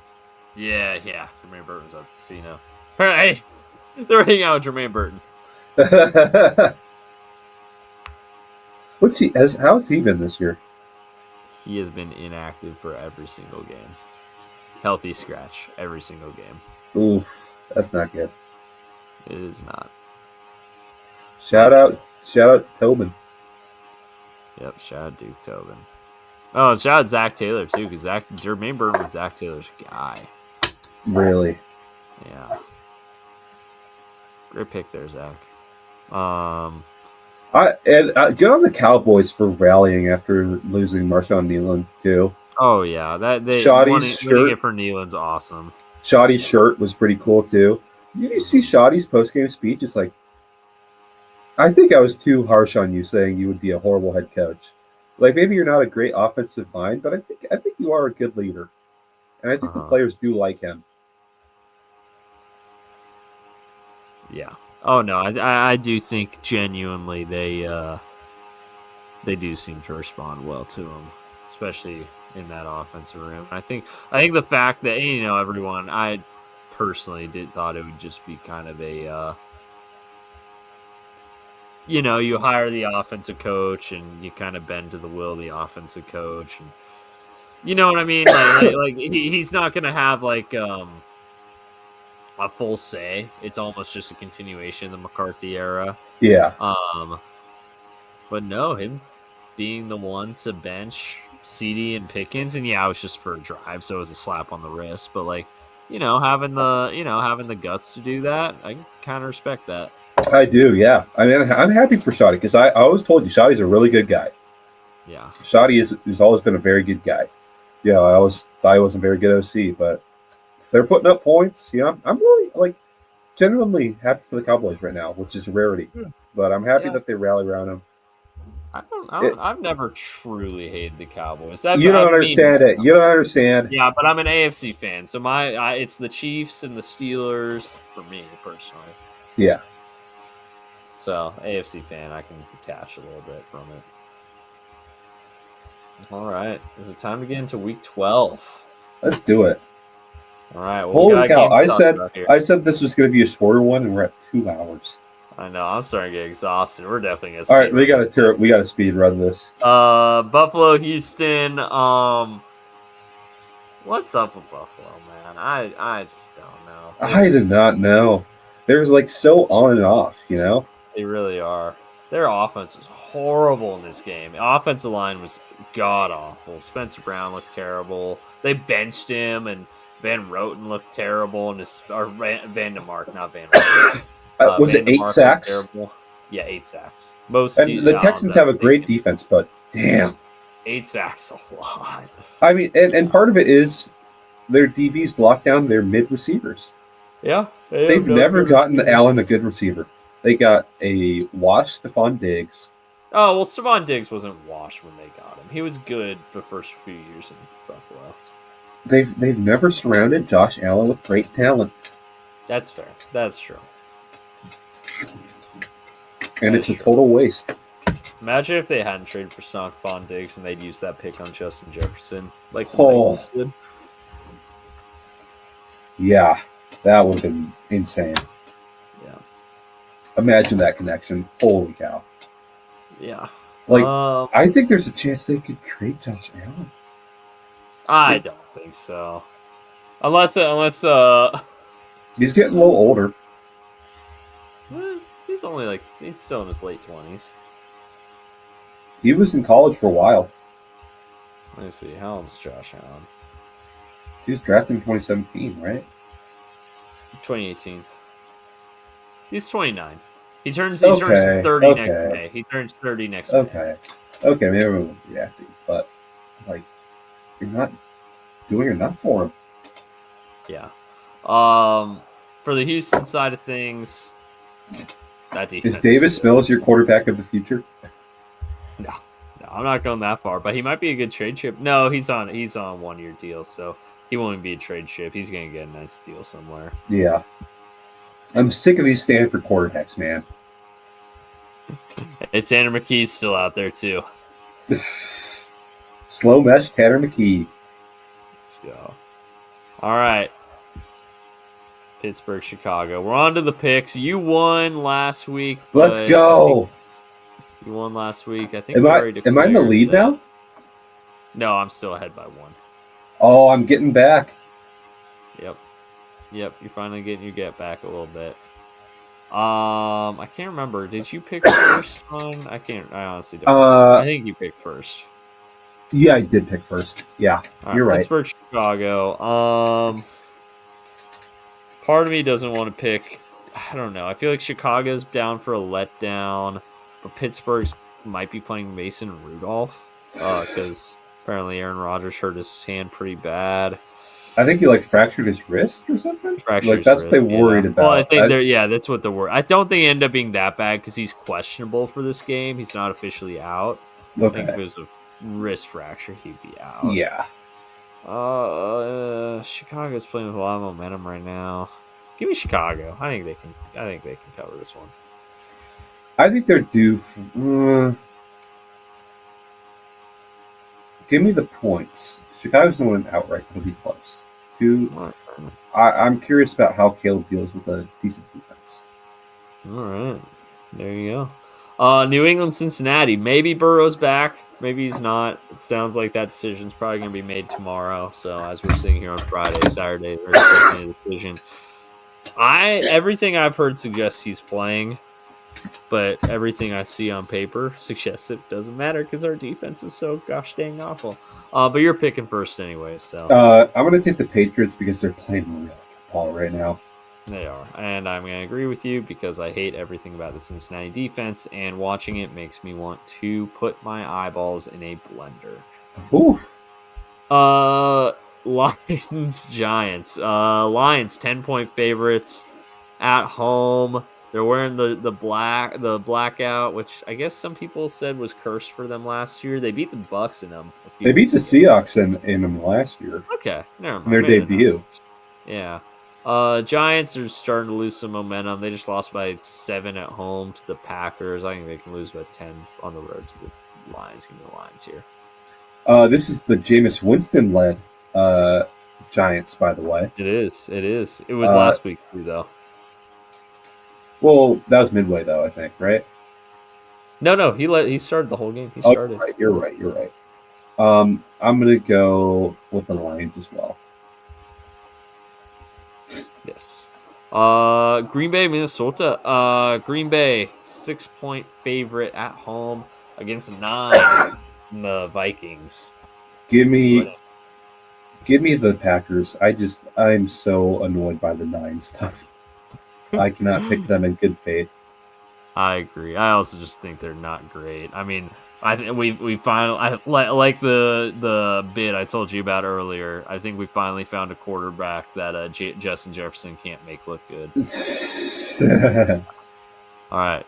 Yeah, Jermaine Burton's at the casino. Hey, they're hanging out with Jermaine Burton. How's he been this year? He has been inactive for every single game. Healthy scratch every single game. Oof, that's not good. It is not. Shout out Tobin. Yep, shout out Duke Tobin. Oh, and shout out Zach Taylor too, because Jermaine Burton was Zach Taylor's guy. Really? Yeah. Great pick there, Zach. Good on the Cowboys for rallying after losing Marshawn Nealon too. Oh yeah, winning it for Nealon's awesome. Shoddy's shirt was pretty cool too. Did you see Shoddy's post-game speech? It's like, I think I was too harsh on you saying you would be a horrible head coach. Like, maybe you're not a great offensive mind, but I think you are a good leader, and I think the players do like him. Yeah. Oh no, I do think genuinely they do seem to respond well to him, especially in that offensive room. I think the fact that everyone, I personally thought it would just be kind of a you hire the offensive coach and you kind of bend to the will of the offensive coach, and you know what I mean. Like he's not gonna have like a full say. It's almost just a continuation of the McCarthy era. Yeah. But no, him being the one to bench CD and Pickens, and yeah, it was just for a drive, so it was a slap on the wrist. But like, having the guts to do that, I kind of respect that. I do, yeah. I mean, I'm happy for Shoddy because I always told you Shoddy's a really good guy. Yeah. Shoddy has always been a very good guy. Yeah, I always thought he wasn't a very good OC, but they're putting up points. I'm really genuinely happy for the Cowboys right now, which is a rarity. But I'm happy that they rally around him. I've never truly hated the Cowboys. You don't understand it. You don't understand. Yeah, but I'm an AFC fan, so it's the Chiefs and the Steelers for me personally. Yeah. So AFC fan, I can detach a little bit from it. All right, is it time to get into Week 12? Let's do it. All right. Well, holy cow! I said this was going to be a shorter one, and we're at 2 hours. I know. I'm starting to get exhausted. We're definitely going to. All right, we got to speed run this. Buffalo, Houston. What's up with Buffalo, man? I just don't know. I do not know. They're like so on and off, you know? They really are. Their offense was horrible in this game. The offensive line was god awful. Spencer Brown looked terrible. They benched him, and Van Roten looked terrible. And Van de Mark, not Van Roten. Was it 8 sacks? Yeah, 8 sacks. Most and the Texans have a great defense, but damn. 8 sacks a lot. I mean, and part of it is their DBs lock down their mid receivers. Yeah. They've never gotten Allen a good receiver. They got a washed Stephon Diggs. Oh, well, Stephon Diggs wasn't washed when they got him. He was good for the first few years in Buffalo. They've never surrounded Josh Allen with great talent. That's fair. That's true. And it's a total waste. Imagine if they hadn't traded for Stephon Diggs and they'd used that pick on Justin Jefferson. Like the Bengals did. Yeah, that would have been insane. Yeah. Imagine that connection. Holy cow. Yeah. Like, I think there's a chance they could trade Josh Allen. I don't think so. Unless he's getting a little older. He's still in his late 20s. He was in college for a while. Let me see. How old is Josh Allen? He was drafted in 2017, right? 2018. He's 29. He turns 30 next May. He turns 30 next May. Okay, maybe I'm reacting, but like you're not doing enough for him. Yeah. For the Houston side of things, that defense is Davis Mills your quarterback of the future? No, I'm not going that far, but he might be a good trade chip. No, he's on 1-year deal, so he won't be a trade chip. He's going to get a nice deal somewhere. Yeah. I'm sick of these Stanford quarterbacks, man. Hey, Tanner McKee's still out there, too. Slow mesh Tanner McKee. Let's go. All right. Pittsburgh, Chicago. We're on to the picks. You won last week. Let's go. You won last week. I think. Am I in the lead now? No, I'm still ahead by 1. Oh, I'm getting back. Yep. You're finally getting your get back a little bit. I can't remember. Did you pick first on? I honestly don't. I think you picked first. Yeah, I did pick first. Yeah, you're right. Pittsburgh, Chicago. Part of me doesn't want to pick. I don't know. I feel like Chicago's down for a letdown, but Pittsburgh's might be playing Mason Rudolph because apparently Aaron Rodgers hurt his hand pretty bad. I think he fractured his wrist or something. That's what they worried about. Well, I think that's what they're worried. I don't think it ended up being that bad because he's questionable for this game. He's not officially out. Okay. I think if it was a wrist fracture, he'd be out. Yeah. Chicago's playing with a lot of momentum right now. Give me Chicago. I think they can cover this one. I think they're due. Give me the points. Chicago's going to win outright. It'll be close. I'm curious about how Caleb deals with a decent defense. All right. There you go. New England, Cincinnati. Maybe Burrow's back. Maybe he's not. It sounds like that decision's probably going to be made tomorrow. So as we're sitting here on Friday, Saturday, we're making a decision. Everything I've heard suggests he's playing, but everything I see on paper suggests it doesn't matter because our defense is so gosh dang awful. But you're picking first anyway, so I'm going to take the Patriots because they're playing really good ball right now. They are, and I'm going to agree with you because I hate everything about the Cincinnati defense, and watching it makes me want to put my eyeballs in a blender. Oof. Lions, Giants. Lions 10-point favorites at home. They're wearing the blackout, which I guess some people said was cursed for them last year. They beat the Bucs in them. They beat the Seahawks in them last year. Okay, never mind. Their debut. Yeah. Giants are starting to lose some momentum. They just lost by 7 at home to the Packers. I think they can lose by 10 on the road to the Lions. Give me the Lions here. This is the Jameis Winston-led Giants, by the way. It is. It was last week, too, though. Well, that was midway, though, I think, right? No, he started the whole game. He started. You're right. I'm gonna go with the Lions as well. Yes. Green Bay, Minnesota. Green Bay 6-point favorite at home against 9 the Vikings. Give me the Packers. I'm so annoyed by the 9 stuff. I cannot pick them in good faith. I agree. I also just think they're not great. I mean, I think we finally like the bit I told you about earlier. I think we finally found a quarterback that Justin Jefferson can't make look good. All right,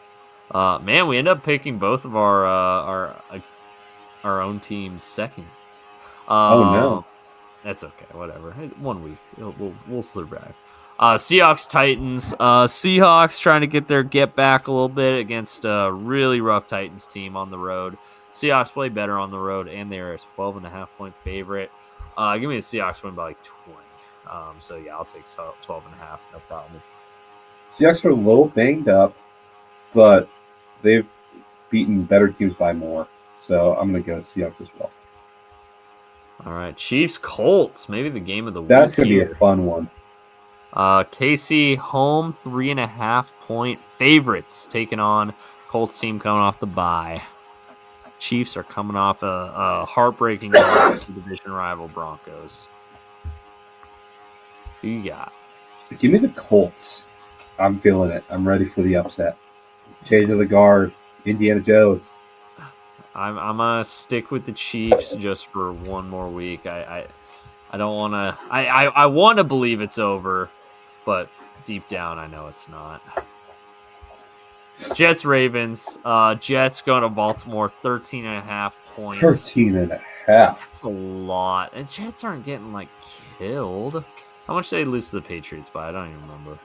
man, we end up picking both of our own teams second. Oh no. That's okay. Whatever. 1 week, we'll survive. Seahawks Titans. Seahawks trying to get back a little bit against a really rough Titans team on the road. Seahawks play better on the road, and they're a 12.5-point favorite. Give me the Seahawks win by like 20. So yeah, I'll take 12.5. No problem. Seahawks are a little banged up, but they've beaten better teams by more. So I'm gonna go Seahawks as well. All right, Chiefs Colts. Maybe the game of the week. That's gonna be a fun one. KC home 3.5-point favorites taking on Colts team coming off the bye. Chiefs are coming off a heartbreaking loss to division rival Broncos. Who you got? Give me the Colts. I'm feeling it. I'm ready for the upset. Change of the guard. Indiana Jones. I'm gonna stick with the Chiefs just for one more week. I don't want to. I want to believe it's over, but deep down I know it's not. Jets Ravens. Jets going to Baltimore 13.5 points. 13.5. That's a lot. And Jets aren't getting like killed. How much did they lose to the Patriots by? I don't even remember.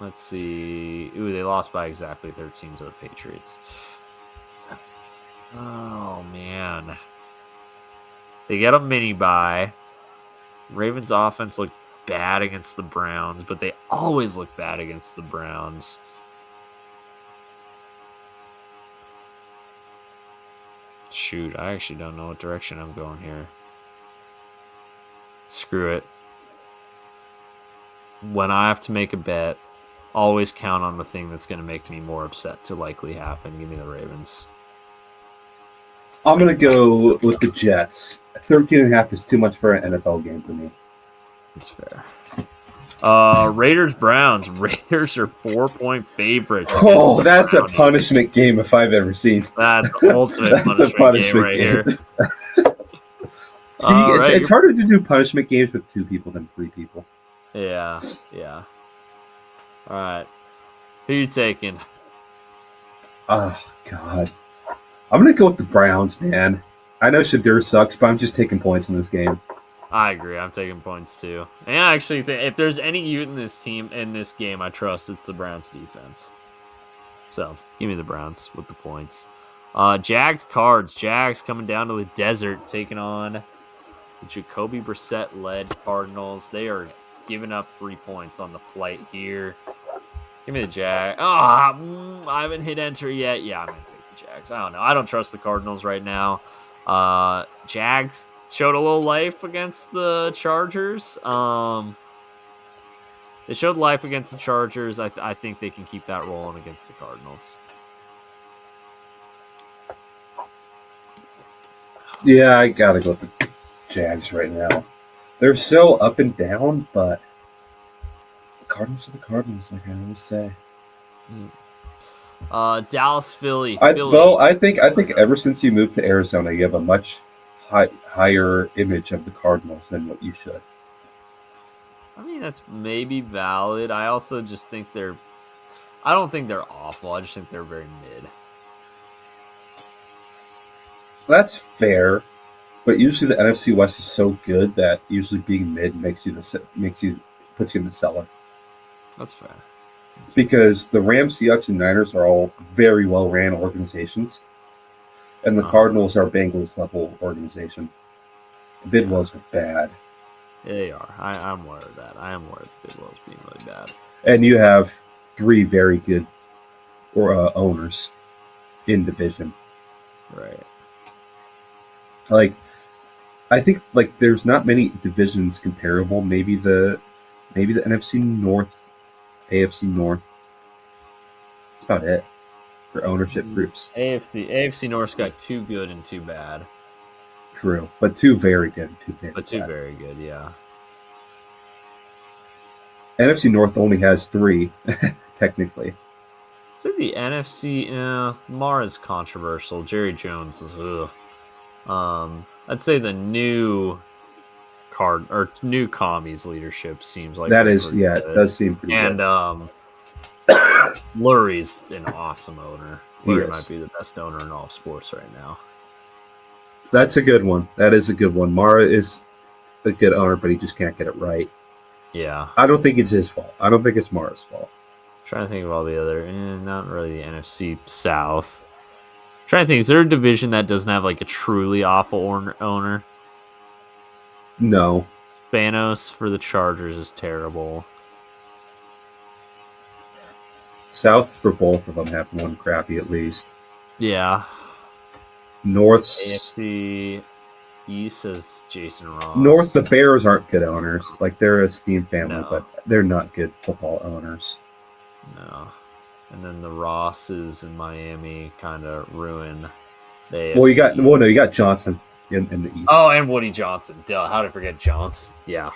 Let's see. Ooh, they lost by exactly 13 to the Patriots. Oh man. They get a mini bye. Ravens offense looked bad against the Browns, but they always look bad against the Browns. Shoot, I actually don't know what direction I'm going here. Screw it. When I have to make a bet, always count on the thing that's going to make me more upset to likely happen. Give me the Ravens. I'm going to go with the Jets. 13.5 is too much for an NFL game for me. That's fair. Raiders Browns. Raiders are 4-point favorites. Oh, that's a punishment game if I've ever seen. That's the ultimate punishment game right here. See, it's harder to do punishment games with 2 people than 3 people. Yeah. All right. Who you taking? Oh, God. I'm going to go with the Browns, man. I know Shadur sucks, but I'm just taking points in this game. I agree. I'm taking points, too. And I actually think if there's any unit in this team, in this game, I trust it's the Browns defense. So, give me the Browns with the points. Jags Cards. Jags coming down to the desert, taking on the Jacoby Brissett-led Cardinals. They are giving up 3 points on the flight here. Give me the Jags. I haven't hit enter yet. Yeah, I'm going to take the Jags. I don't know. I don't trust the Cardinals right now. Jags showed a little life against the Chargers. They showed life against the Chargers. I think they can keep that rolling against the Cardinals. Yeah, I got to go with the Jags right now. They're so up and down, but the Cardinals are the Cardinals, like I always say. Dallas, Philly. Well, I think ever since you moved to Arizona, you have a much higher image of the Cardinals than what you should. I mean, that's maybe valid. I also just think I don't think they're awful. I just think they're very mid. That's fair, but usually the NFC West is so good that usually being mid puts you in the cellar. That's fair. Because the Rams, Seahawks, and Niners are all very well ran organizations, and the Cardinals are Bengals level organization. The Bidwells are bad. Yeah, they are. I'm aware of that. I am aware of the Bidwells being really bad. And you have 3 very good owners in division. Right. Like, I think like there's not many divisions comparable. Maybe the NFC North, AFC North. That's about it for ownership groups. AFC North's got 2 good and 2 bad. True, but 2 very good, 2 very But 2 bad. very good, yeah. NFC North only has 3, technically. I'd say the NFC, Mara's controversial. Jerry Jones is, I'd say the new commies leadership seems like That it's is, pretty yeah, good. it does seem pretty And good. Lurie's an awesome owner. Lurie He might is. be the best owner in all sports right now. That's a good one. That is a good one. Mara is a good owner, but he just can't get it right. Yeah. I don't think it's his fault. I don't think it's Mara's fault. Trying to think of all the other, not really the NFC South. Trying to think, is there a division that doesn't have like a truly awful owner? No. Spanos for the Chargers is terrible. South for both of them have one crappy at least. Yeah. North's AFC East is Jason Ross. North, the Bears aren't good owners. Like they're a steam family, No. but they're not good football owners. No. And then the Rosses in Miami kind of ruin the AFC. Well, you got Johnson in the East. Oh, and Woody Johnson. Duh, how did I forget Johnson? Yeah.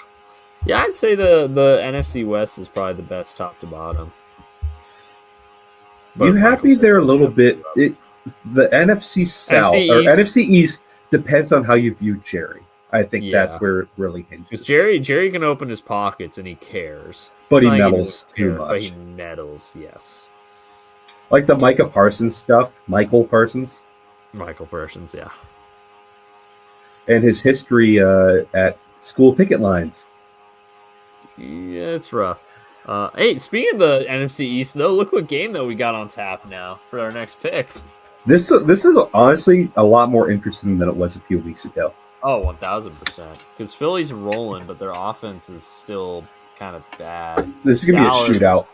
Yeah, I'd say the NFC West is probably the best top to bottom. You happy there a little bit? The NFC South or NFC East depends on how you view Jerry. I think that's where it really hinges. Because Jerry can open his pockets and he cares. But he meddles too much. But he meddles, yes. Like the Micah Parsons stuff. Michael Parsons, yeah. And his history at school picket lines. Yeah, it's rough. Hey, speaking of the NFC East, though, look what game that we got on tap now for our next pick. This is honestly a lot more interesting than it was a few weeks ago. Oh, 1,000%. Because Philly's rolling, but their offense is still kind of bad. This is gonna be a shootout.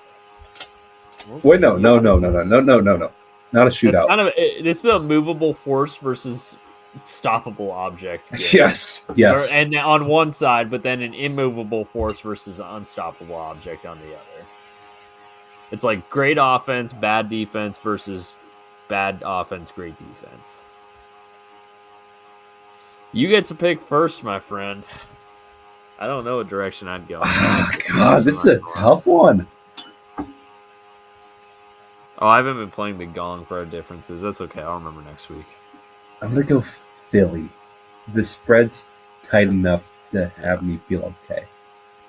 Wait, no. Not a shootout. This is a movable force versus stoppable object. Yes. And on one side, but then an immovable force versus an unstoppable object on the other. It's like great offense, bad defense versus bad offense, great defense. You get to pick first, my friend. I don't know what direction I'd go. Oh, God, this is a tough one. Oh, I haven't been playing the gong for our differences. That's okay. I'll remember next week. I'm going to go Philly. The spread's tight enough to have me feel okay.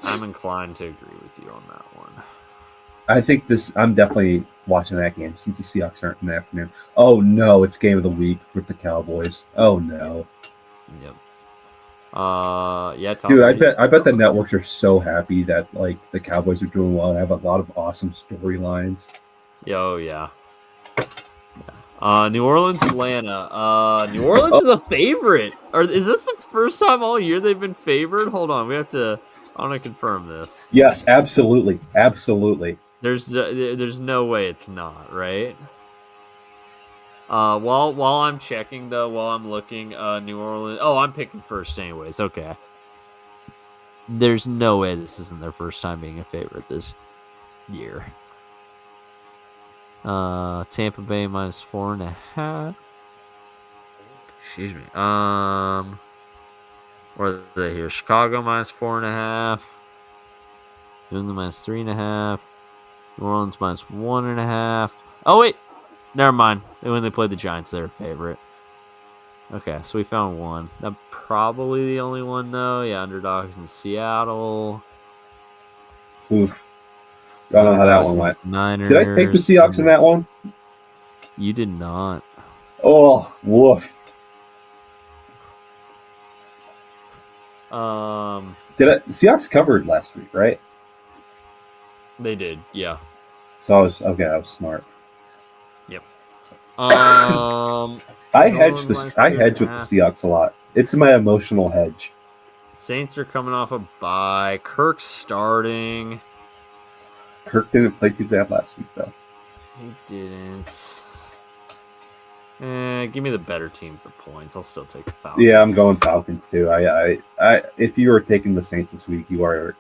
I'm inclined to agree with you on that one. I think I'm definitely watching that game since the Seahawks aren't in the afternoon. Oh, no, it's game of the week with the Cowboys. Oh, no. Yep. Yeah, Tom, dude, I bet the networks are so happy that like the Cowboys are doing well and have a lot of awesome storylines. Oh yeah. New Orleans, Atlanta. New Orleans is a favorite. Is this the first time all year they've been favored? Hold on, I want to confirm this. Yes, absolutely. There's no way it's not, right? While I'm checking though, while I'm looking, New Orleans. Oh, I'm picking first anyways. Okay. There's no way this isn't their first time being a favorite this year. Tampa Bay -4.5. Excuse me. Where are they here? Chicago -4.5. New England -3.5. New Orleans -1.5. Oh wait. Never mind. When they played the Giants, they were favorite. Okay, so we found one. That's probably the only one, though. Yeah, underdogs in Seattle. Oof. I don't know how that one went. Niners. Did I take the Seahawks in that one? You did not. Oh, woof. Seahawks covered last week, right? They did, yeah. So I was smart. Yep. I hedge with the Seahawks a lot. It's my emotional hedge. Saints are coming off a bye. Kirk's starting. Kirk didn't play too bad last week, though. He didn't. Give me the better team with the points. I'll still take the Falcons. Yeah, I'm going Falcons too. I if you are taking the Saints this week, you are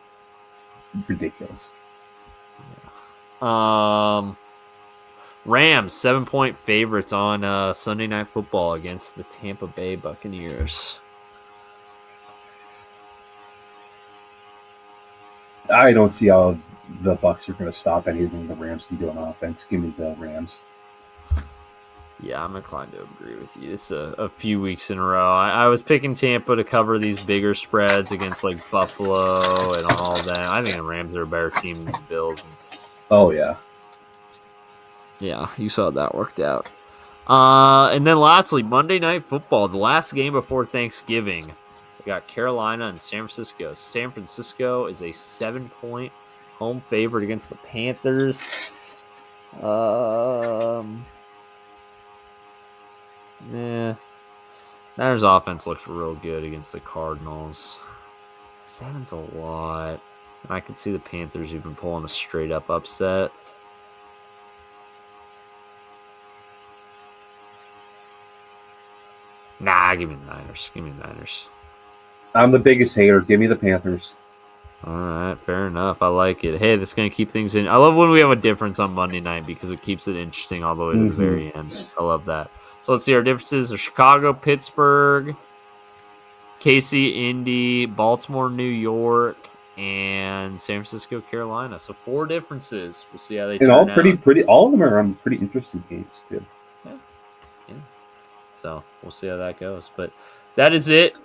ridiculous. Rams 7-point favorites on Sunday Night Football against the Tampa Bay Buccaneers. I don't see how the Bucs are going to stop anything the Rams can do on offense. Give me the Rams. Yeah, I'm inclined to agree with you. This is a few weeks in a row. I was picking Tampa to cover these bigger spreads against like Buffalo and all that. I think the Rams are a better team than the Bills. Oh yeah. Yeah, you saw that worked out. And then lastly, Monday Night Football, the last game before Thanksgiving. We got Carolina and San Francisco. San Francisco is a 7-point home favorite against the Panthers. Niners offense looks real good against the Cardinals. 7's a lot. And I could see the Panthers even pulling a straight up upset. Nah, give me the Niners. Give me the Niners. I'm the biggest hater. Give me the Panthers. All right, fair enough. I like it. Hey, that's going to keep things in. I love when we have a difference on Monday night because it keeps it interesting all the way to the very end. I love that. So let's see our differences. Are Chicago, Pittsburgh, KC, Indy, Baltimore, New York, and San Francisco, Carolina. So 4 differences. We'll see how they turn out. And pretty. All of them are on pretty interesting games too. Yeah. So we'll see how that goes. But that is it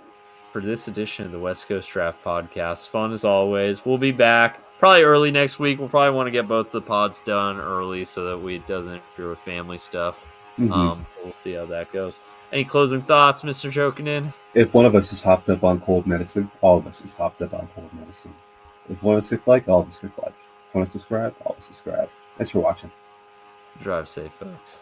for this edition of the West Coast Draft Podcast. Fun as always. We'll be back probably early next week. We'll probably want to get both the pods done early so that it doesn't interfere with family stuff. We'll see how that goes. Any closing thoughts, Mr. Jokinen? If one of us is hopped up on cold medicine, all of us is hopped up on cold medicine. If one of us sick like, all of us sick like. If one of us subscribe, all of us subscribe. Thanks for watching. Drive safe, folks.